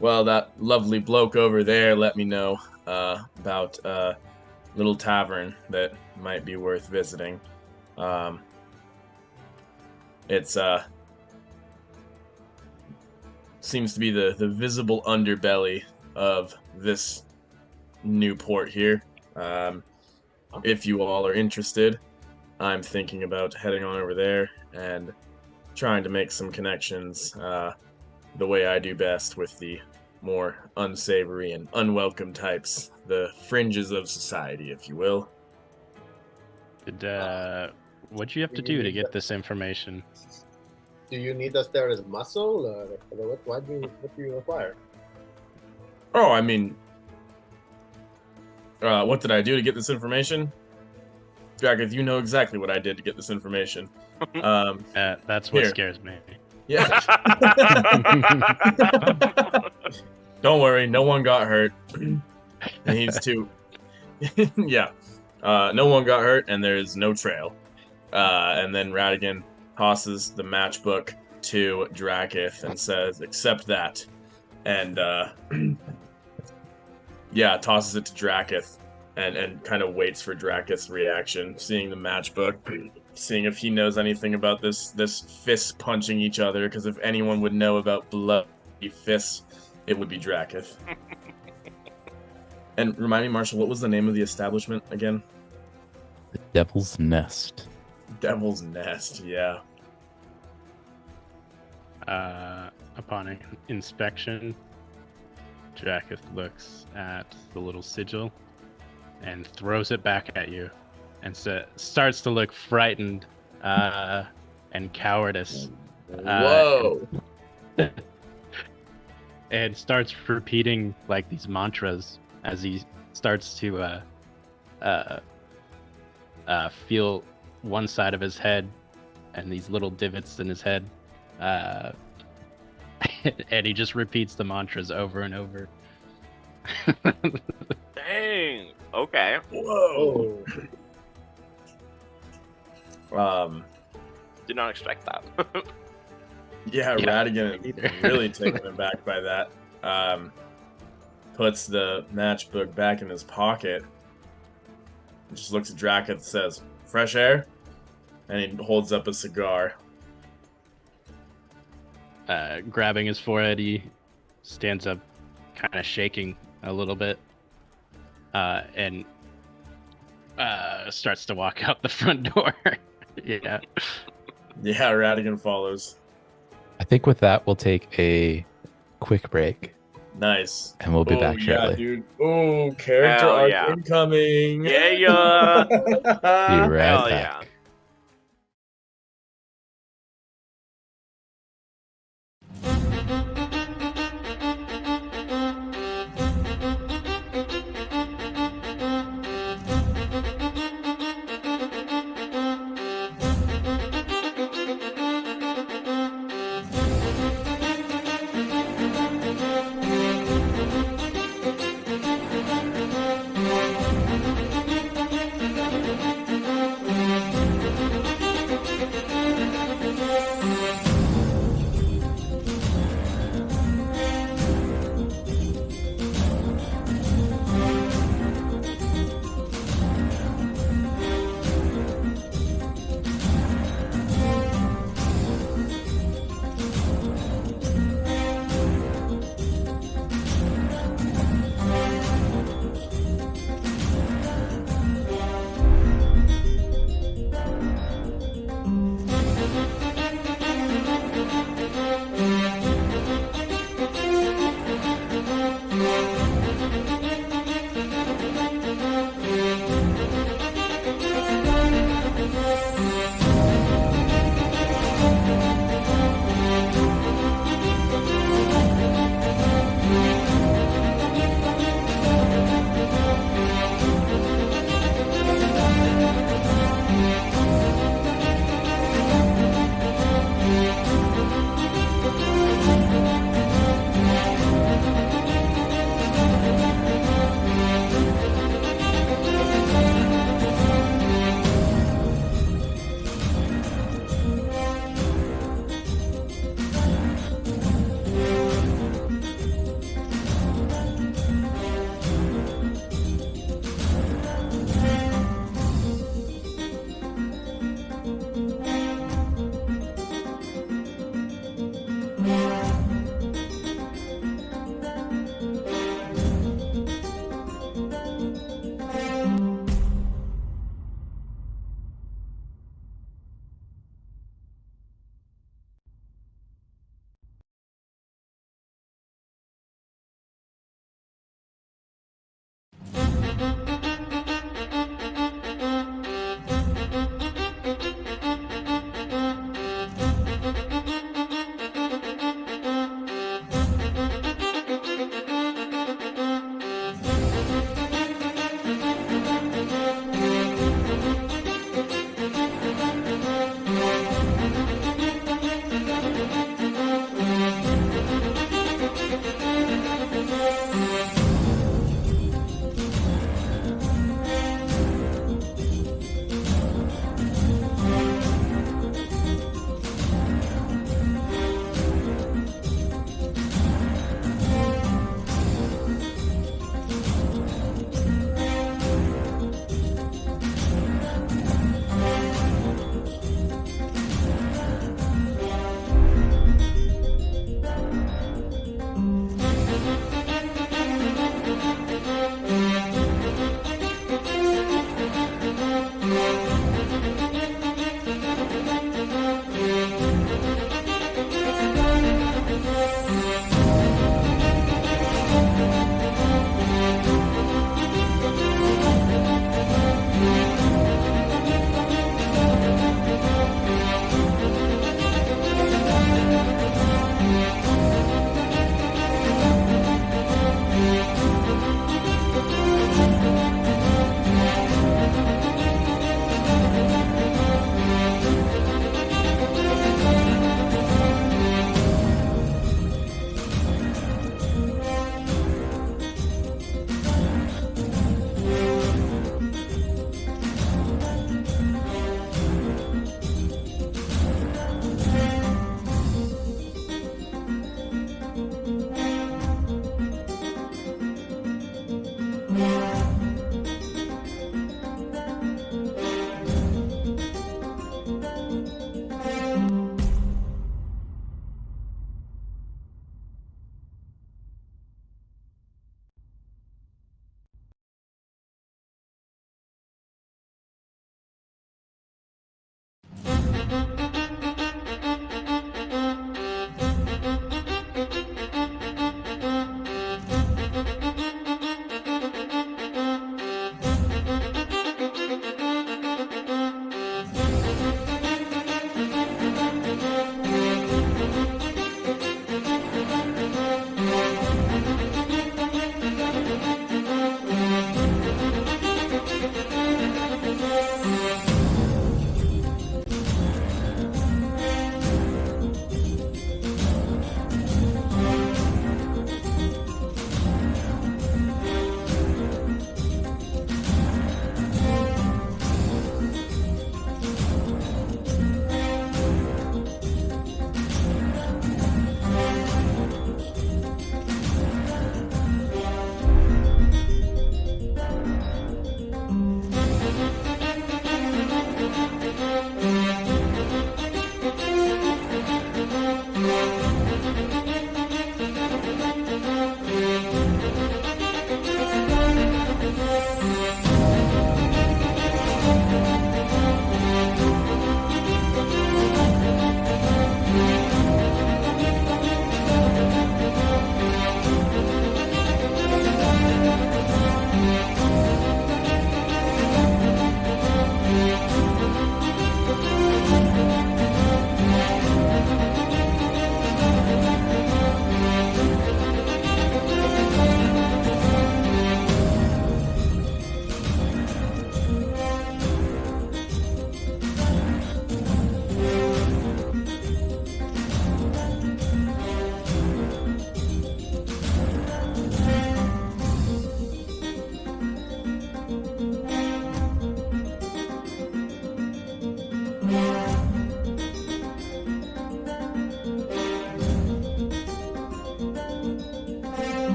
Well, that lovely bloke over there let me know about a little tavern that might be worth visiting. It's seems to be the visible underbelly of this new port here. If you all are interested, I'm thinking about heading on over there and trying to make some connections the way I do best with the more unsavory and unwelcome types, the fringes of society, if you will. What'd you have to do to get this information? Do you need us there as muscle, or what do you require? Oh, I mean, what did I do to get this information? Dragith, you know exactly what I did to get this information. That's what Here. scares me. Yeah. Don't worry, no one got hurt. And he's too. Yeah. No one got hurt, and there's no trail. And then Radigan tosses the matchbook to Drakith and says, accept that. And, yeah, tosses it to Drakith and kind of waits for Drakith's reaction, seeing the matchbook, seeing if he knows anything about this fists punching each other, because if anyone would know about bloody fists, it would be Drakith. And remind me, Marshall, what was the name of the establishment again? The Devil's Nest. Devil's Nest, yeah. Upon inspection, Drakith looks at the little sigil and throws it back at you and starts to look frightened and cowardice. Whoa! And starts repeating like these mantras as he starts to feel one side of his head and these little divots in his head. And he just repeats the mantras over and over. Dang. Okay. Whoa. Did not expect that. Yeah, Yeah, Radigan me is neither. really taken aback by that. Puts the matchbook back in his pocket. Just looks at Draca and says, "Fresh air?" And he holds up a cigar. Grabbing his forehead, he stands up, kind of shaking a little bit, and starts to walk out the front door. Yeah. Yeah, Radigan follows. I think with that, we'll take a quick break, Nice. and we'll be back Yeah, shortly. dude. Oh, character Hell arc yeah. incoming. Yeah. Be right Hell back. yeah.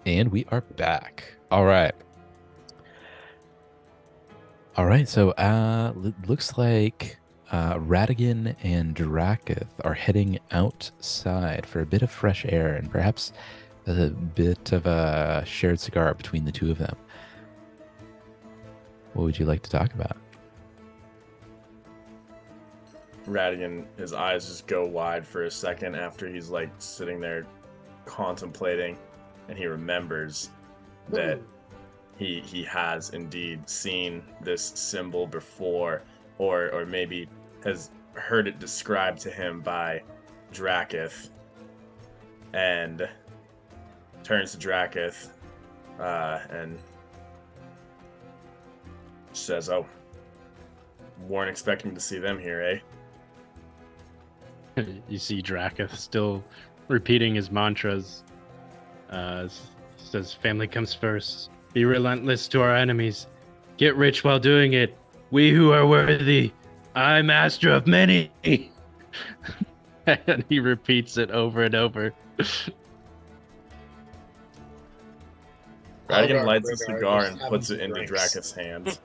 And we are back. All right. So looks like Radigan and Drakith are heading outside for a bit of fresh air and perhaps a bit of a shared cigar between the two of them. What would you like to talk about? Radigan, his eyes just go wide for a second after he's like sitting there contemplating, and he remembers that he has indeed seen this symbol before, or maybe has heard it described to him by Drakith, and turns to Drakith and says, "Oh, weren't expecting to see them here, eh?" You see Drakith still repeating his mantras. Says, family comes first. Be relentless to our enemies. Get rich while doing it. We who are worthy. I master of many. And he repeats it over and over. Radigan lights a cigar and puts it into Drakith's hands.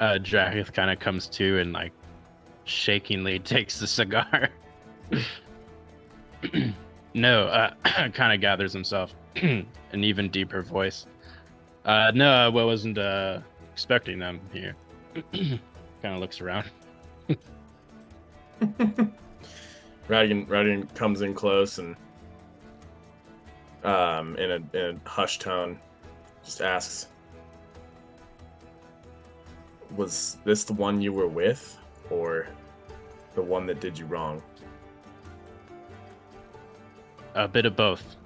Drakith kind of comes to and like shakingly takes the cigar. No, kind of gathers himself. An even deeper voice. No, I wasn't expecting them here. Kind of looks around. Radigan comes in close and in a hushed tone just asks, "Was this the one you were with, or the one that did you wrong?" A bit of both.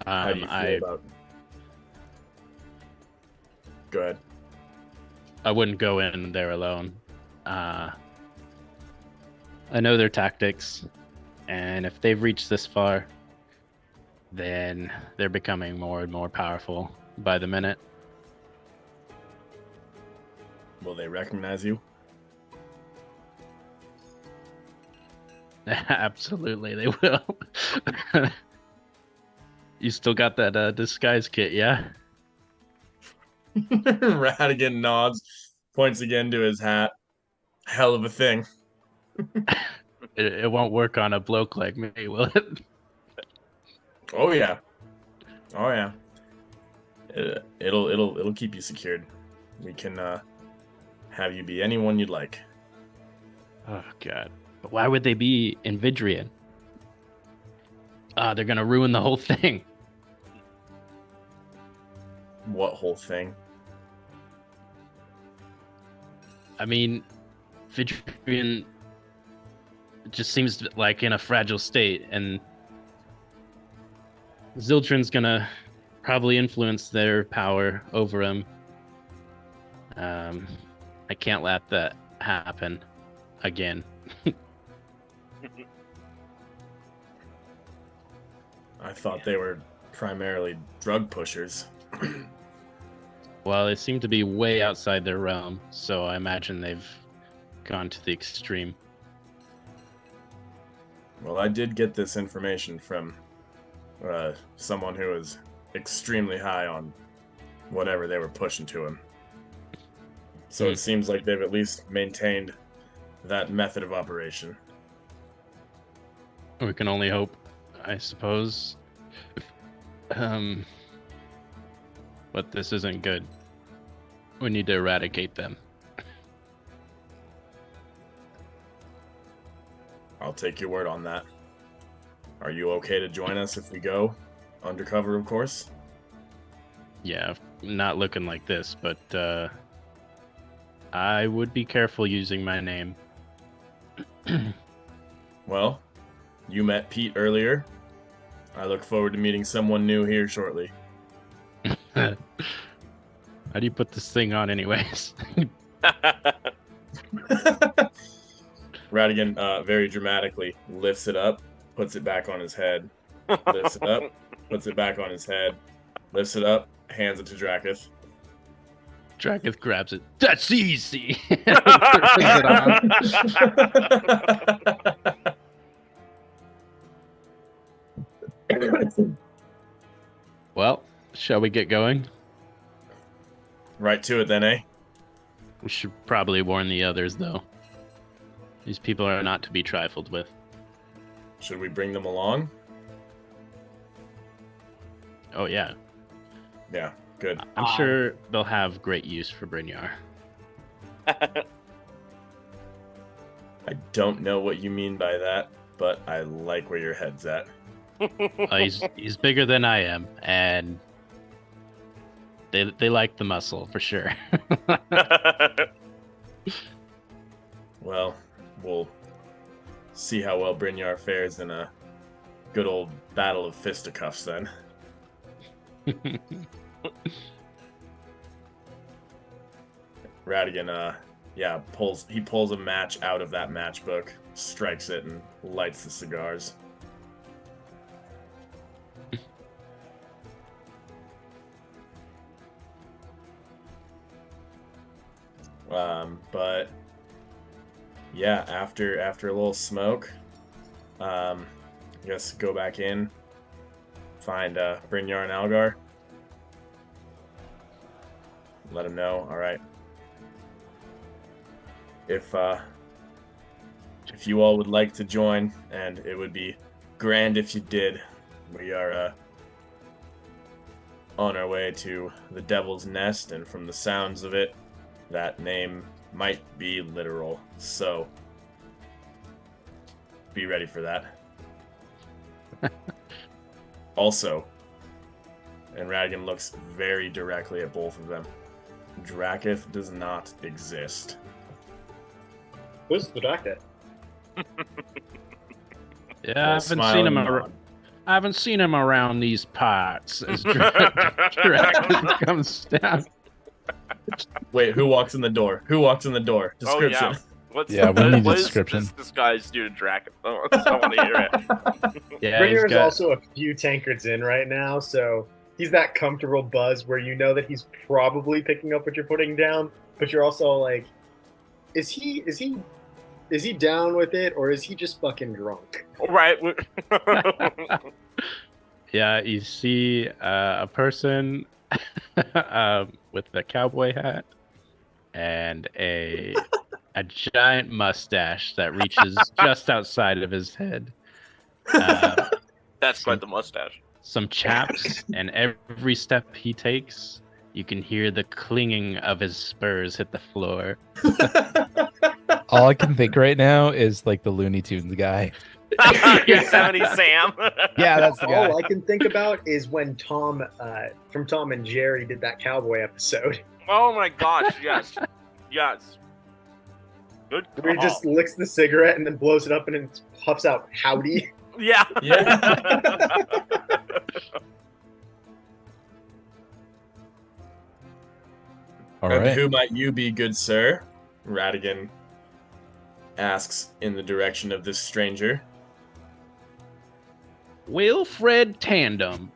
How do you feel about... Go ahead. I wouldn't go in there alone. I know their tactics, and if they've reached this far, then they're becoming more and more powerful by the minute. Will they recognize you? Absolutely, they will. You still got that disguise kit, yeah? Radigan nods, points again to his hat. Hell of a thing. It won't work on a bloke like me, will it? Oh yeah. Oh yeah. It'll keep you secured. We can have you be anyone you'd like. Oh god. But why would they be in Vidrian? They're gonna ruin the whole thing. What whole thing? I mean, Vidrian just seems like in a fragile state, and Zildjian's gonna probably influence their power over him. I can't let that happen again. I thought they were primarily drug pushers. Well, they seem to be way outside their realm, so I imagine they've gone to the extreme. Well, I did get this information from someone who was extremely high on whatever they were pushing to him. So it seems like they've at least maintained that method of operation. We can only hope, I suppose. But this isn't good. We need to eradicate them. I'll take your word on that. Are you okay to join us if we go? Undercover, of course. Yeah, not looking like this, but I would be careful using my name. Well, you met Pete earlier. I look forward to meeting someone new here shortly. How do you put this thing on anyways? Radigan very dramatically lifts it up, puts it back on his head. Lifts it up, puts it back on his head. Lifts it up, hands it to Drakith. Drageth grabs it. That's easy. Turns it on. Well, shall we get going? Right to it then, eh? We should probably warn the others, though. These people are not to be trifled with. Should we bring them along? Oh, yeah. Yeah, good. I'm sure they'll have great use for Brynjar. I don't know what you mean by that, but I like where your head's at. He's bigger than I am, and they like the muscle, for sure. Well, we'll see how well Brynjar fares in a good old battle of fisticuffs then. Radigan, pulls a match out of that matchbook, strikes it, and lights the cigars. But yeah, after a little smoke, I guess go back in, find Brynjar and Algar, let him know. All right, if you all would like to join, and it would be grand if you did, we are on our way to the Devil's Nest, and from the sounds of it, that name might be literal, so be ready for that. Also, and Radigan looks very directly at both of them, Dracith does not exist. Who's the Dracith? Yeah, I haven't seen him around these parts as Dracula comes down. Wait, who walks in the door? Description. Oh, yeah. What's Yeah, we need a what is description. this guy's do to Draken? Oh, I want to hear it. Yeah, Brynjar's also a few tankards in right now, so he's that comfortable buzz where you know that he's probably picking up what you're putting down, but you're also like, is he down with it, or is he just fucking drunk? Right. Yeah, you see a person with a cowboy hat and a giant mustache that reaches just outside of his head. That's quite the mustache. Some chaps, and every step he takes, you can hear the clinging of his spurs hit the floor. All I can think right now is like the Looney Tunes guy. Yosemite Sam. Yeah, that's the guy. All I can think about is when Tom from Tom and Jerry did that cowboy episode. Oh my gosh, yes. Yes. Good Where he call. just licks the cigarette and then blows it up and it puffs out howdy. Yeah. Yeah. All And right. who might you be, good sir? Radigan asks in the direction of this stranger. Wilfred Tandem.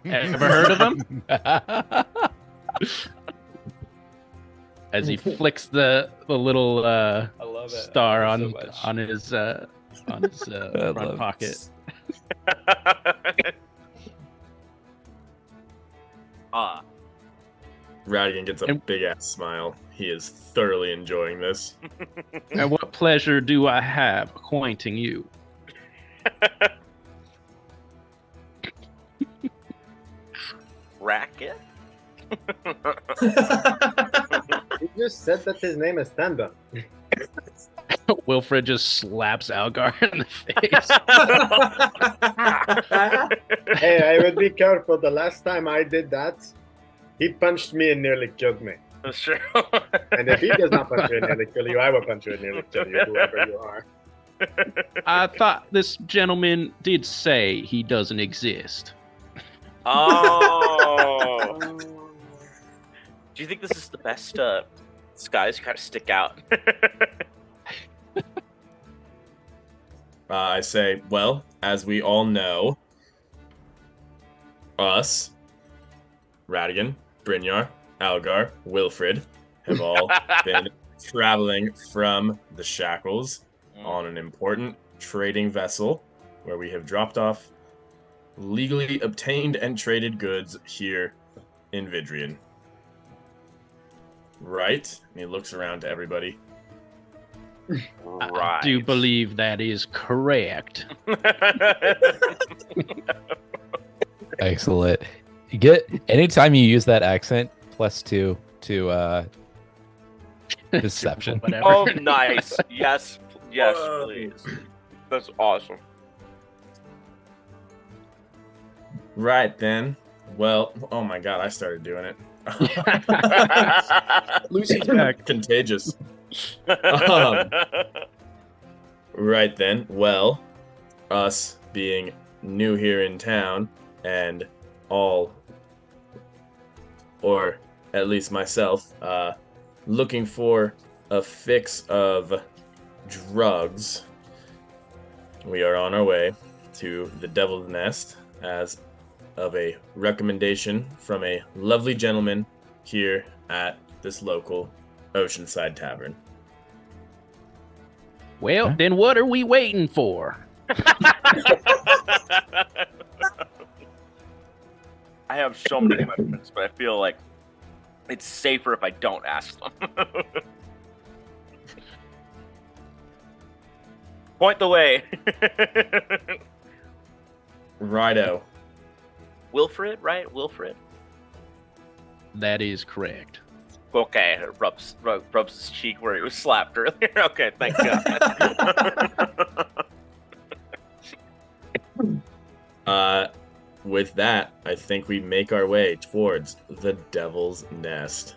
Ever heard of him? As he flicks the little I love it. star I love it so on much. his I front love pocket. Radigan gets a And- big ass smile. He is thoroughly enjoying this. And what pleasure do I have acquainting you? Racket? He just said that his name is Tandem. Wilfred just slaps Algar in the face. Hey, I would be careful. The last time I did that, he punched me and nearly killed me. That's true. And if he does not punch you and nearly kill you, I will punch you and nearly kill you, whoever you are. I thought this gentleman did say he doesn't exist. Oh. Do you think this is the best skies kind of stick out? I say, well, as we all know, us, Radigan, Brynjar, Algar, Wilfred have all been traveling from the Shackles on an important trading vessel where we have dropped off legally obtained and traded goods here in Vidrian. Right? And he looks around to everybody. I do believe that is correct. Excellent. You get anytime you use that accent, +2 to deception. Whatever. Oh, nice. Yes, please. That's awesome. Right then. Well, oh my god, I started doing it. Lucy's back. Contagious. Right then. Well, us being new here in town and all, or at least myself, looking for a fix of drugs, we are on our way to the Devil's Nest as of a recommendation from a lovely gentleman here at this local Oceanside Tavern. Well, then what are we waiting for? I have so many questions, but I feel like it's safer if I don't ask them. Point the way. Righto. Wilfred, right? Wilfred. That is correct. Okay, rubs his cheek where he was slapped earlier. Okay, thank God. With that, I think we make our way towards the Devil's Nest.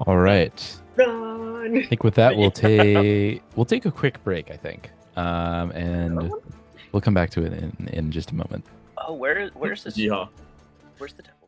All right. Run! I think with that we'll take a quick break. I think, and we'll come back to it in just a moment. Oh, where's this? Yeehaw. Where's the devil?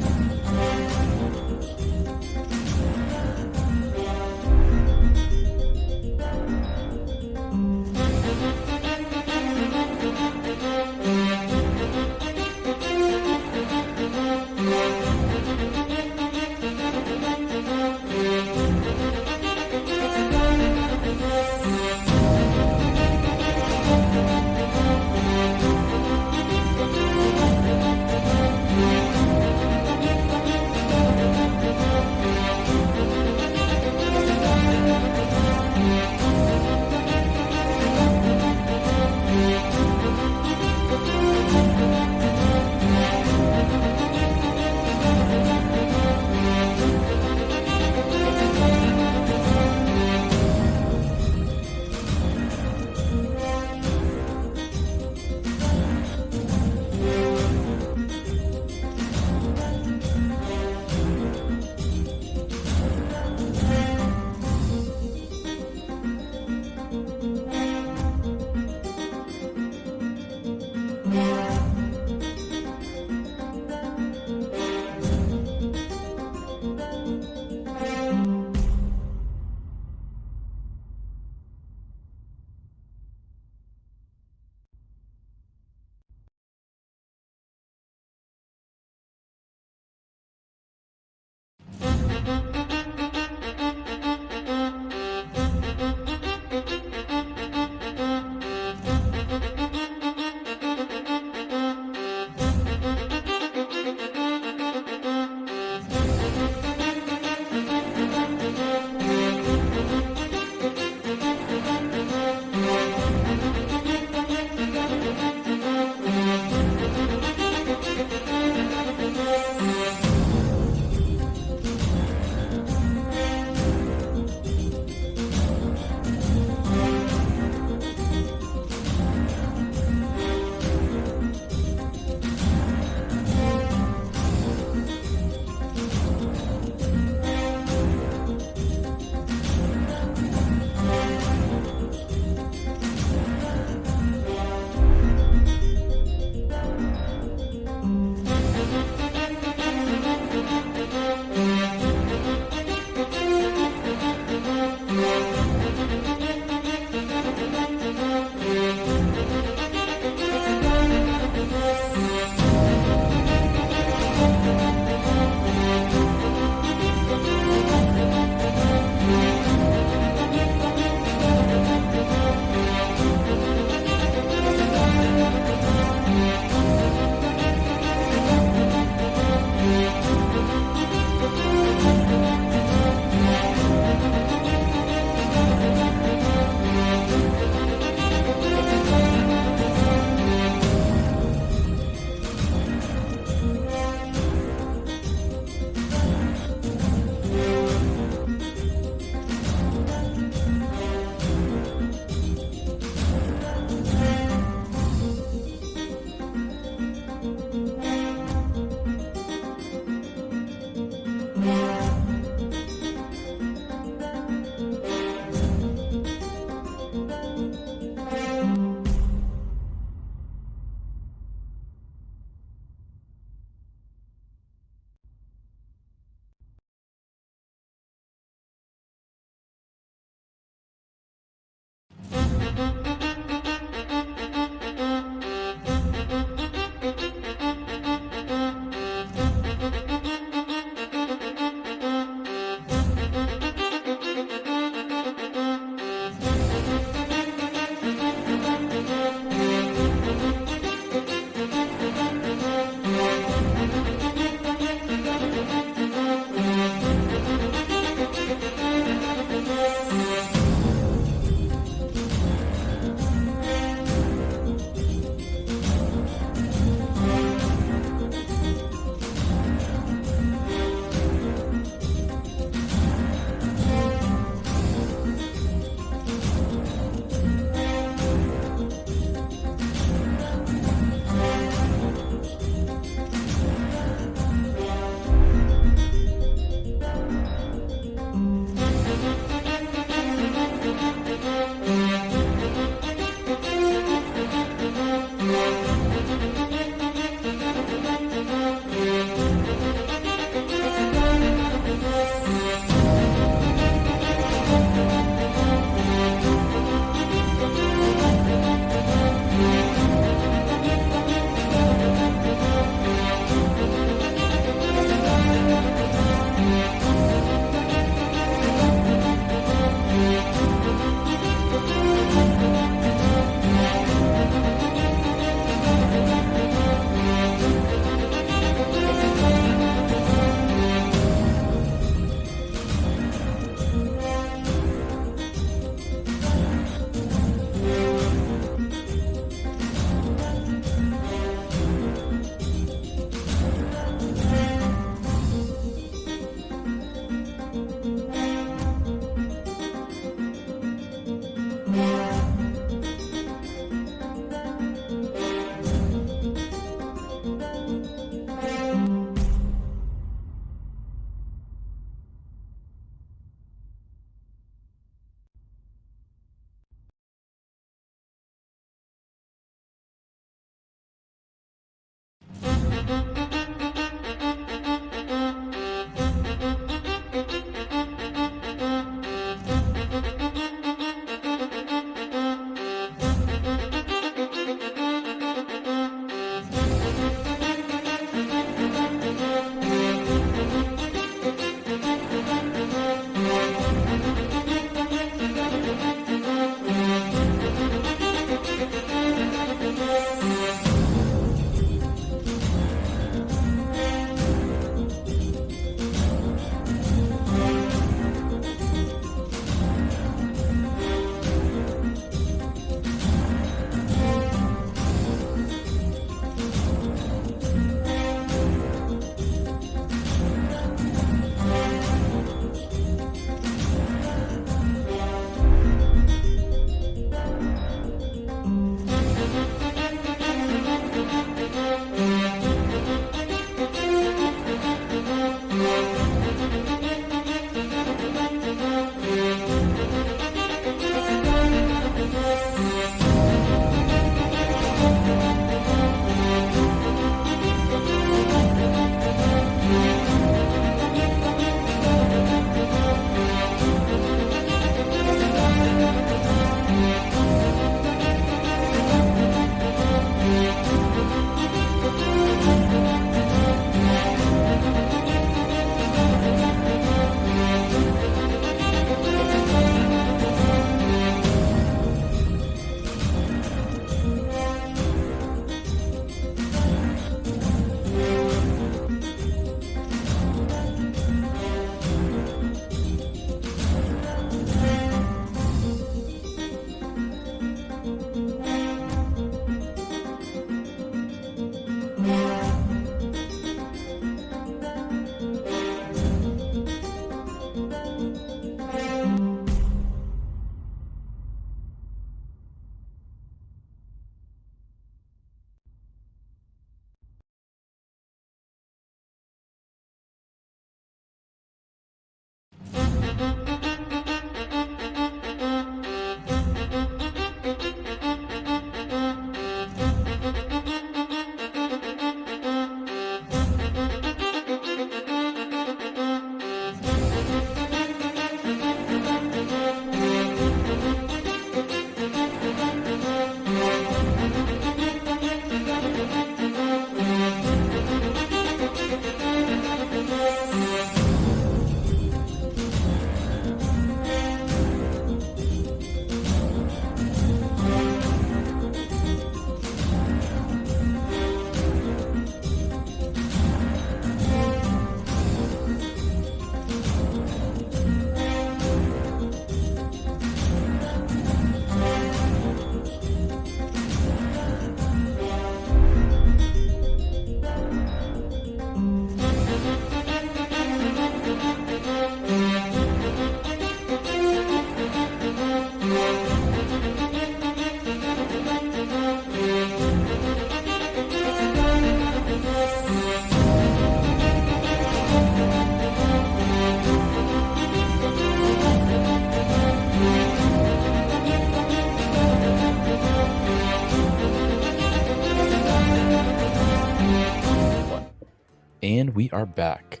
And we are back.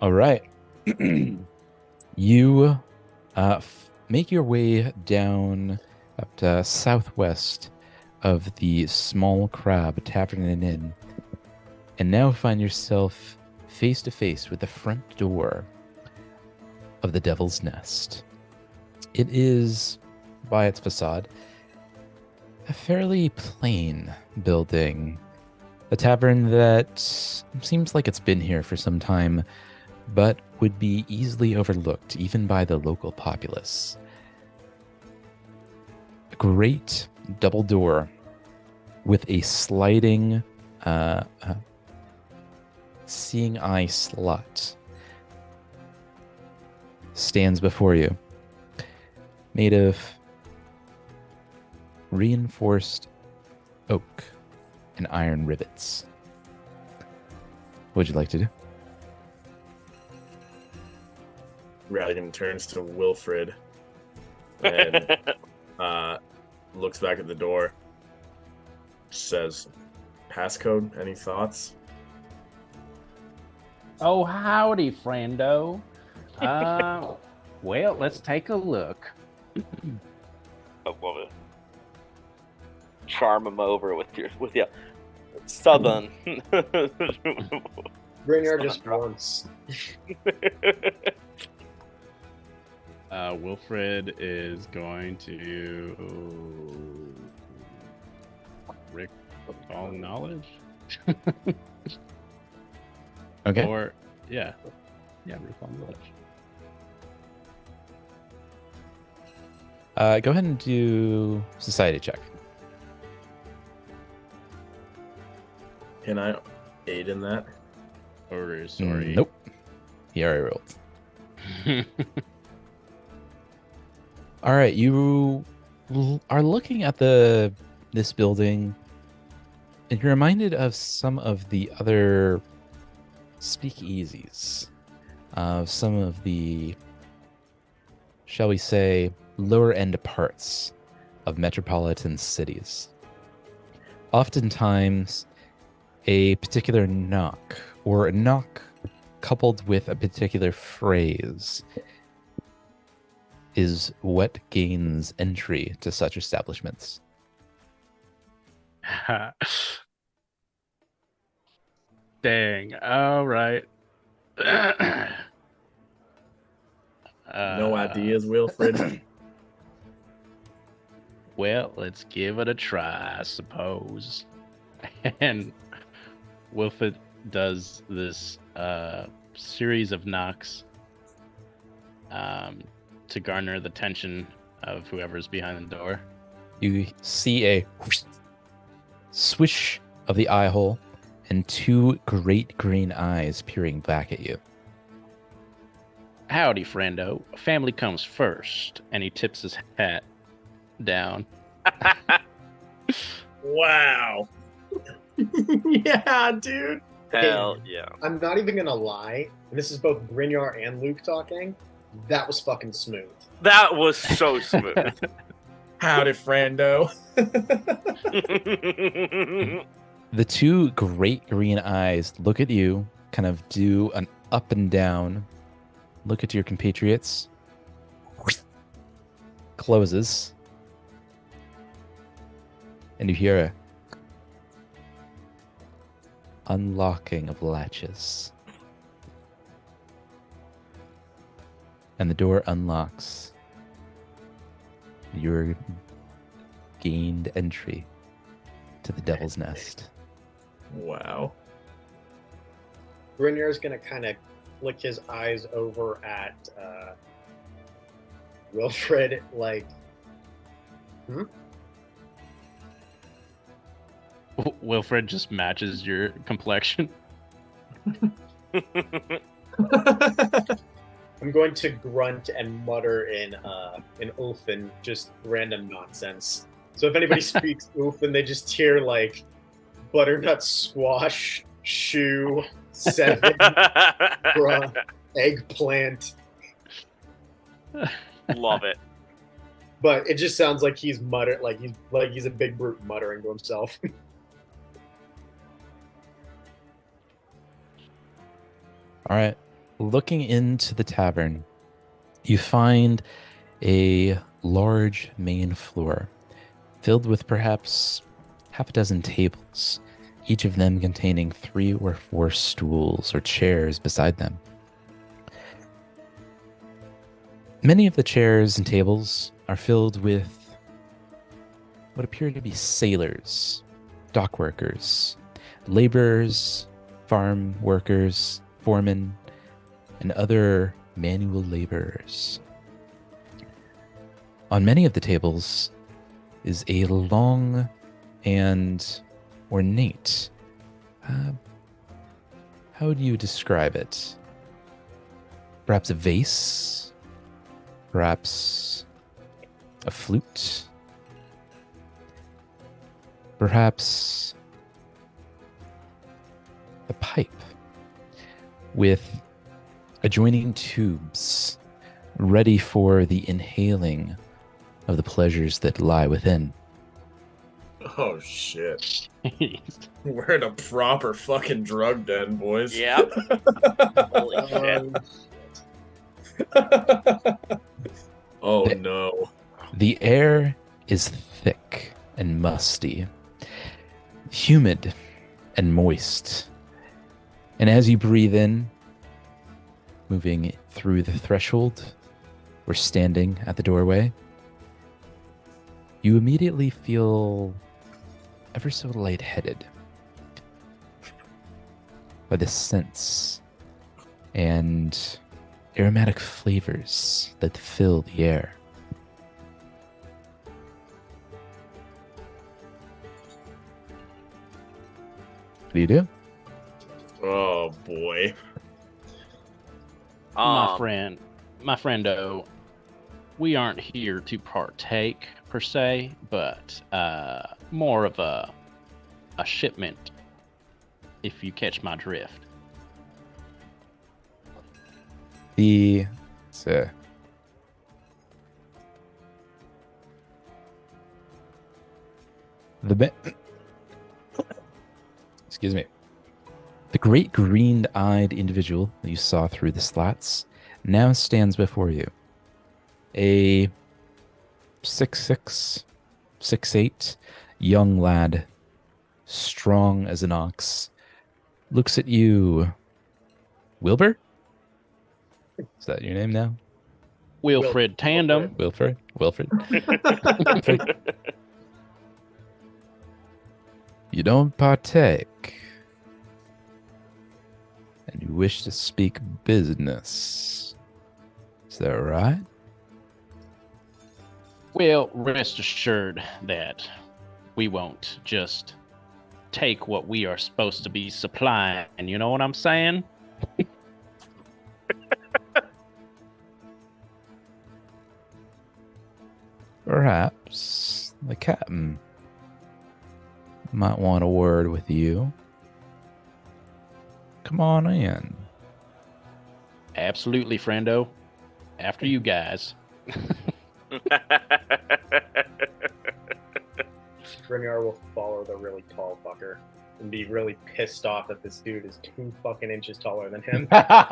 All right. You make your way down up to southwest of the Small Crab Tavern and Inn, and now find yourself face to face with the front door of the Devil's Nest. It is, by its facade, a fairly plain building. A tavern that seems like it's been here for some time, but would be easily overlooked even by the local populace. A great double door with a sliding seeing eye slot stands before you, made of reinforced oak and iron rivets. What would you like to do? Radigan turns to Wilfred and looks back at the door. Says, "Passcode, any thoughts?" Oh, howdy, friendo. Well, let's take a look. I love it. Charm him over with your southern. Brainerd just once. Wilfred is going to recall knowledge. Okay. Or yeah, recall knowledge. Go ahead and do society check. Can I aid in that? Or sorry. Nope. He already rolled. All right, you are looking at this building, and you're reminded of some of the other speakeasies, of some of the, shall we say, lower end parts of metropolitan cities. Oftentimes, a particular knock, or a knock coupled with a particular phrase, is what gains entry to such establishments. Dang. All right. No ideas, Wilfred? Well, let's give it a try, I suppose. And Wilfred does this series of knocks to garner the attention of whoever's behind the door. You see a swish of the eye hole and two great green eyes peering back at you. Howdy, friendo. Family comes first. And he tips his hat down. Wow. Yeah, dude. Hell yeah. I'm not even gonna lie. This is both Brynjar and Luke talking. That was fucking smooth. That was so smooth. Howdy, friendo. The two great green eyes look at you, kind of do an up and down, look at your compatriots, closes, and you hear a unlocking of latches. And the door unlocks. You're gained entry to the Devil's Nest. Wow. Brynjar's gonna kind of flick his eyes over at Wilfred, like, Wilfred just matches your complexion. I'm going to grunt and mutter in Ulfin, just random nonsense. So if anybody speaks Ulfin, they just hear like butternut squash, shoe, 7, bruh, eggplant. Love it. But it just sounds like he's he's a big brute muttering to himself. All right. Looking into the tavern, you find a large main floor filled with perhaps half a dozen tables, each of them containing 3 or 4 stools or chairs beside them. Many of the chairs and tables are filled with what appear to be sailors, dock workers, laborers, farm workers, foremen, and other manual laborers. On many of the tables is a long and ornate, how would you describe it? Perhaps a vase? Perhaps a flute? Perhaps a pipe with adjoining tubes ready for the inhaling of the pleasures that lie within. Oh shit. Jeez. We're in a proper fucking drug den, boys. Yep. Holy shit. Oh no. The air is thick and musty, humid and moist. And as you breathe in, moving through the threshold or standing at the doorway, you immediately feel ever so lightheaded by the scents and aromatic flavors that fill the air. What do you do? Oh boy. My friendo, we aren't here to partake per se, but more of a shipment, if you catch my drift. The excuse me. The great green-eyed individual that you saw through the slats now stands before you. A 6'6", 6'8", young lad, strong as an ox, looks at you. Wilbur? Is that your name now? Wilfred Tandem. Wilfred? You don't partake, and you wish to speak business. Is that right? Well, rest assured that we won't just take what we are supposed to be supplying. You know what I'm saying? Perhaps the captain might want a word with you. Come on in. Absolutely, friendo. After you guys. Grinyar will follow the really tall fucker and be really pissed off that this dude is 2 fucking inches taller than him. I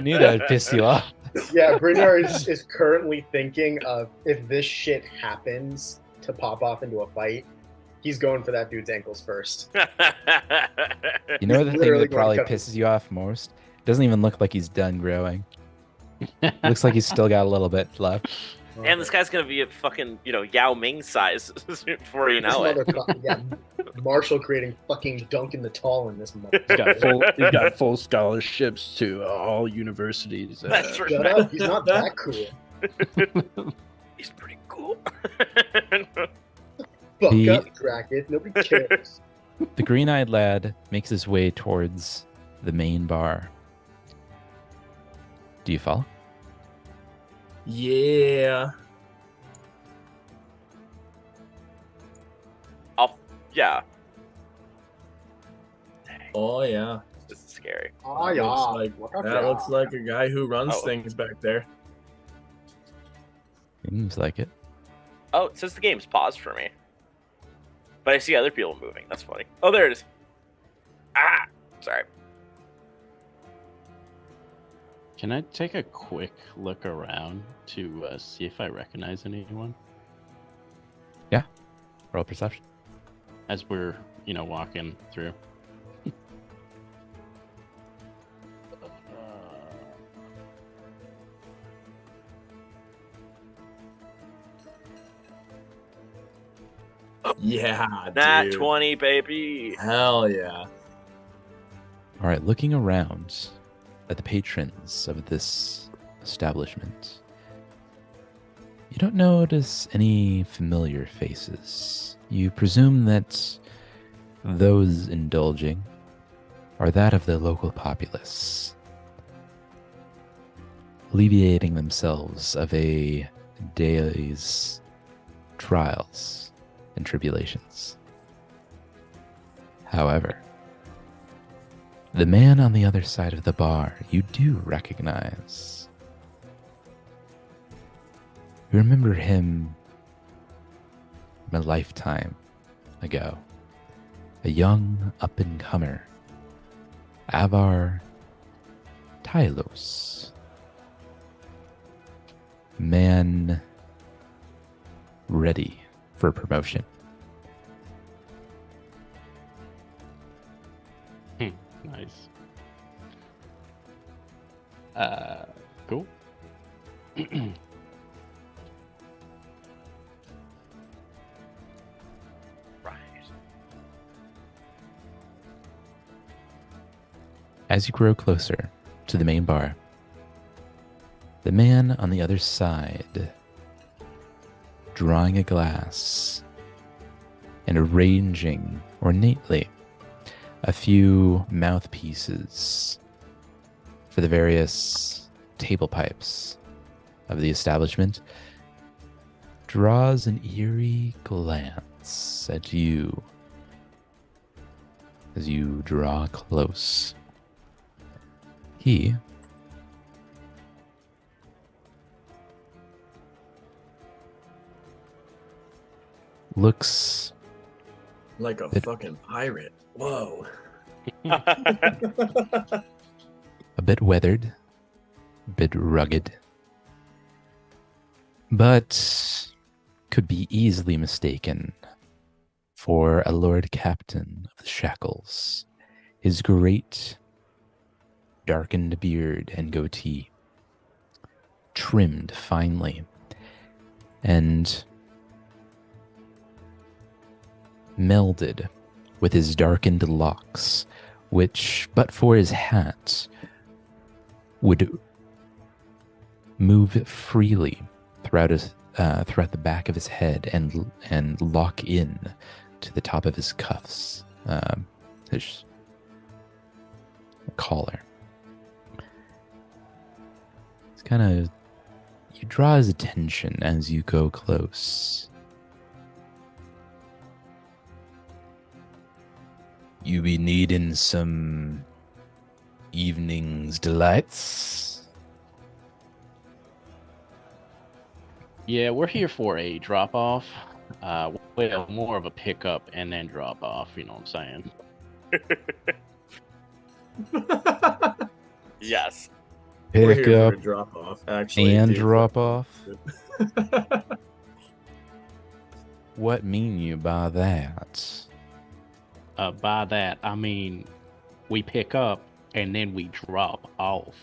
knew that would piss you off. Yeah, Grinyar is currently thinking of if this shit happens to pop off into a fight, he's going for that dude's ankles first. You know the thing Literally that probably going to cut- pisses you off most? It doesn't even look like he's done growing. Looks like he's still got a little bit left. And this guy's gonna be a fucking, Yao Ming size before you know it. Yeah, Marshall creating fucking Duncan the Tall in this He's got full scholarships to all universities. That's right. Shut up, he's not that cool. He's pretty cool. Fuck The- up, Dracket. Nobody cares. The green-eyed lad makes his way towards the main bar. Do you follow? Yeah. Yeah, Oh yeah. this is scary. Ah, That yeah. looks like, Look out that there. looks like a guy who runs Oh. things back there. Seems like it. Oh, it says the game's paused for me. But I see other people moving. That's funny. Oh, there it is. Ah! Sorry. Can I take a quick look around to see if I recognize anyone Roll perception. as we're, walking through? Yeah, Nat dude. 20, baby. Hell yeah. All right, looking around at the patrons of this establishment, you don't notice any familiar faces. You presume that those indulging are that of the local populace, alleviating themselves of a day's trials and tribulations. However, the man on the other side of the bar you do recognize. You remember him from a lifetime ago. A young up-and-comer, Avar Tylos. Man ready for promotion. Nice. Cool. Right. As you grow closer to the main bar, the man on the other side, drawing a glass and arranging ornately a few mouthpieces for the various table pipes of the establishment, draws an eerie glance at you as you draw close. He looks Like a It- fucking pirate. Whoa. a bit weathered, a bit rugged, but could be easily mistaken for a Lord Captain of the Shackles. His great darkened beard and goatee, trimmed finely, and melded with his darkened locks, which, but for his hat, would move freely throughout the back of his head and lock in to the top of his cuffs, his collar. It's kind of, you draw his attention as you go close. You be needing some evening's delights? Yeah, we're here for a drop off. Well, more of a pickup and then drop off. You know what I'm saying? Yes. We're Pick here for up a drop off, actually. and dude. drop off. What mean you by that? By that, I mean we pick up and then we drop off.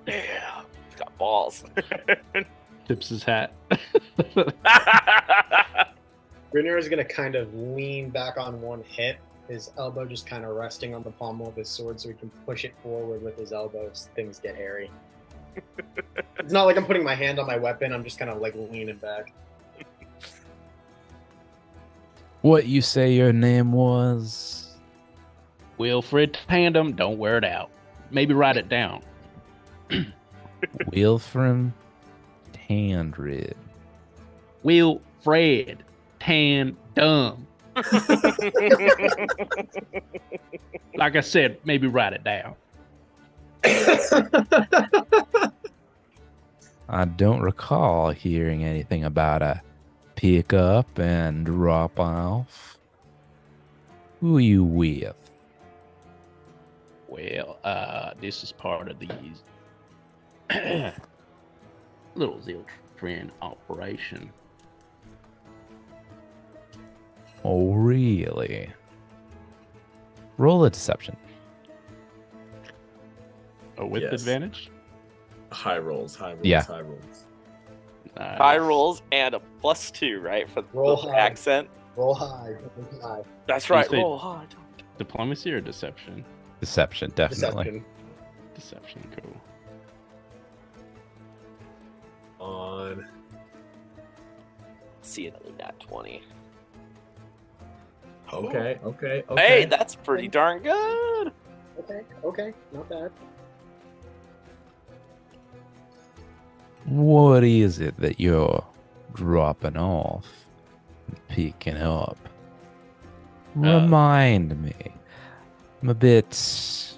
Yeah. He's got balls. Tips his hat. Rainier is going to kind of lean back on one hip, his elbow just kind of resting on the pommel of his sword so he can push it forward with his elbows. Things get hairy. It's not like I'm putting my hand on my weapon. I'm just kind of like leaning back. What you say your name was? Wilfred Tandem, don't wear it out. Maybe write it down. Wilfred Tandred. Wilfred Tandem. Like I said, maybe write it down. I don't recall hearing anything about a pick up and drop off. Who are you with? Well, this is part of these little Ziltran operation. Oh, really? Roll a deception. Oh, with Yes. advantage? High rolls, high rolls, Yeah. high rolls. High rolls and a +2, right? For Roll the high. accent. Roll high. Roll high. That's You right. say- Roll high. Diplomacy or deception? Deception, definitely. Deception. Deception, cool. On. See another nat 20. Okay. Hey, that's pretty darn good. Okay, not bad. What is it that you're dropping off and picking up? Remind me. I'm a bit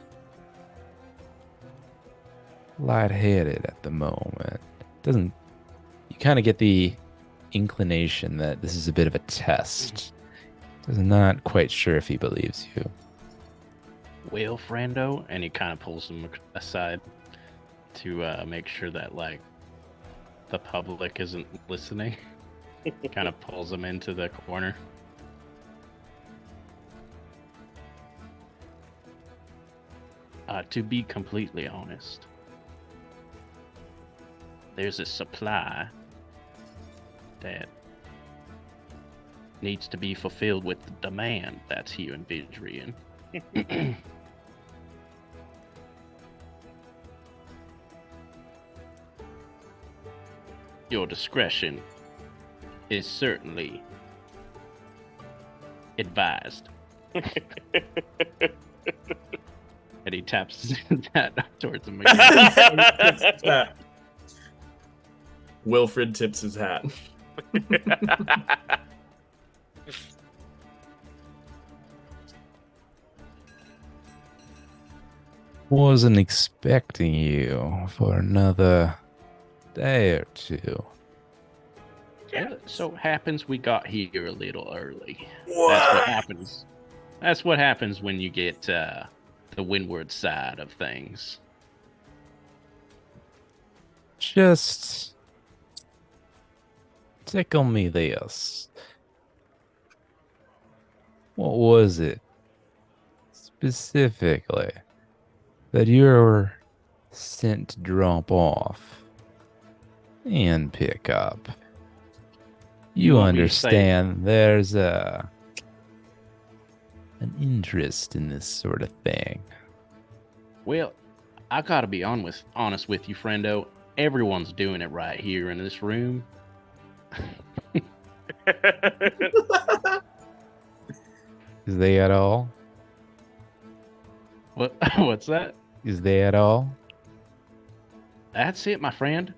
lightheaded at the moment. You kind of get the inclination that this is a bit of a test. Not quite sure if he believes you. Well, friendo, and he kind of pulls him aside to make sure that like the public isn't listening. Kind of pulls him into the corner. To be completely honest, there's a supply that needs to be fulfilled with the demand that's here in Vidrian. Your discretion is certainly advised. And he taps that towards him again. Wilfred tips his hat. Wasn't expecting you for another day or two. Well, it so happens we got here a little early. What? That's what happens. That's what happens when you get the windward side of things. Just tickle me this. What was it specifically that you're sent to drop off and pick up? You want me to say- understand there's an interest in this sort of thing. Well, I gotta be honest with you, friendo. Everyone's doing it right here in this room. Is they at all? What? What's that? Is they at all? That's it, my friend.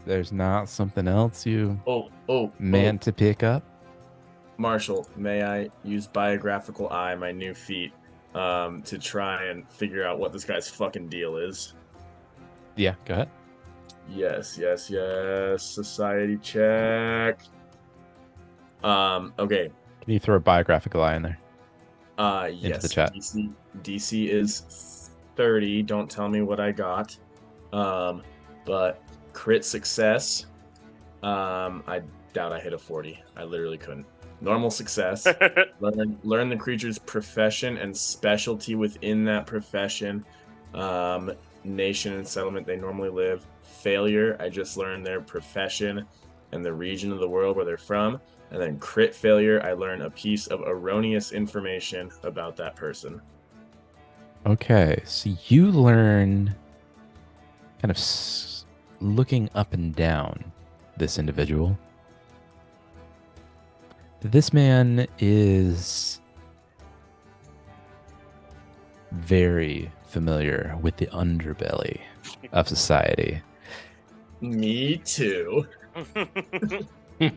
There's not something else you Oh, meant to pick up? Marshall, may I use biographical eye, my new feat, to try and figure out what this guy's fucking deal is? Yeah, go ahead. Yes. Society check. Okay. Can you throw a biographical eye in there? Yes. the chat. DC is 30. Don't tell me what I got. But crit success. I doubt I hit a 40. I literally couldn't. Normal success. Learn the creature's profession and specialty within that profession. Nation and settlement they normally live. Failure, I just learned their profession and the region of the world where they're from. And then crit failure, I learn a piece of erroneous information about that person. Okay, so you learn kind of looking up and down this individual. This man is very familiar with the underbelly of society. Me too.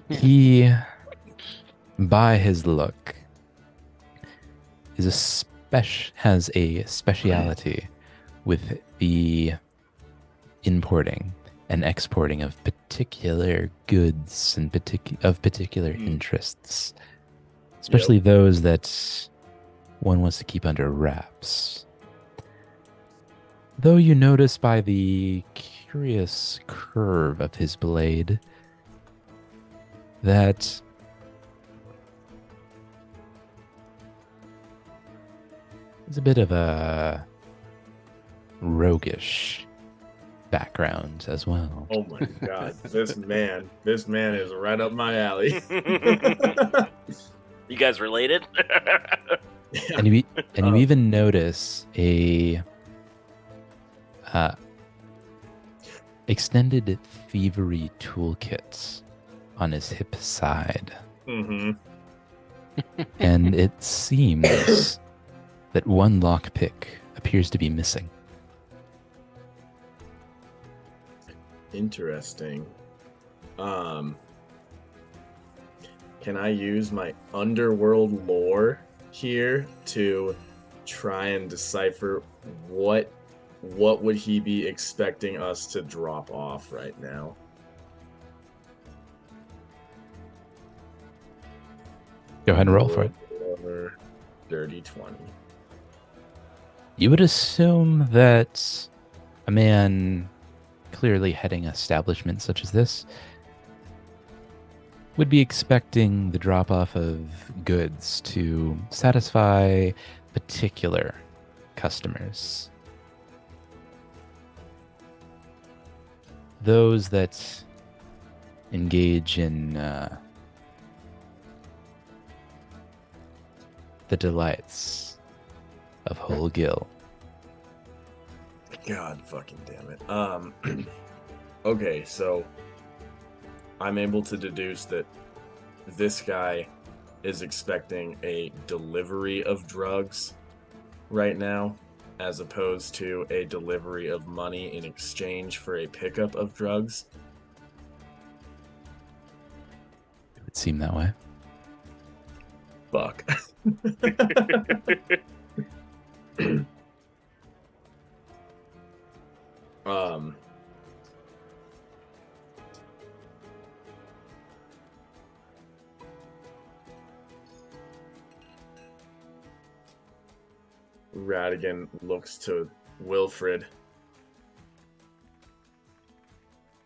He, by his look, has a speciality with the importing and exporting of particular goods and particular interests, especially those that one wants to keep under wraps. Though you notice by the curious curve of his blade that it's a bit of a roguish background as well. Oh my god, this man is right up my alley. You guys related? And you even notice a extended thievery toolkit on his hip side. Mm-hmm. And it seems that one lockpick appears to be missing. Interesting. Can I use my underworld lore here to try and decipher what would he be expecting us to drop off right now? Go ahead and roll for it. Dirty 20. You would assume that a man clearly heading an establishment such as this would be expecting the drop-off of goods to satisfy particular customers. Those that engage in the delights of whole gill. God fucking damn it. Okay, so I'm able to deduce that this guy is expecting a delivery of drugs right now, as opposed to a delivery of money in exchange for a pickup of drugs. It would seem that way. Fuck. Radigan looks to Wilfred,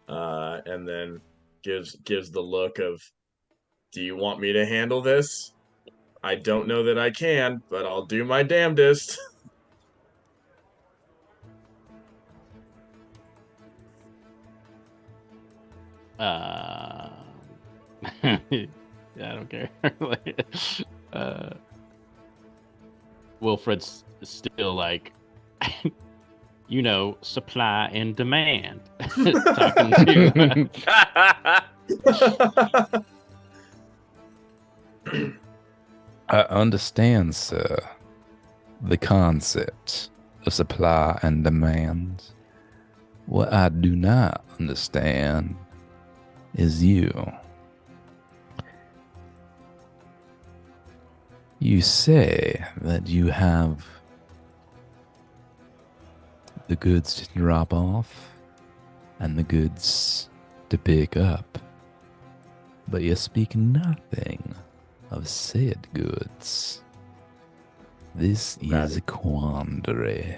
and then gives the look of, "Do you want me to handle this? I don't know that I can, but I'll do my damnedest." Yeah, I don't care. Wilfred's still like, supply and demand. Talking to I understand, sir, the concept of supply and demand. What I do not understand is you. You say that you have the goods to drop off and the goods to pick up. But you speak nothing of said goods. This is a quandary.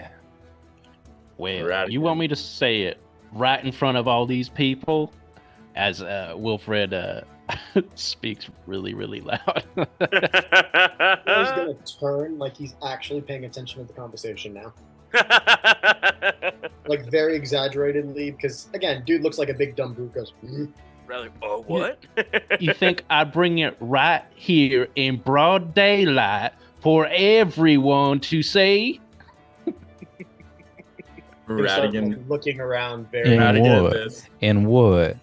Well, Radigan. you want me to say it right in front of all these people? As Wilfred speaks really, really loud. He's gonna turn like he's actually paying attention to the conversation now. Like very exaggeratedly, because again, dude looks like a big dumb brute. Goes, Rather, oh, what? You think I'd bring it right here in broad daylight for everyone to see? Radigan. like, looking around very. And Radigan what? this. And what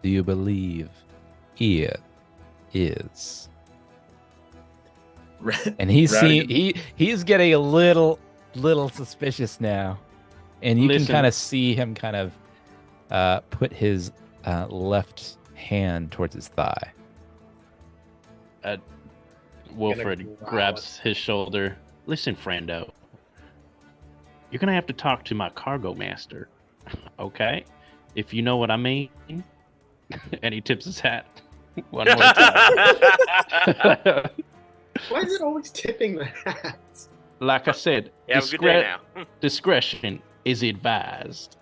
do you believe it is? And he's getting a little suspicious now, and you Listen. can kind of see him kind of put his left hand towards his thigh. Wilfred Gonna growl grabs his shoulder. Listen, friendo. You're going to have to talk to my cargo master, okay? If you know what I mean. And he tips his hat one more time. Why is it always tipping the hats? Like I said, Yeah, have a good day now. discretion is advised.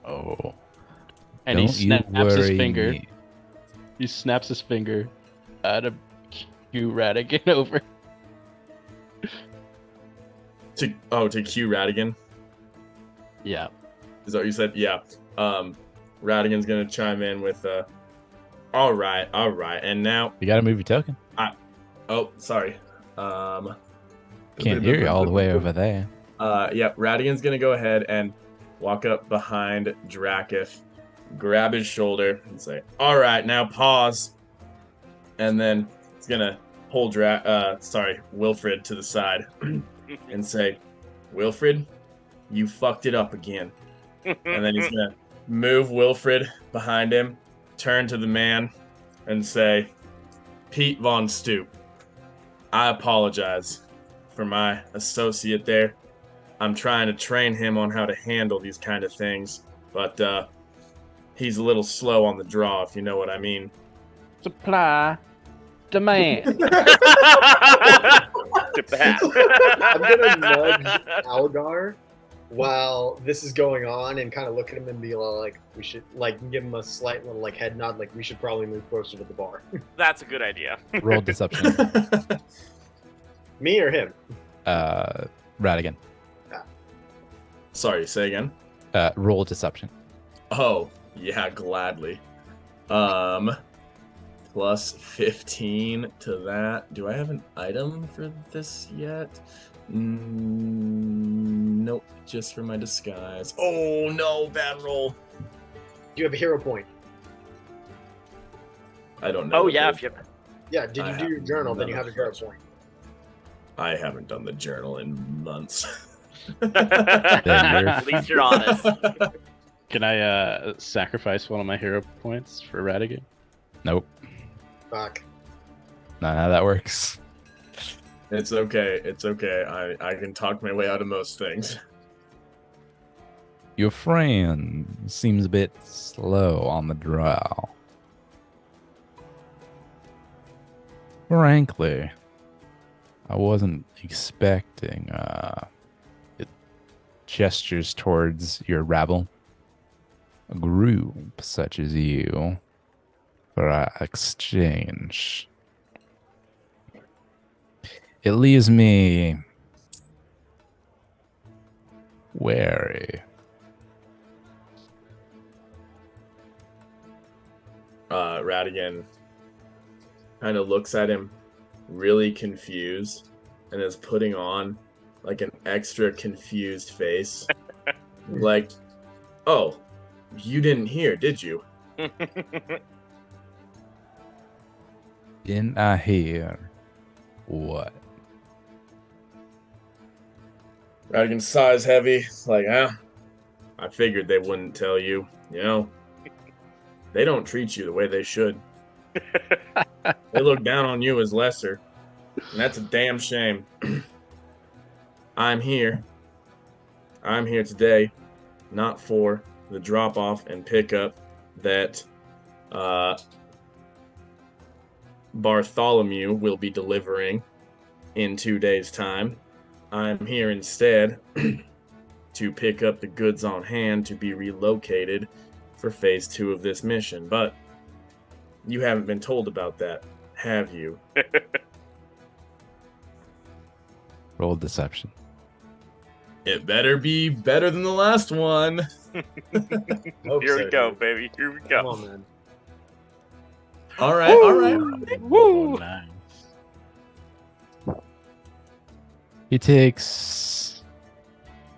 Oh, And don't he snaps you his worry finger. me. He snaps his finger out of Q Radigan over. To Q Radigan. Yeah. Is that what you said? Yeah. Radigan's gonna chime in with all right, and now You got to move your token. oh sorry. Can't hear you all the way over there. Yeah, Radigan's gonna go ahead and walk up behind Drakith, grab his shoulder, and say, all right, now pause. And then he's gonna pull Wilfred to the side and say, Wilfred, you fucked it up again. And then he's gonna move Wilfred behind him, turn to the man, and say, Pete Von Stoop, I apologize for my associate there. I'm trying to train him on how to handle these kind of things, but he's a little slow on the draw, if you know what I mean. Supply, demand. Tip the hat. I'm gonna nudge Algar while this is going on and kind of look at him and be like, we should like give him a slight little like head nod, like we should probably move closer to the bar. That's a good idea. Roll deception. Me or him? Radigan. Sorry, say again. Roll deception. Oh, yeah, gladly. Plus 15 to that. Do I have an item for this yet? Nope, just for my disguise. Oh no, bad roll. Do you have a hero point? I don't know. Oh what yeah, the- if you Yeah, did you I do your have journal? Then none you have a of hero those. point. I haven't done the journal in months. at least you're honest. Can I sacrifice one of my hero points for Radigan? Nope. Fuck. Not how that works. It's okay. It's okay. I can talk my way out of most things. Your friend seems a bit slow on the draw. Frankly, I wasn't expecting gestures towards your rabble. A group such as you for our exchange. It leaves me wary. Radigan kind of looks at him really confused and is putting on like an extra confused face. Like, oh, you didn't hear, did you? Didn't I hear what? Radigan sighs heavy, like, I figured they wouldn't tell you, you know. They don't treat you the way they should. They look down on you as lesser, and that's a damn shame. I'm here today not for the drop-off and pickup that Bartholomew will be delivering in 2 days' time. I'm here instead to pick up the goods on hand to be relocated for phase 2 of this mission. But you haven't been told about that, have you? Roll deception. It better be better than the last one. Hope Here so, we go, dude. baby. Here we Come go. on, man. All right, all right. Oh, nice. He takes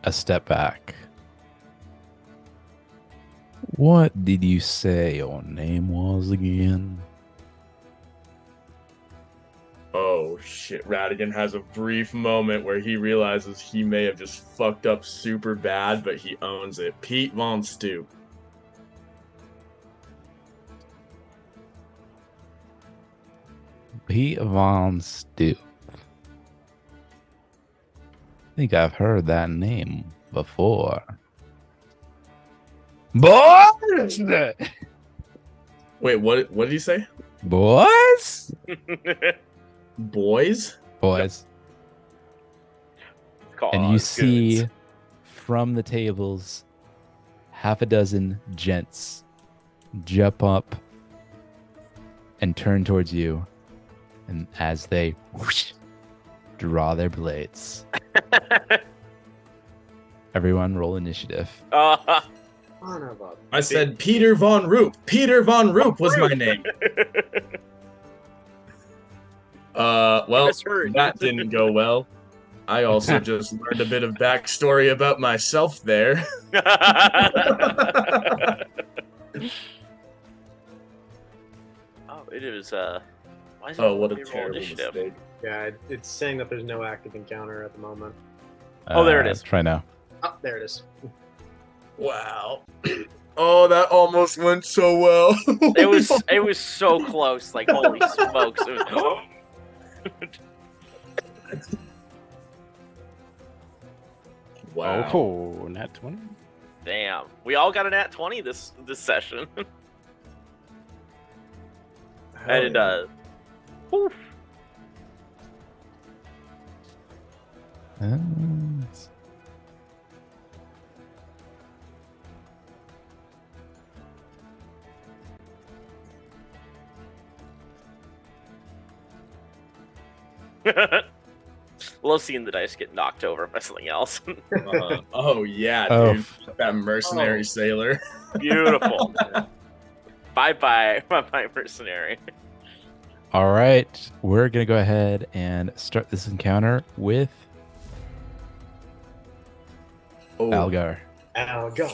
a step back. What did you say your name was again? Oh shit, Radigan has a brief moment where he realizes he may have just fucked up super bad, but he owns it. Pete Von Stoop. Pete Von Stoop. I think I've heard that name before. Boys! Wait, what did he say? Boys? Boys? Boys. And you see from the tables half a dozen gents jump up and turn towards you. And as they whoosh, draw their blades. Everyone roll initiative. Son of a I said Peter Von Roop. Peter Von Roop was my name. Well, Misheard. that didn't go well. I also just learned a bit of backstory about myself there. Oh, it is, why is it Oh, what a roll terrible initiative? mistake. Yeah, it's saying that there's no active encounter at the moment. Oh, there it is. Try now. Oh, there it is. Wow. Oh, that almost went so well. It was so close, like, holy smokes. It was, Wow. Oh, nat 20. damn. We all got a nat 20 this session. Hell And, yeah. whew. Love seeing the dice get knocked over by something else. Oh yeah, Oh. dude. That mercenary sailor. Beautiful. Bye-bye, mercenary. All right. We're going to go ahead and start this encounter with Oh, Algar. Go.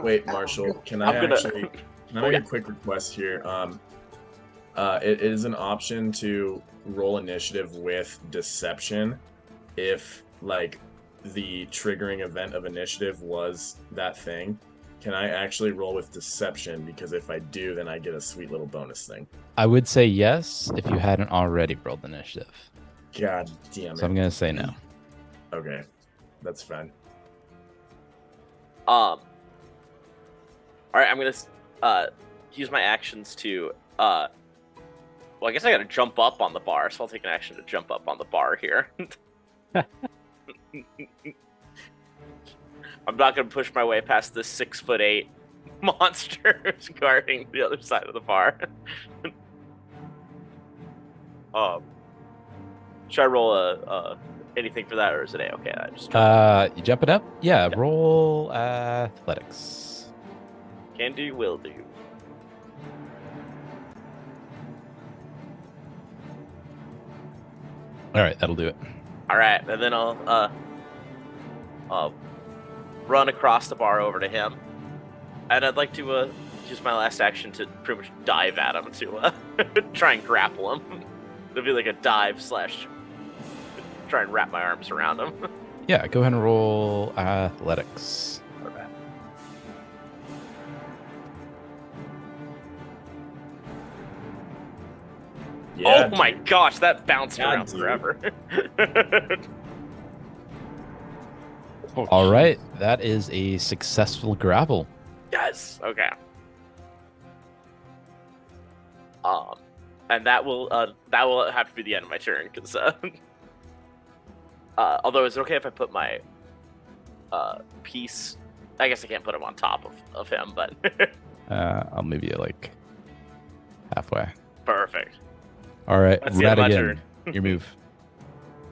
wait, Marshall. Can I'm I gonna- actually? Can I make a quick request here? It is an option to roll initiative with deception if like the triggering event of initiative was that thing. Can I actually roll with deception? Because if I do, then I get a sweet little bonus thing. I would say yes if you hadn't already rolled initiative. God damn it. So I'm going to say no. Okay, that's fine. All right, I'm gonna use my actions to well, I guess I gotta jump up on the bar, so I'll take an action to jump up on the bar here. I'm not gonna push my way past this 6'8" monster who's guarding the other side of the bar. Should I roll anything for that, or is it okay? I just You jumping up? Yeah, roll athletics. can do, will do. All right, that'll do it. All right, and then I'll run across the bar over to him, and I'd like to use my last action to pretty much dive at him to try and grapple him. It'll be like a dive slash try and wrap my arms around him. Yeah, go ahead and roll athletics. All right. Yeah, Oh my gosh, that bounced Yeah, around dude. forever. All right, that is a successful grapple. Yes. Okay. And that will have to be the end of my turn because although is it okay if I put my piece? I guess I can't put him on top of him, but I'll move you like halfway. perfect. All right, That's the end of my Radigan, your move.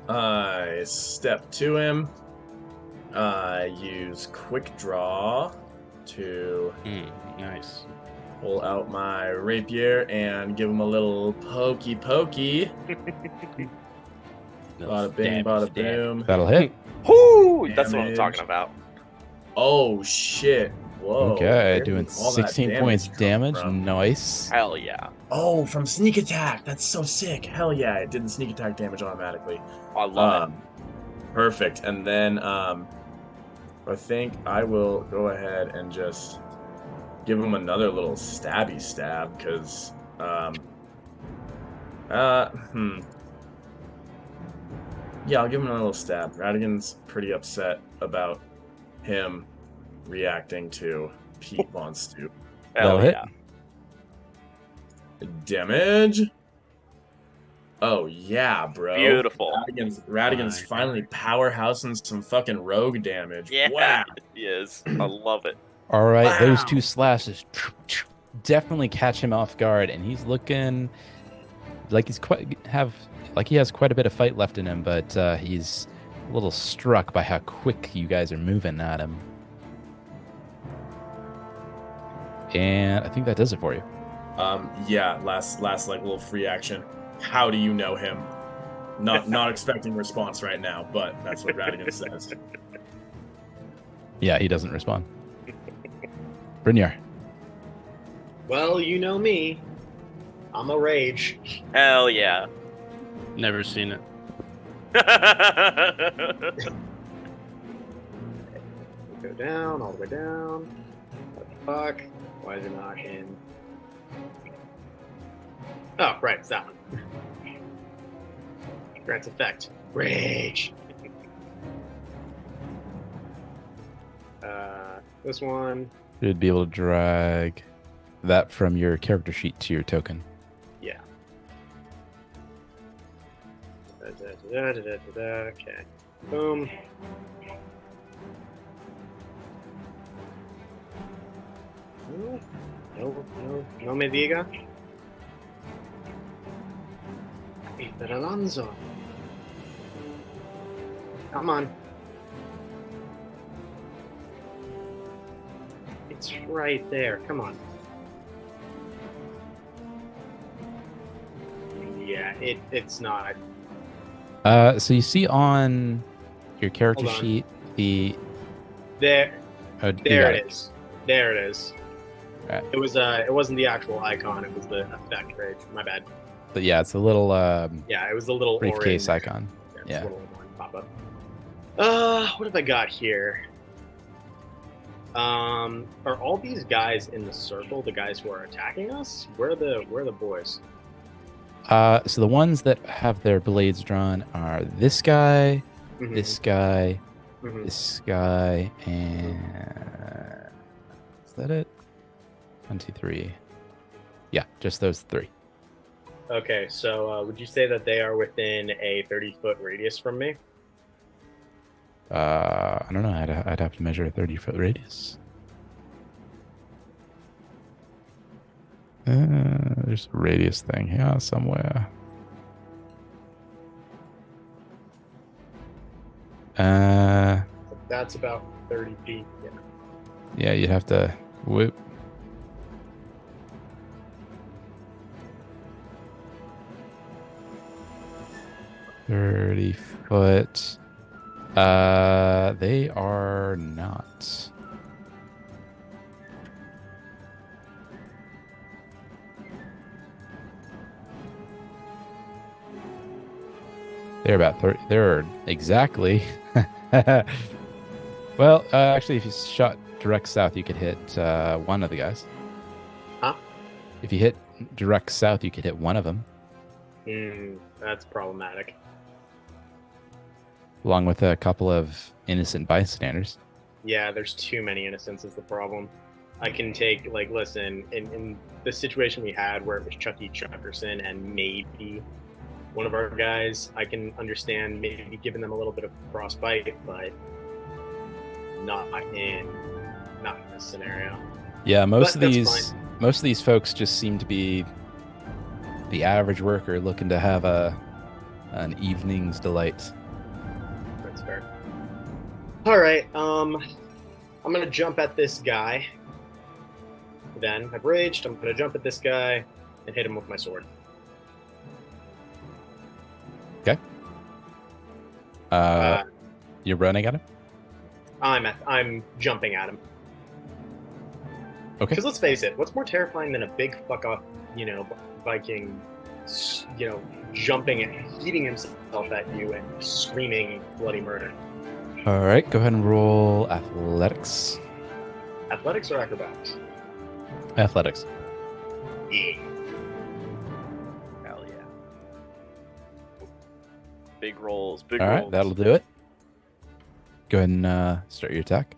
I step to him. Use quick draw to Nice. pull out my rapier and give him a little pokey. Bada bing, bada boom. That'll hit. Whoo! That's what I'm Damage. talking about. Oh shit! Whoa. Okay, where doing did all that 16 points come damage. from? Nice. Hell yeah! Oh, from sneak attack. That's so sick. Hell yeah! It did the sneak attack damage automatically. I love it. Perfect. And then I think I will go ahead and just give him another little stabby stab because yeah, I'll give him a little stab. Radigan's pretty upset about him reacting to Pete wants to. That'll Hell hit. yeah! Damage. Oh yeah, bro. Beautiful. Radigan's finally powerhousing some fucking rogue damage. Yeah, Wow. he is. I love it. All right, those Wow. 2 slashes definitely catch him off guard, and he's looking like he has quite a bit of fight left in him, but he's a little struck by how quick you guys are moving at him. And I think that does it for you. Yeah, last like little free action. How do you know him? Not expecting response right now, but that's what Radigan says. Yeah, he doesn't respond. Brynjar. Well, you know me. I'm a rage. Hell yeah! Never seen it. Go down, all the way down. What the fuck? Why is it not in? Oh, right, it's that one. Grant's effect. Rage. This one. You'd be able to drag that from your character sheet to your token. Yeah. Okay. Boom. No me diga. Peter Alonso. Come on. It's right there. Come on. Yeah, it's not. So you see on your character Hold on. sheet the There. oh, you There got it is. There it is. Alright. It was it wasn't the actual icon, it was the effect rage. My bad. But yeah, it's a little Yeah, it was the little briefcase orange. icon. It's Yeah. a little orange pop-up. What have I got here? Are all these guys in the circle the guys who are attacking us? Where are the boys? So the ones that have their blades drawn are this guy, Mhm, this guy, mhm. this guy, and is that it? 1, 2, 3. Yeah, just those 3. Okay, so would you say that they are within a 30-foot radius from me? I don't know. I'd have to measure a 30-foot radius. There's a radius thing here somewhere. That's about 30 feet. Yeah. Yeah, you'd have to whoop. $30-foot. They are not. They're about 30. They're exactly. Well, actually, if you shot direct south, you could hit one of the guys. Huh? If you hit direct south, you could hit one of them. That's problematic. along with a couple of innocent bystanders. Yeah, there's too many innocents is the problem. I can take, like, listen, in the situation we had where it was Chucky Chuckerson and maybe one of our guys, I can understand maybe giving them a little bit of frostbite, but not in this scenario. Yeah, most But of that's these folks just seem to be the average worker looking to have an evening's delight. That's fair. All right, I'm gonna jump at this guy. Then I've raged. I'm gonna jump at this guy and hit him with my sword. Okay. You're running at him? I'm jumping at him. Okay. Because let's face it, what's more terrifying than a big fuck off, Viking, jumping and heating himself at you and screaming bloody murder? All right, go ahead and roll athletics. Athletics or acrobatics? Athletics. Yeah. Hell yeah. Big rolls, big All rolls. right, that'll do it. Go ahead and start your attack.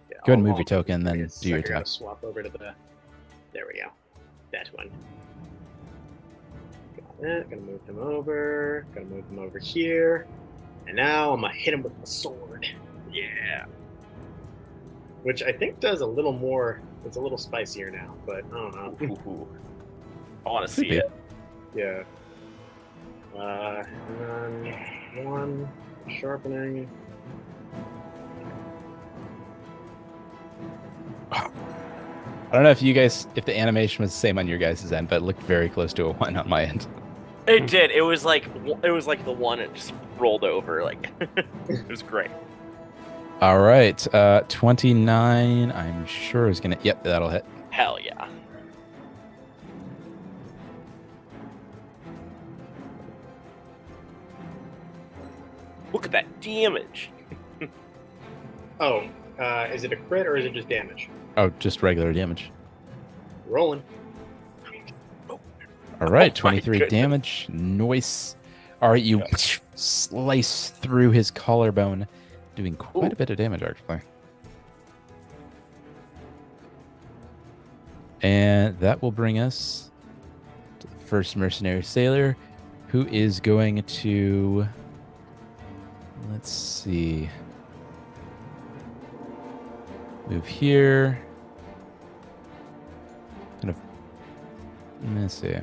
Yeah, Go ahead and move I'll your token, then just do your I gotta attack. swap over to the. There we go. That one. Got it. Gonna move him over. Gonna move him over here. And now I'm gonna hit him with the sword. Yeah. Which I think does a little more. It's a little spicier now, but I don't know. Ooh. I want to see be. it. Yeah. And then one sharpening. I don't know if the animation was the same on your guys' end, but it looked very close to a 1 on my end. It did. It was like the one it just rolled over. Like it was great. All right, 29. I'm sure is gonna. Yep, that'll hit. Hell yeah. Look at that damage. Oh, is it a crit or is it just damage? Oh, just regular damage. Rolling. All right, Oh my 23 goodness. damage. Nice. All right, you slice through his collarbone, doing quite a bit of damage, actually. And that will bring us to the first mercenary sailor, who is going to... Let's see. Move here. Let's see.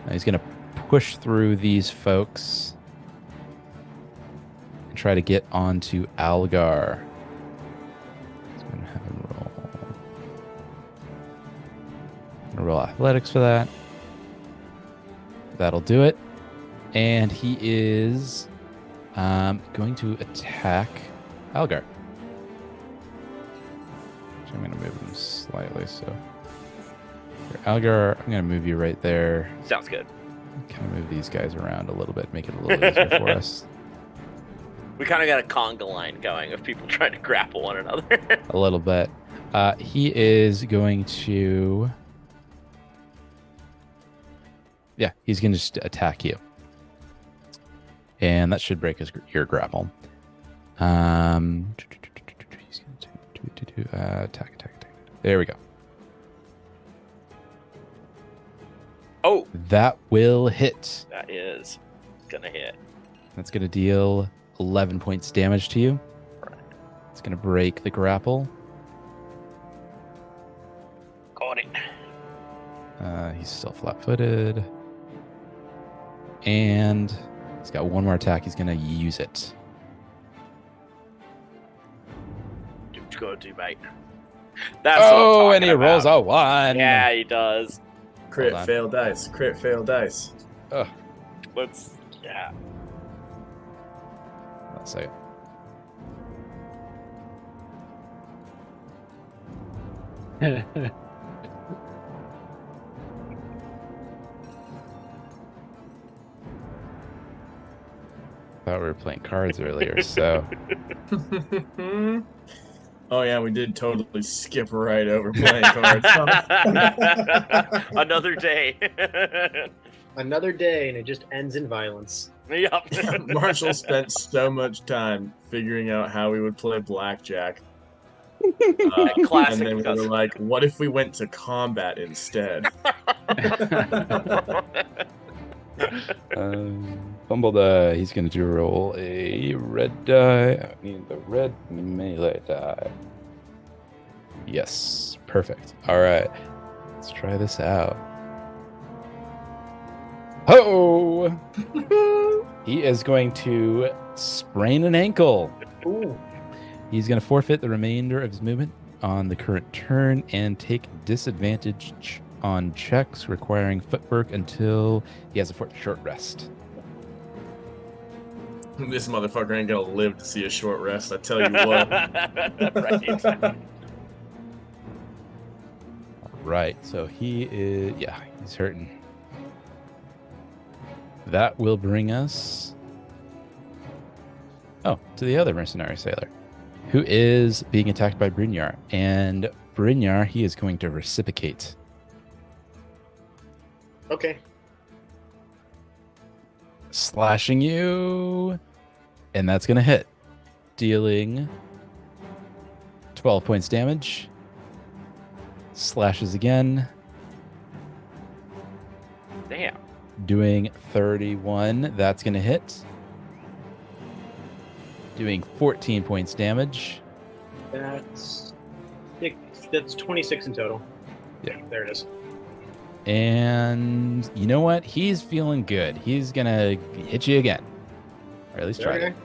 He's going to push through these folks and try to get onto Algar. He's going to have him roll. I'm going to roll athletics for that. That'll do it. And he is going to attack Algar. I'm going to move him slightly, so... Algar, I'm going to move you right there. Sounds good. Kind of move these guys around a little bit, make it a little easier for us. We kind of got a conga line going of people trying to grapple one another. A little bit. He is going to... Yeah, he's going to just attack you. And that should break your grapple. He's going to attack. There we go. Oh, That will hit. that is gonna hit. That's going to deal 11 points damage to you. It's going to break the grapple. Got it. He's still flat-footed. And he's got one more attack. He's going to use it. Do what you gotta do, mate. That's what I'm talking and he about. rolls a 1. Yeah, he does. Crit Hold on. fail dice. Crit fail dice. Ugh. Yeah. One second. Thought we were playing cards earlier, so... Oh yeah, we did totally skip right over playing cards. Another day. Another day, and it just ends in violence. Yup. Marshall spent so much time figuring out how we would play blackjack. Classic And then we were Gus. like, what if we went to combat instead? Fumble die. He's going to roll a red die. I need the red melee die. Yes. Perfect. All right. Let's try this out. Ho! He is going to sprain an ankle. Ooh. He's going to forfeit the remainder of his movement on the current turn and take disadvantage on checks requiring footwork until he has a short rest. This motherfucker ain't gonna live to see a short rest, I tell you what. Right. Right, so he is, yeah, he's hurting. That will bring us, to the other mercenary sailor, who is being attacked by Brynjar. And Brynjar, he is going to reciprocate. Okay. Slashing you, and that's going to hit, dealing 12 points damage. Slashes again, Damn. doing 31. That's going to hit, doing 14 points damage. That's 26 in total. Yeah. There it is. And you know what? He's feeling good. He's going to hit you again, or at least try Okay. it.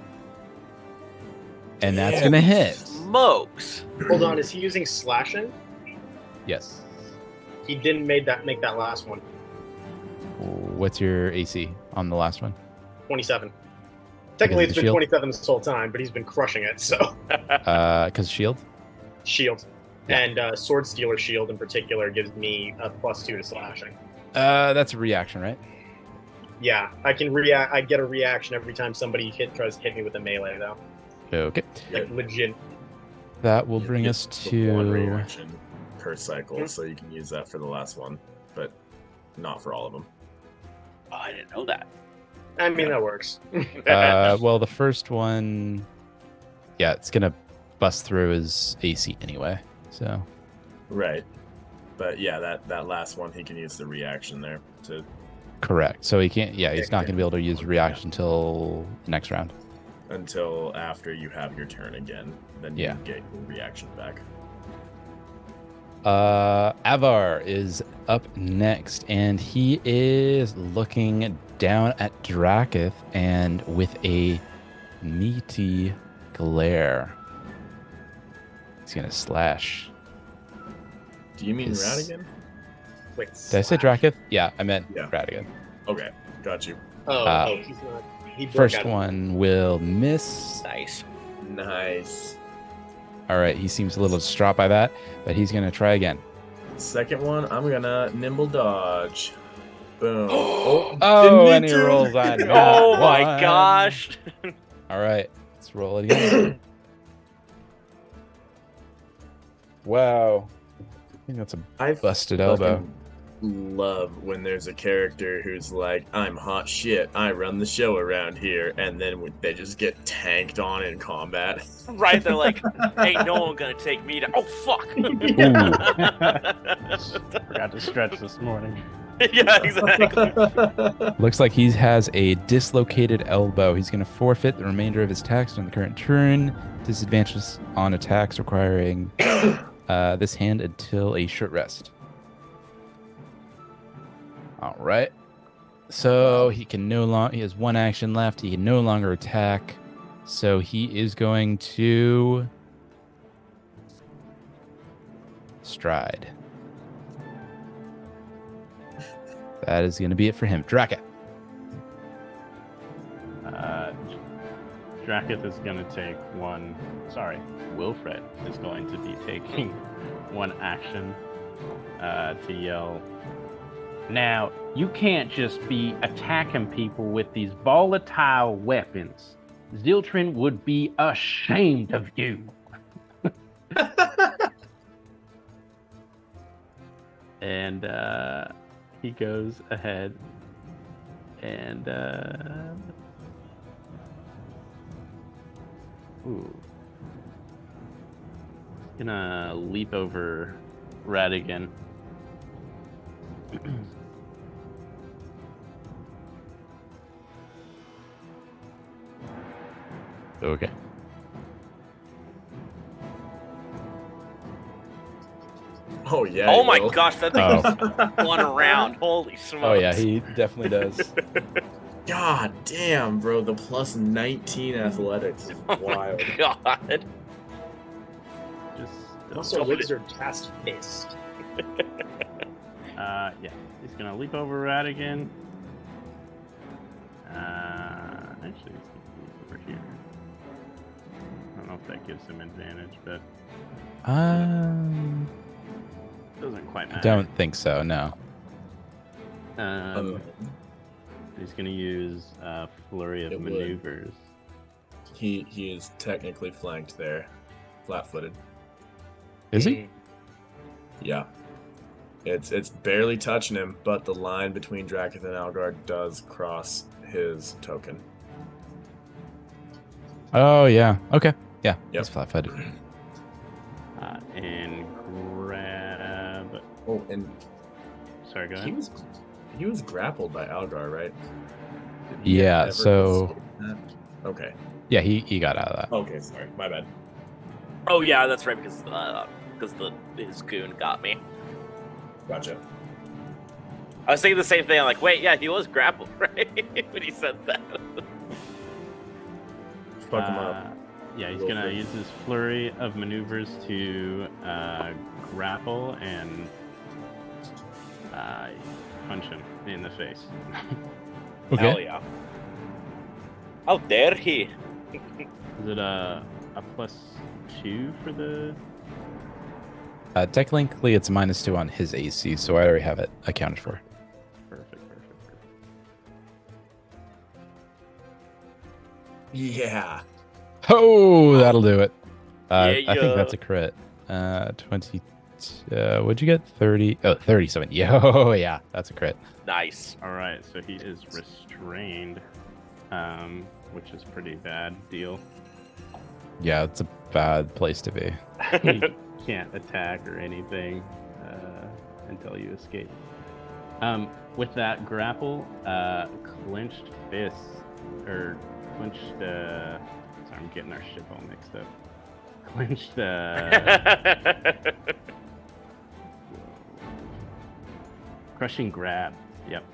And that's going to hit. Smokes. Hold on, is he using slashing? Yes. He didn't make that last one. What's your AC on the last one? 27. Technically, Because it's of been the shield? 27 this whole time, but he's been crushing it. So Because shield? shield Yeah. and sword stealer shield in particular gives me a +2 to slashing. That's a reaction, right? Yeah, I can react. I get a reaction every time somebody tries to hit me with a melee, though. Okay. Like legit. That will bring us The one to... reaction per cycle, so you can use that for the last one, but not for all of them. Oh, I didn't know that. I mean, that works. well, the first one... Yeah, it's going to bust through his AC anyway, so... Right. But yeah, that last one, he can use the reaction there to... Correct. So he can't... Yeah, he's not going to be able to use Yeah. reaction until the next round. until after you have your turn again. Then you Yeah. can get your reaction back. Avar is up next, and he is looking down at Draketh and with a meaty glare. He's gonna slash. Do you mean Is- Radigan? Wait, Did I say Draketh? Yeah, I meant Yeah. Radigan. Okay, got you. He's not. He broke First out. one will miss. Nice. Nice. All right, he seems a little distraught by that, but he's gonna try again. Second one, I'm gonna nimble dodge. Boom. Oh, didn't and need he to. rolls on. Oh that my one. gosh. All right, let's roll it again. Wow. I think that's a I busted elbow. fucking love when there's a character who's like, I'm hot shit, I run the show around here, and then when they just get tanked on in combat. Right? They're like, ain't no one gonna take me down. Oh, fuck. Forgot to stretch this morning. Yeah, exactly. Looks like he has a dislocated elbow. He's going to forfeit the remainder of his attacks on the current turn. Disadvantages on attacks requiring this hand until a short rest. All right. So he can no longer. He has one action left. He can no longer attack. So he is going to stride. That is going to be it for him. Draka. Draketh is going to take one. Sorry, Wilfred is going to be taking one action to yell. Now, you can't just be attacking people with these volatile weapons. Ziltrin would be ashamed of you. And he goes ahead And gonna leap over Radigan. Okay. Oh yeah. Oh he my will. gosh, that thing Oh. was one around. Holy smokes. Oh yeah, he definitely does. God damn, bro. The plus 19 athletics is wild. God. Just Also, wizard cast fist. yeah, he's gonna leap over Radigan. Actually, he's gonna leap over here. I don't know if that gives him advantage, but doesn't quite I matter. don't think so. No. He's gonna use flurry of It would. maneuvers. He is technically flanked there, flat-footed. Is he? Yeah. It's barely touching him, but the line between Draketh and Algar does cross his token. Oh yeah. Okay. Yeah. Yep. He's flat-footed. And grab. Oh, and Sorry, go he ahead. was grappled by Algar, right? Did he Yeah, ever so- escape that? Okay. Yeah, he got out of that. Okay, sorry, my bad. Oh yeah, that's right, because his goon got me. Gotcha. I was thinking the same thing. I'm like, wait, yeah, he was grappled, right? When he said that. Fuck him up. Yeah, he's Go gonna for it. use his flurry of maneuvers to grapple and punch him in the face. Okay. Hell yeah. How dare he? Is it a +2 for the? Technically, it's -2 on his AC, so I already have it accounted for. Perfect. Yeah. Oh, that'll do it. I Yeah. think that's a crit. 20. What'd you get? 30. Oh, 37. Yeah. Oh, yeah. That's a crit. Nice. All right, so he is restrained, which is pretty bad deal. Yeah, it's a bad place to be. He can't attack or anything until you escape. With that grapple, clenched fists, or clenched. Sorry, I'm getting our shit all mixed up. Clenched. Crushing grab. Yep.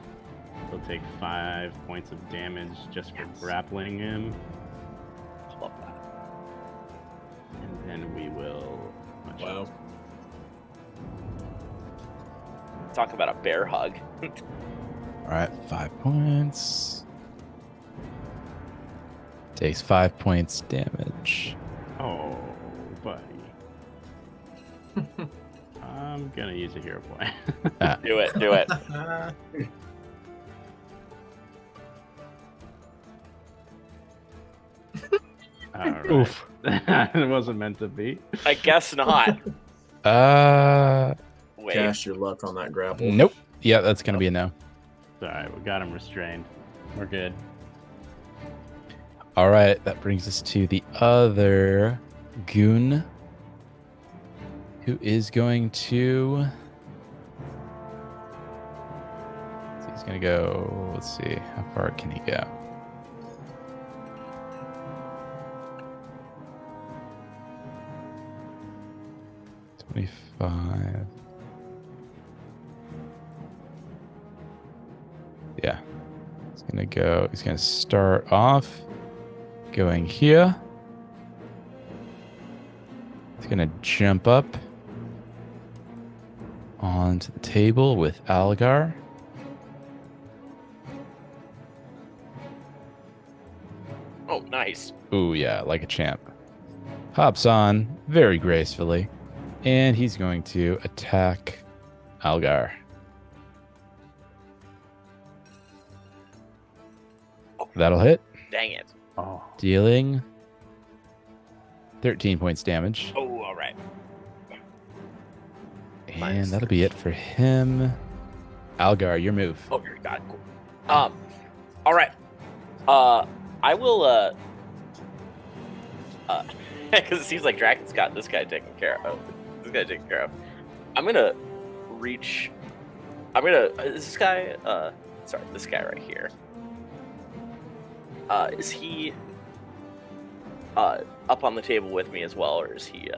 He'll take 5 points of damage just for grappling him, Love that. and then we will. punch him. Wow. Talk about a bear hug. All right, 5 points. Takes 5 points damage. Oh, buddy. I'm gonna use a hero point. Do it. Do it. All right. Oof. It wasn't meant to be. I guess not. Wait. Cast your luck on that grapple. Nope. Yeah, that's gonna be a no. All right, we got him restrained. We're good. All right, that brings us to the other goon, who is going to. So he's gonna go. Let's see, how far can he go? $25. Yeah. He's gonna go. He's gonna start off going here. He's gonna jump up onto the table with Algar. Oh, nice. Ooh, yeah, like a champ. Hops on very gracefully, and he's going to attack Algar. That'll hit, Dang it. Oh, dealing 13 points damage. Oh, all right. And Nice. that'll be it for him. Algar, your move. Oh, you're god. Cool. All right. I will. Because it seems like Draken's got this guy taken care of. I'm gonna reach. Is this guy? Sorry, this guy right here. Is he up on the table with me as well, or is he?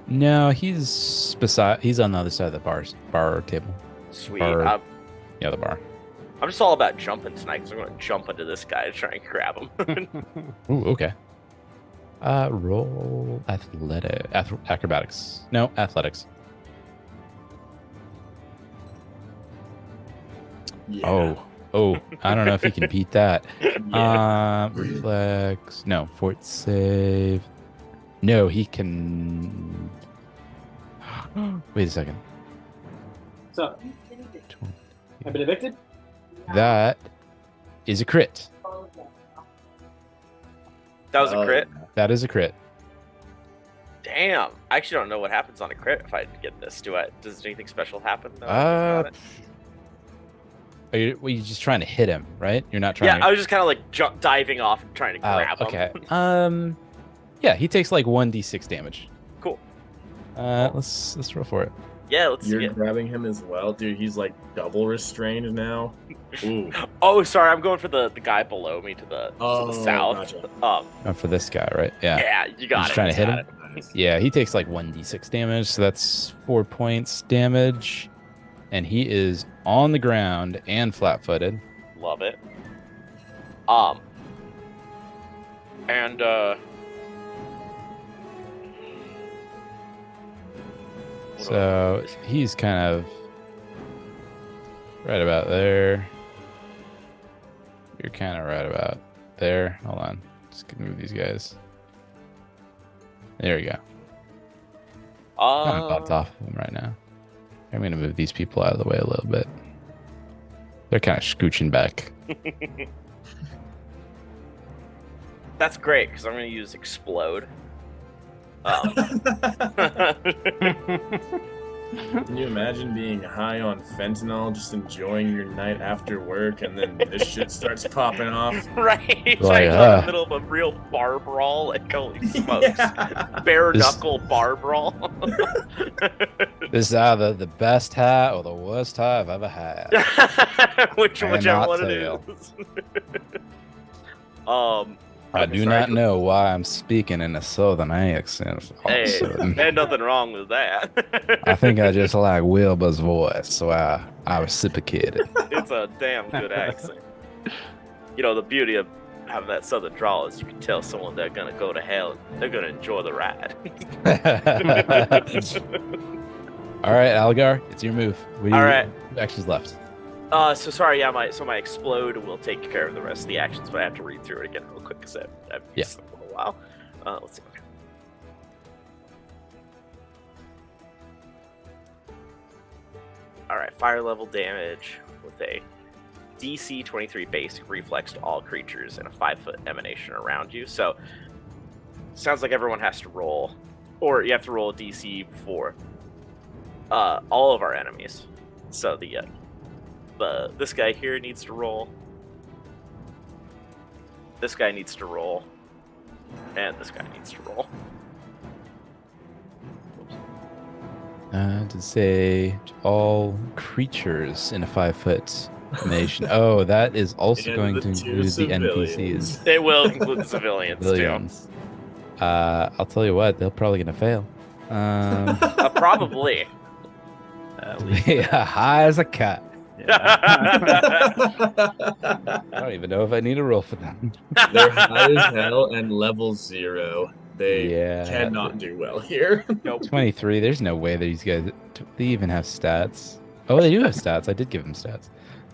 No, he's on the other side of the bar table. Sweet. Bar. Yeah, the bar. I'm just all about jumping tonight because I'm going to jump into this guy to try and grab him. Ooh, okay. Roll acrobatics. No, athletics. Yeah. Oh, I don't know if you can beat that. Reflex. No, fort save. No, he can. Wait a second. What's up? I've been evicted? That is a crit. That was a crit? That is a crit. Damn. I actually don't know what happens on a crit if I get this. Does anything special happen? Are you just trying to hit him, right? You're not trying to... I was just kind of like diving off and trying to grab him. Okay. Yeah, he takes like 1d6 damage. Cool. Let's roll for it. Yeah, let's see You're it. grabbing him as well, dude. He's like double restrained now. Ooh. Oh, sorry, I'm going for the guy below me to the south. Gotcha. Oh, for this guy, right? Yeah. Yeah, you got Just it. trying to hit got him? Nice. Yeah, he takes like 1d6 damage, so that's 4 points damage. And he is on the ground and flat-footed. Love it. And So he's kind of right about there. You're kind of right about there. Hold on. Just gonna move these guys. There we go. Kind of bumped off of them right now. I'm gonna move these people out of the way a little bit. They're kind of scooching back. That's great because I'm going to use explode. Can you imagine being high on fentanyl, just enjoying your night after work, and then this shit starts popping off? Right? Like, Like in the middle of a real bar brawl, like holy smokes. Bare knuckle bar brawl. This is either the best high or the worst high I've ever had. Whichever Cannot one it tell. is. I Okay, do sorry. not know why I'm speaking in a southern accent. all of a Hey, sudden. ain't nothing wrong with that. I think I just like Wilbur's voice, so I reciprocated. It's a damn good accent. You know, the beauty of having that southern drawl is you can tell someone they're gonna go to hell. They're gonna enjoy the ride. All right, Algar, it's your move. All right. Actions left. So sorry, yeah, my explode will take care of the rest of the actions, but I have to read through it again real quick because I've used them for a while. Let's see. Okay. All right, fire level damage with a DC 23 basic reflex to all creatures and a 5-foot emanation around you. So sounds like everyone has to roll, or you have to roll a DC for all of our enemies. So this guy here needs to roll. This guy needs to roll. And this guy needs to roll. To say all creatures in a 5-foot emanation. Oh, that is also And going the to two include the civilians. NPCs. It will include the civilians, Civilians. I'll tell you what, they're probably gonna fail. too. Probably. Yeah, high as a cat. I don't even know if I need a roll for them. They're high as hell and level 0. They Yeah. cannot do well here. Nope. 23. There's no way these guys they even have stats. Oh, they do have stats. I did give them stats.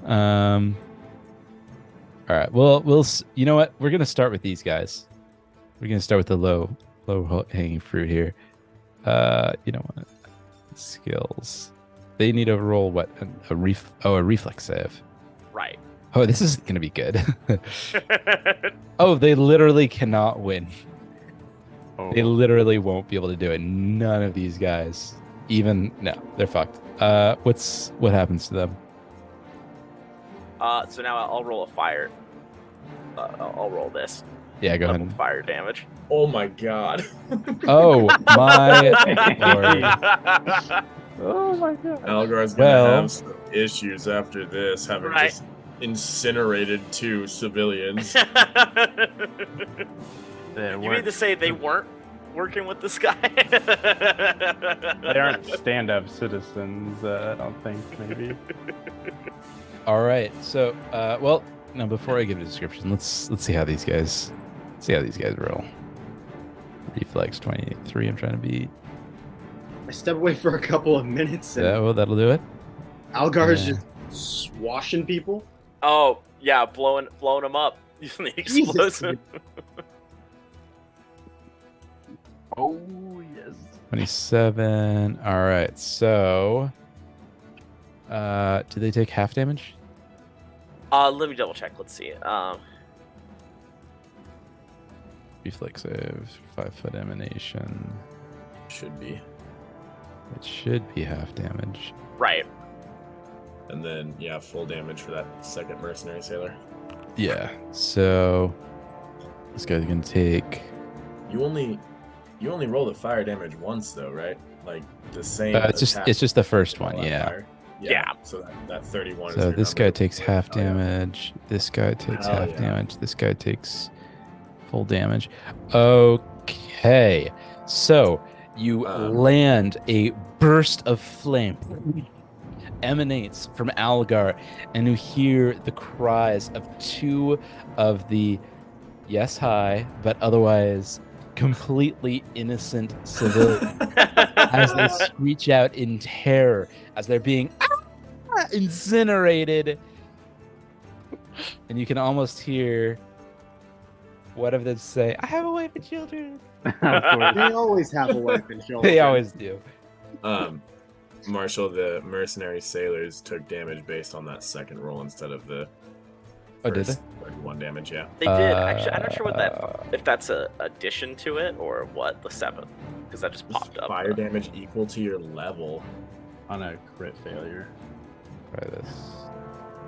All right. Well, you know what? We're gonna start with these guys. We're gonna start with the low hanging fruit here. You know what? Skills. They need to roll what? A reflex save. Right. Oh, this is gonna be good. Oh, they literally cannot win. They literally won't be able to do it. None of these guys. No, they're fucked. What happens to them? So now I'll roll a fire I'll roll this. Yeah, go Level ahead. fire damage. Oh my god. Oh my lord. Oh my god. Algar's gonna Well- have some issues after this, having Right. just incinerated 2 civilians. They You mean weren't, to say they weren't working with this guy? they aren't stand-up citizens, I don't think, maybe. All right. So, well, no. Before I give a description, let's see how these guys roll. Reflex 23. I'm trying to beat. I step away for a couple of minutes, and That'll do it. Algar's Yeah. just swashing people. Oh yeah, blowing them up using the explosive. Oh, yes. 27. All right. So, do they take half damage? Let me double check. Let's see. Reflex save, 5-foot emanation. Should be. It should be half damage. Right. And then, yeah, full damage for that second mercenary sailor. Yeah. So this guy's gonna take. You only roll the fire damage once, though, right? Like the same. It's just the first one. all that Yeah. fire. Yeah. So that 31 is So your this number. guy takes half Oh, yeah. damage. This guy takes Hell half yeah. damage. This guy takes full damage. Okay. So you land a burst of flame emanates from Algar, and you hear the cries of 2 of the high, but otherwise completely innocent civilians as they screech out in terror as they're being incinerated. And you can almost hear one of them say, "I have a wife and children." Of course. They always have a wife and children. They always do. Marshall, the mercenary sailors took damage based on that second roll instead of the Oh, did they? first 31 damage, yeah. They did. Actually, I'm not sure what if that's a addition to it or what the 7th, because that just popped up. Fire damage equal to your level. On a crit failure. Try this.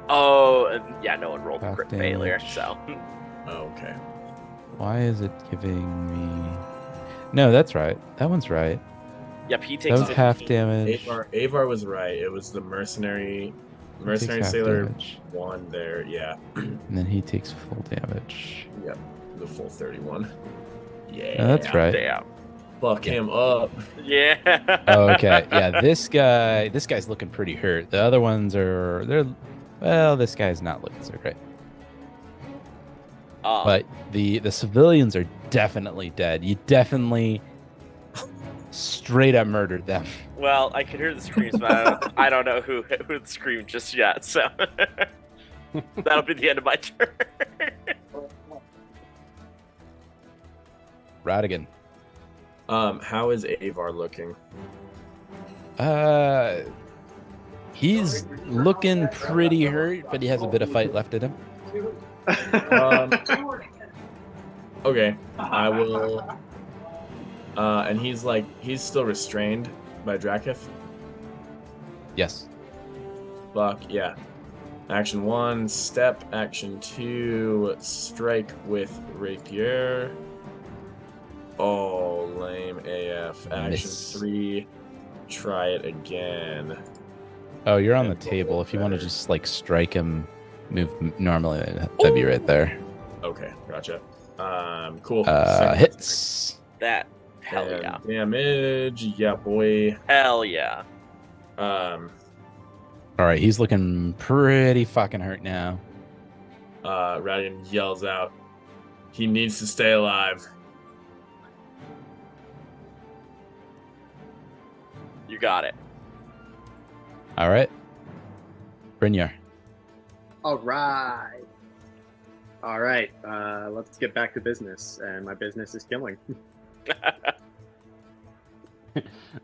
Oh, yeah, no one rolled a Half crit failure, damage. so. Oh, okay. Why is it giving me? No, that's right. That one's right. Yep, he That takes was half 15. damage. Avar was right. It was the mercenary He takes half sailor damage. 1 there, yeah. And then he takes full damage. Yep, the full 31. Yeah. No, that's right. Damn. Fuck him up. Yeah. Oh, okay. Yeah, this guy's looking pretty hurt. The other ones this guy's not looking so great. But the civilians are definitely dead. You definitely straight up murdered them. Well, I can hear the screams, but I don't know who screamed just yet, so that'll be the end of my turn. Radigan. How is Avar looking? He's looking pretty hurt, but he has a bit of fight left in him. Okay, I will. And he's still restrained by Drakith. Yes. Fuck yeah. Action 1, step. Action 2, strike with rapier. Oh, lame AF. Action Miss. 3, try it again. Oh, you're on the table. If you want to just strike him, move normally, that'd be right there. Okay, gotcha. Cool. Second Hits. That, hell and yeah. damage, yeah, boy. Hell yeah. All right, he's looking pretty fucking hurt now. Radian yells out, he needs to stay alive. You got it. All right. Brynjar. All right. All right. Let's get back to business. And my business is killing.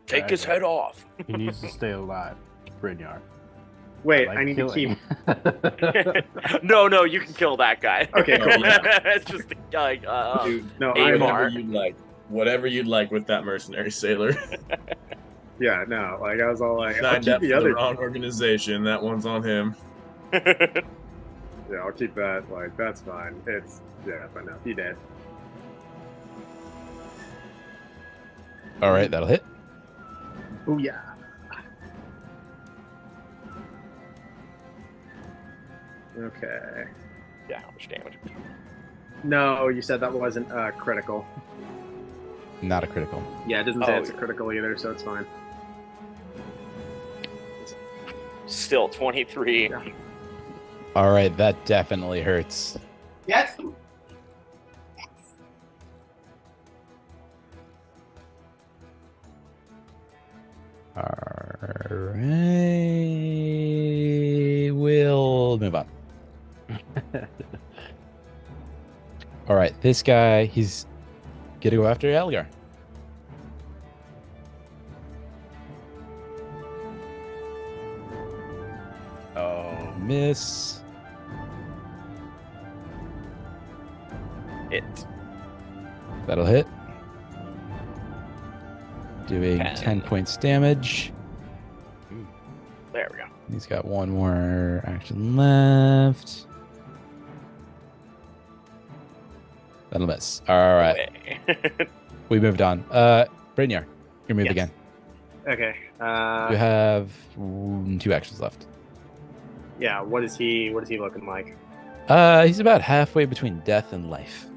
Take his head off. He needs to stay alive, Brynjar. Wait, Like I need to killing. keep. No, you can kill that guy. Okay, cool. It's just like, Dude, no, Avar. Whatever you'd like. Whatever you'd like with that mercenary sailor. yeah, no. Like I was all like, I'll Signed keep up for the the other. wrong organization. That one's on him. Yeah, I'll keep that. Like, that's fine. It's, yeah, but no, he did. All right, that'll hit. Oh, yeah. Okay. Yeah, how much damage? No, you said that wasn't critical. Not a critical. Yeah, it doesn't say Oh, it's a critical either, so it's fine. Still 23. Yeah. All right, that definitely hurts. Yes. All right, we'll move on. All right, this guy, he's gonna go after Elgar. Oh, miss. Hit. That'll hit. Doing 10. 10 points damage. There we go. He's got one more action left. That'll miss. All right. Okay. We moved on. Brynjar, your move Yes. again. Okay. You have 2 actions left. Yeah. What is he looking like? He's about halfway between death and life.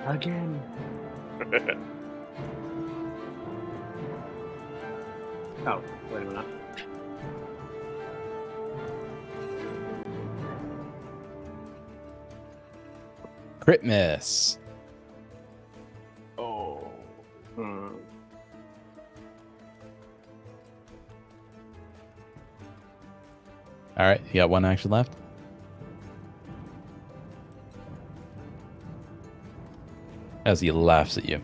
Again. Oh, wait a minute. Crit miss. Oh. All right, you got 1 action left. As he laughs at you.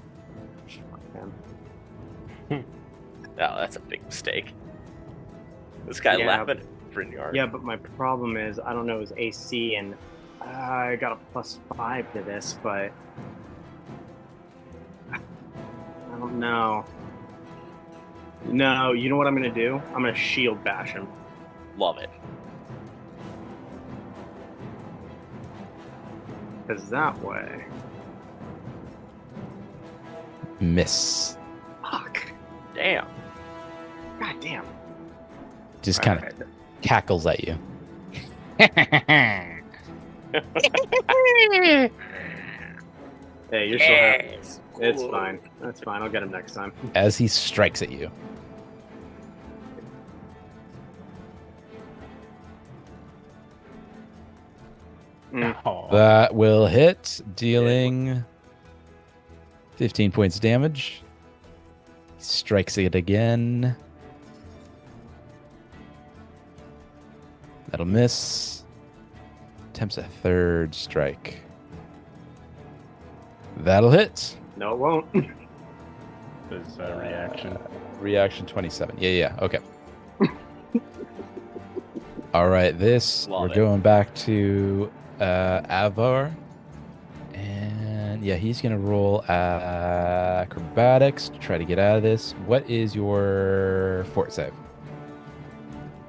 Oh, that's a big mistake. This guy Yeah. laughing at Brynjar. Yeah, but my problem is I don't know his AC, and I got a +5 to this, but I don't know. No, you know what I'm gonna do? I'm gonna shield bash him. Love it. Cause that way. Miss. Fuck. Damn. God damn. Just kind of Alright. cackles at you. Hey, you're still happy. Yes. It's Cool. fine. That's fine. I'll get him next time. As he strikes at you. Oh, That will hit, dealing 15 points of damage. Strikes it again. That'll miss. Attempts a 3rd strike. That'll hit. No, it won't. his reaction. Reaction 27. Yeah, okay. All right, this, Love we're it. going back to Avar. And yeah, he's going to roll acrobatics to try to get out of this. What is your fort save?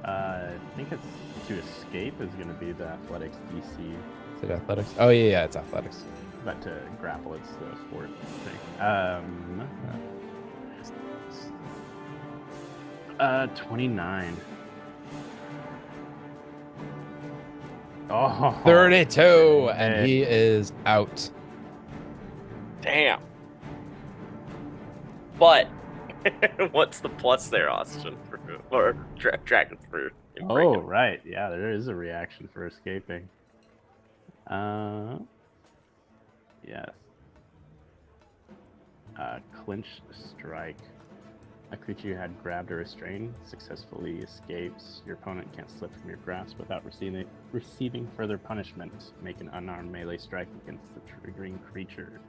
I think it's to escape is going to be the athletics DC, Is it athletics? Oh, yeah, it's athletics. but to grapple it's the fort thing. 29. Oh, 32, and man. he is out. Damn. But what's the plus there, Austin, or Dragon for? Oh, right. Yeah, there is a reaction for escaping. Yes. Clinch strike. A creature you had grabbed or restrained successfully escapes. Your opponent can't slip from your grasp without receiving further punishment. Make an unarmed melee strike against the triggering creature.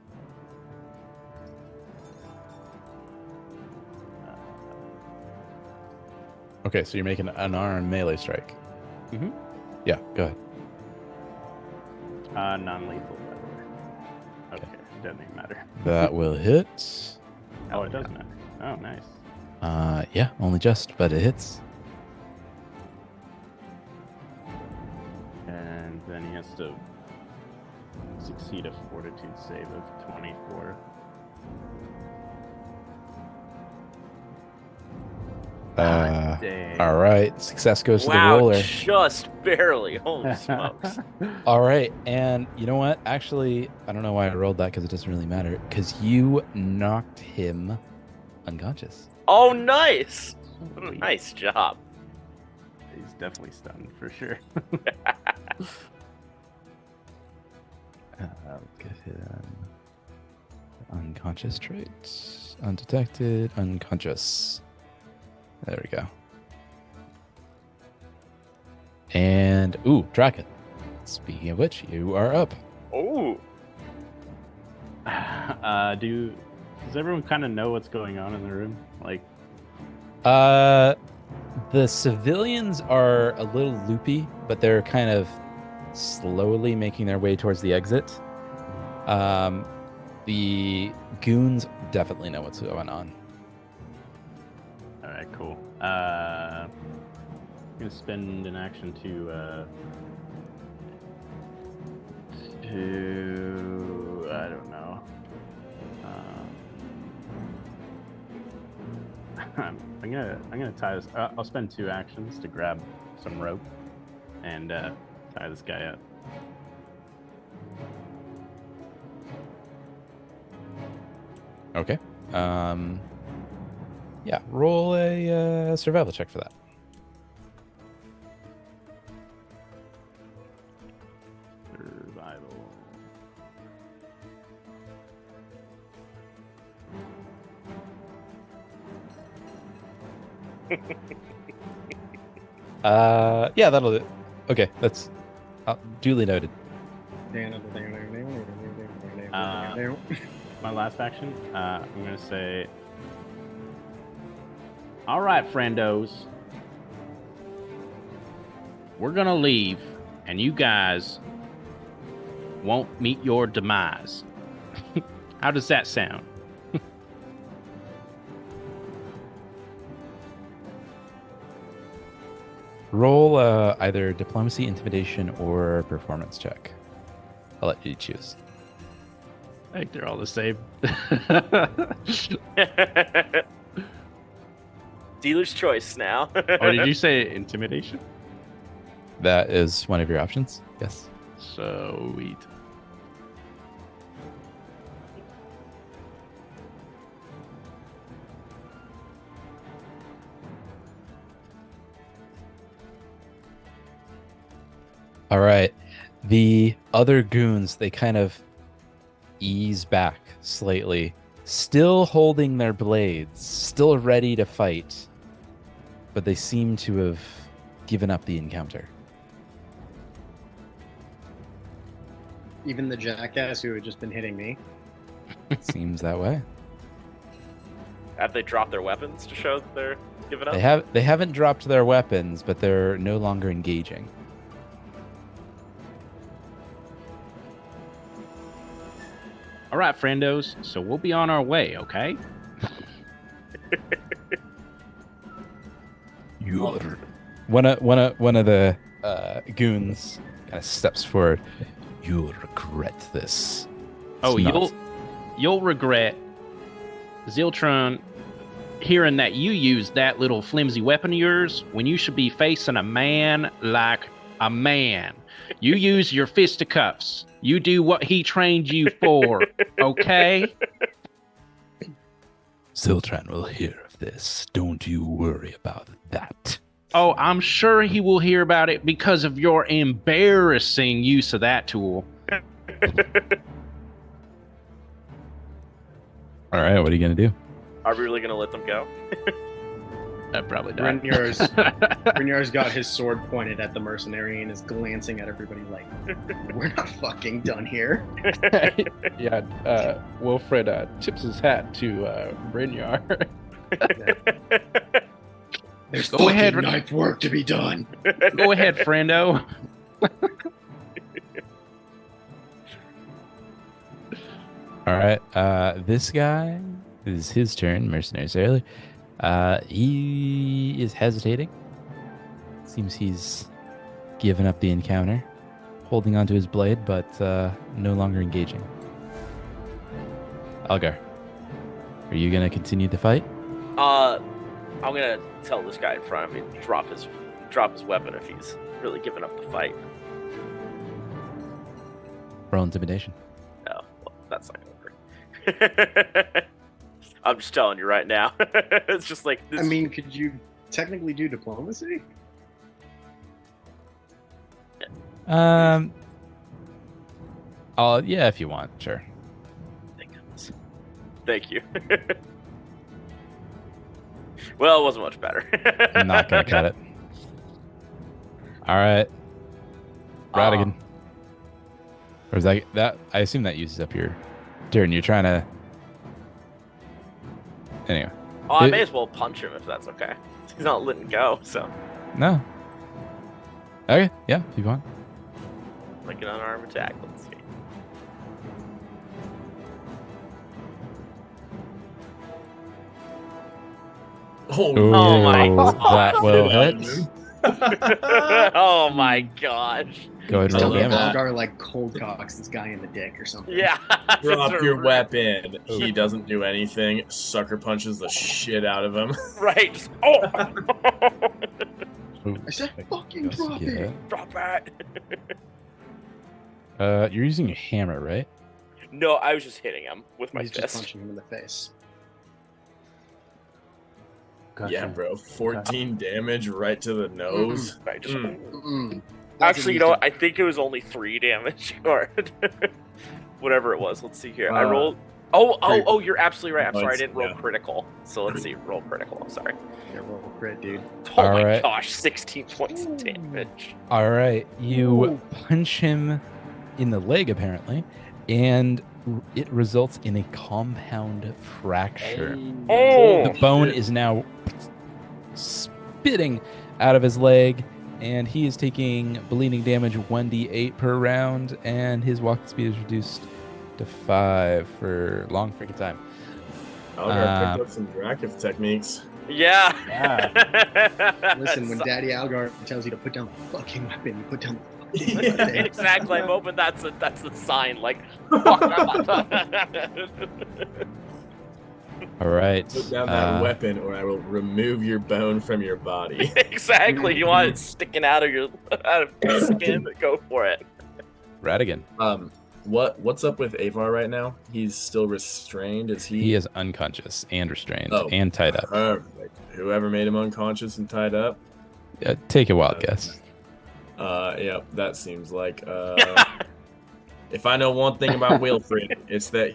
Okay, so you're making an unarmed melee strike. Mhm. Yeah, go ahead. Non-lethal, by the way. Okay, doesn't even matter. That will hit. Oh, it does matter. Oh, nice. Yeah, only just, but it hits. and then he has to succeed a fortitude save of 24. Dang. All right, success goes to the Wow, roller. just barely. Holy smokes. All right, and you know what? Actually, I don't know why I rolled that because it doesn't really matter. Because you knocked him unconscious. Oh, nice. Sweet. Nice job. He's definitely stunned for sure. Get him. Unconscious traits. Undetected. Unconscious. There we go. And Draken. Speaking of which, you are up. Oh. Does everyone kind of know what's going on in the room? Like, the civilians are a little loopy, but they're kind of slowly making their way towards the exit. The goons definitely know what's going on. all right, cool. I'm gonna spend an action to I don't know. I'm gonna tie this. I'll spend 2 actions to grab some rope and tie this guy up. Okay. Yeah. Roll a survival check for that. Survival. Yeah, that'll do it. Okay, that's duly noted. My last action, I'm going to say, all right, friendos, we're going to leave, and you guys won't meet your demise. How does that sound? Roll either diplomacy, intimidation, or performance check. I'll let you choose. I think they're all the same. Dealer's choice now. Oh, did you say intimidation? That is one of your options. Yes. Sweet. All right. The other goons, they kind of ease back slightly, still holding their blades, still ready to fight, but they seem to have given up the encounter. Even the jackass who had just been hitting me. Seems that way. Have they dropped their weapons to show that they're giving up? They haven't dropped their weapons, but they're no longer engaging. All right, friendos, so we'll be on our way, okay? One of the goons kind of steps forward. You'll regret this. Oh, It's not- you'll regret, Ziltron, hearing that you used that little flimsy weapon of yours when you should be facing a man like a man. You use your fisticuffs. You do what he trained you for, okay? Ziltran will hear of this. Don't you worry about that. Oh, I'm sure he will hear about it because of your embarrassing use of that tool. All right, what are you gonna do? Are we really going to let them go? Probably not. Brynjar's got his sword pointed at the mercenary and is glancing at everybody like, we're not fucking done here. Yeah, Wilfred tips his hat to Brynjar. There's Go ahead, knife work to be done. Go ahead, friendo. All right, this guy is his turn. Mercenary sailor. He is hesitating. Seems he's given up the encounter. holding onto his blade, but no longer engaging. Algar, are you gonna continue the fight? I'm gonna tell this guy in front of me to drop his weapon if he's really giving up the fight. Roll intimidation. No, well, that's not gonna work. I'm just telling you right now. It's just like this. I mean, could you technically do diplomacy? Oh yeah, if you want, sure. Thank goodness. Thank you. Well, it wasn't much better. I'm not gonna cut it. All right, Radigan. Or is that? I assume that uses up your turn. You're trying to. Anyway. Oh, I may as well punch him if that's okay. He's not letting go, so. No. Okay. Yeah, if you want. Like an unarmed attack. Let's see. Oh, Oh my That will hit. Oh my gosh. Go ahead and roll I love damage. that. Algar like cold cocks this guy in the dick or something. Yeah. Drop your weapon. He doesn't do anything. Sucker punches the shit out of him. Right. Just, oh. I said, fucking Just drop get it. Drop it. You're using your hammer, right? No, I was just hitting him with my He's just fist. punching him in the face. Yeah, bro. 14 damage right to the nose. Right, just, Mm-mm. Actually, you know what? I think it was only 3 damage, or whatever it was. Let's see here. I rolled. Oh! You're absolutely right. I'm sorry, I didn't roll critical. So let's see. Roll critical. I'm sorry. Yeah, roll crit, dude. Oh All my right. gosh! 16 points of damage. All right, you punch him in the leg apparently, and it results in a compound fracture. Oh! The bone is now spitting out of his leg, and he is taking bleeding damage 1d8 per round, and his walking speed is reduced to 5 for long freaking time. Algar picked up some Drakith techniques. Yeah. Listen, when Daddy Algar tells you to put down the fucking weapon, you put down the fucking weapon. Exactly. I'm hoping that's the sign. Like, fuck. All right. Put down that weapon, or I will remove your bone from your body. Exactly. You want it sticking out of your skin? Go for it. Radigan. What's up with Avar right now? He's still restrained. Is he? He is unconscious and restrained Oh. and tied up. Perfect. Whoever made him unconscious and tied up. Take a wild guess. Yeah, that seems like. If I know one thing about Wilfred, it's that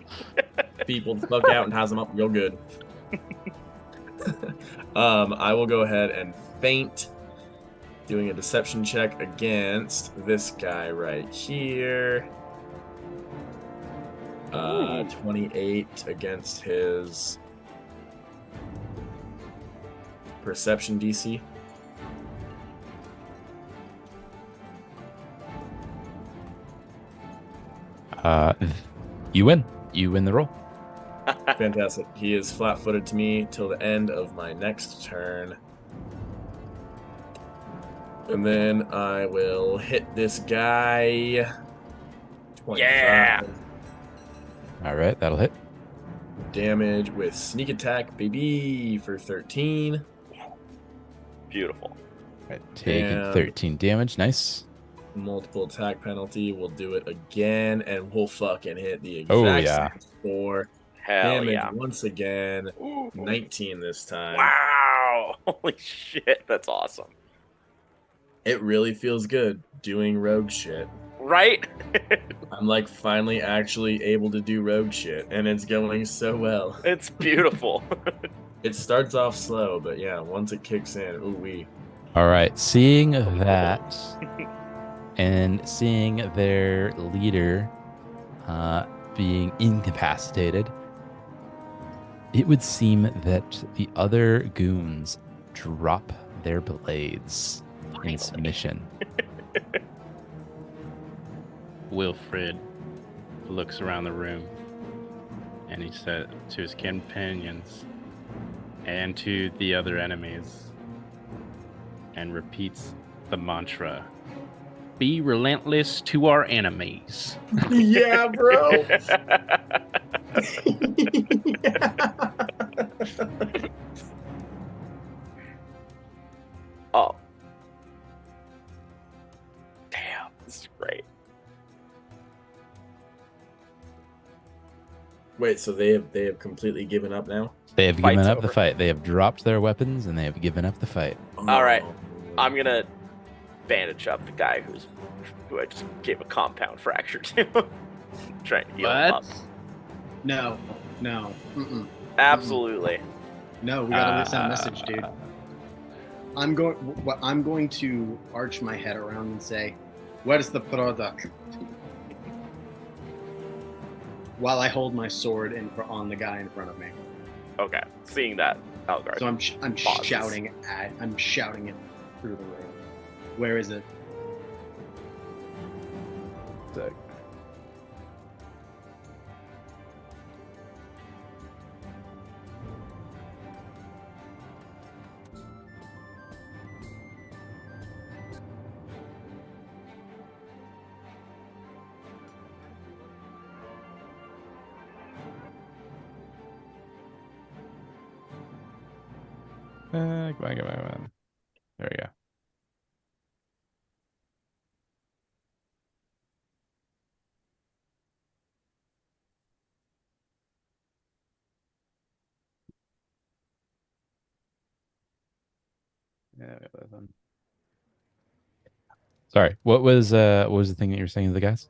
people fuck out and has them up real good. I will go ahead and feint, doing a deception check against this guy right here. 28 against his perception DC. You win. You win the roll. Fantastic. He is flat-footed to me till the end of my next turn. And then I will hit this guy. 25 Yeah. All right, that'll hit. damage with sneak attack, baby, for 13. Beautiful. All right, taking And- 13 damage. Nice. Multiple attack penalty. We'll do it again, and we'll fucking hit the exact Oh, yeah. same score. Hell Damage yeah. once again. Ooh. 19 this time. Wow. Holy shit. That's awesome. It really feels good doing rogue shit. Right? I'm like finally actually able to do rogue shit, and it's going so well. It's beautiful. It starts off slow, but yeah, once it kicks in, ooh wee. All right, seeing that and seeing their leader being incapacitated, it would seem that the other goons drop their blades in submission. Wilfred looks around the room and he said to his companions and to the other enemies and repeats the mantra Be relentless to our enemies. Yeah, bro. Oh. Damn, this is great. Wait, so they have completely given up now? They have Fight's given up the over. fight. They have dropped their weapons and they have given up the fight. All right. Oh. I'm gonna bandage up the guy who I just gave a compound fracture to. Trying to heal him up. What? No, no, Absolutely. no. We gotta leave that message, dude. I'm going to arch my head around and say, "Where's the product?" While I hold my sword on the guy in front of me. Okay. Seeing that, Algar. So I'm pauses. shouting it through the room. Where is it? Come on. There we go. Yeah, that one. Sorry, what was the thing that you were saying to the guys?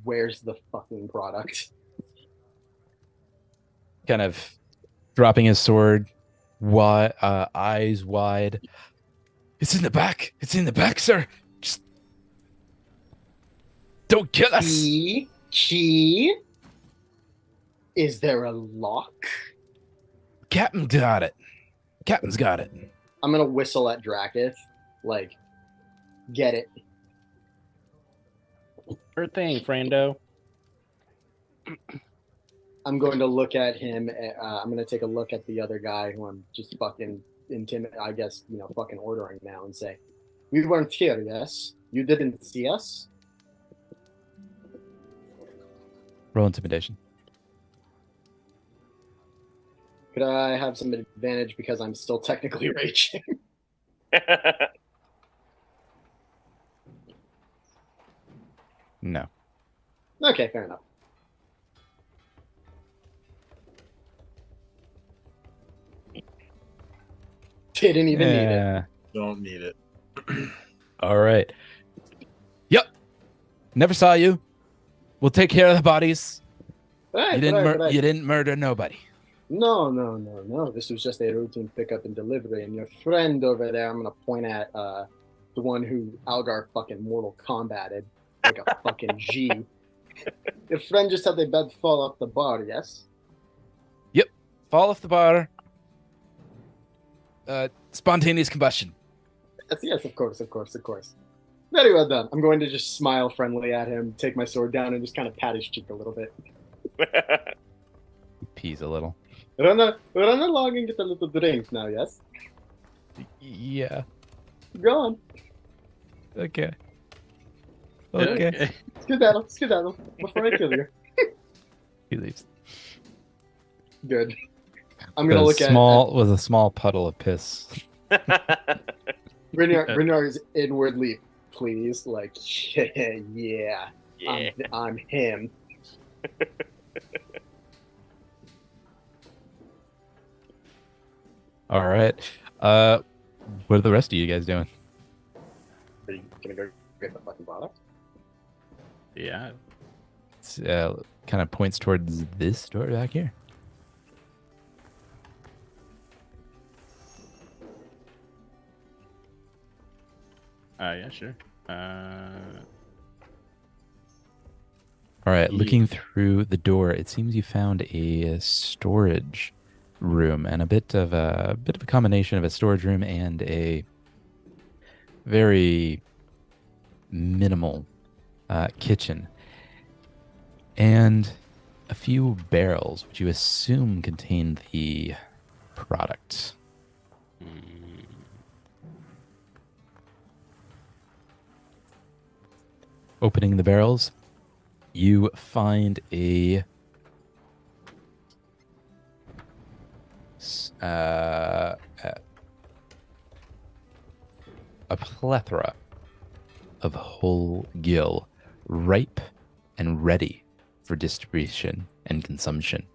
Where's the fucking product? Kind of dropping his sword, eyes wide. It's in the back. It's in the back, sir. Just don't kill us. Key? Is there a lock? Captain got it. Captain's got it. I'm gonna whistle at Drakith, like, get it. Sure thing, friendo. I'm going to look at him. I'm going to take a look at the other guy who I'm just fucking I guess, fucking ordering now and say, "We weren't here, yes? You didn't see us?" Roll intimidation. Could I have some advantage because I'm still technically raging? No. Okay, fair enough. Didn't even need it. Don't need it. All right. Yep. Never saw you. We'll take care of the bodies. Right, You didn't murder nobody. No. This was just a routine pickup and delivery. And your friend over there, I'm going to point at the one who Algar fucking Mortal Kombated like a fucking G. Your friend just had their bed fall off the bar, yes? Yep. Fall off the bar. Spontaneous combustion. Yes, of course. Very well done. I'm going to just smile friendly at him, take my sword down, and just kind of pat his cheek a little bit. He pees a little. Run along and get a little drink now, yes? Yeah. Go on. Okay. Skedaddle, before I kill you. He leaves. Good. I'm going to look at with a small puddle of piss. Brynjar is inwardly pleased, like, yeah. I'm him. All right. What are the rest of you guys doing? Are you gonna go get the fucking product? Yeah. It's, kind of points towards this door back here. Yeah, sure. All right. Looking through the door, it seems you found a storage room and a bit of a combination of a storage room and a very minimal kitchen, and a few barrels, which you assume contain the product. Opening the barrels, you find a plethora of whole gill, ripe and ready for distribution and consumption.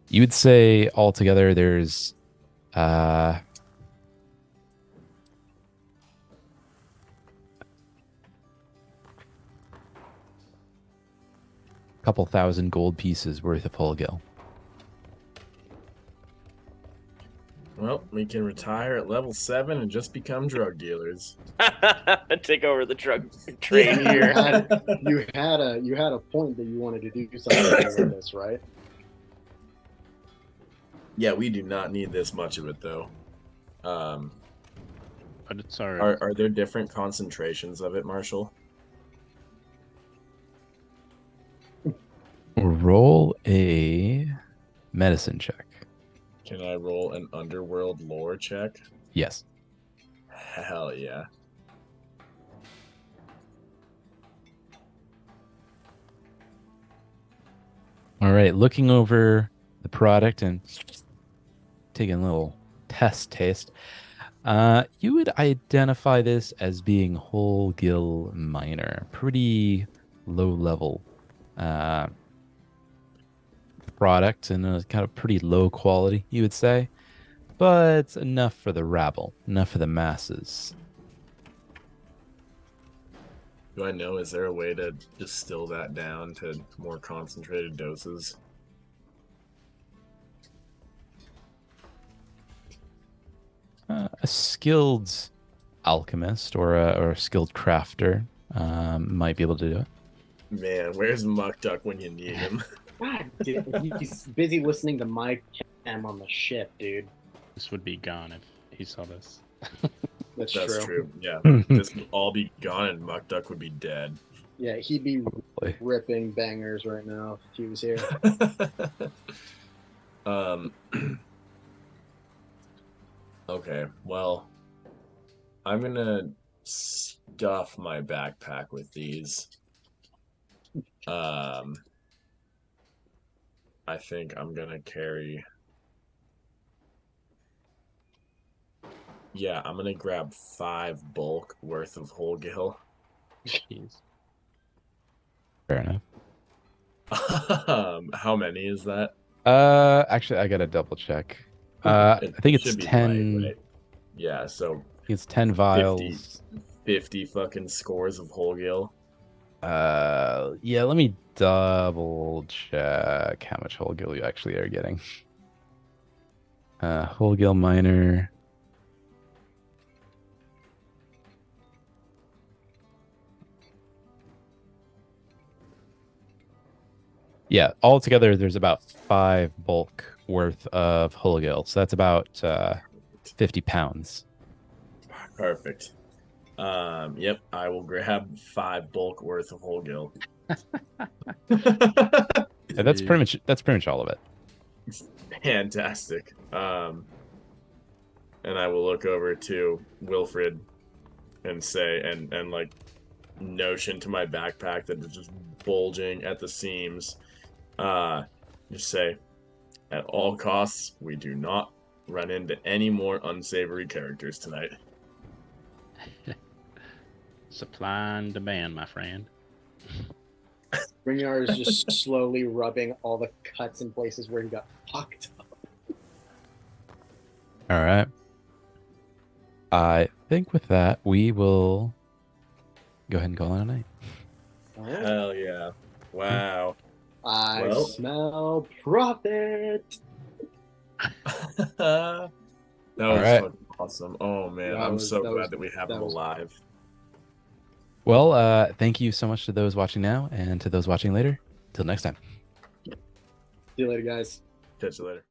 You would say altogether there's couple thousand gold pieces worth of whole gill. Well, we can retire at level 7 and just become drug dealers. Take over the drug trade You here. you had a point that you wanted to do something with this, right? Yeah, we do not need this much of it, though. But it's our Are there different concentrations of it, Marshall? Roll a medicine check. Can I roll an underworld lore check? Yes. Hell yeah. All right. Looking over the product and taking a little taste, you would identify this as being whole gill minor. Pretty low level product and a kind of pretty low quality, you would say, but enough for the rabble, enough for the masses. Do I know, is there a way to distill that down to more concentrated doses? A skilled alchemist or a skilled crafter might be able to do it. Man, where's Muck Duck when you need him? God, dude, he's busy listening to my cam on the ship, dude. this would be gone if he saw this. That's That's true. true. Yeah, this would all be gone and Muck Duck would be dead. Yeah, he'd be Probably. ripping bangers right now if he was here. Okay, well, I'm gonna stuff my backpack with these. I think I'm gonna carry. Yeah, I'm gonna grab 5 bulk worth of whole gill. Jeez. Fair enough. How many is that? Actually, I gotta double check. I think it's should be 10. light, right? Yeah, so It's 10 vials. 50 fucking scores of whole gill. Yeah, let me double check how much whole gill you actually are getting. Whole gill minor. Yeah, altogether there's about 5 bulk worth of whole gill. So that's about 50 pounds. Perfect. Yep, I will grab 5 bulk worth of whole gill. Yeah, that's pretty much all of it. Fantastic. And I will look over to Wilfred and say, and like notion to my backpack that is just bulging at the seams. Just say, at all costs, we do not run into any more unsavory characters tonight. Supply and demand, my friend. Grignard is just slowly rubbing all the cuts in places where he got fucked up. All right. I think with that, we will go ahead and call it a night. All right. Hell yeah. Wow. I Well. smell profit. That was Alright. fucking awesome. Oh man, That I'm was- so that glad was- that we have that him was- alive. Well, thank you so much to those watching now and to those watching later. Till next time. See you later, guys. Catch you later.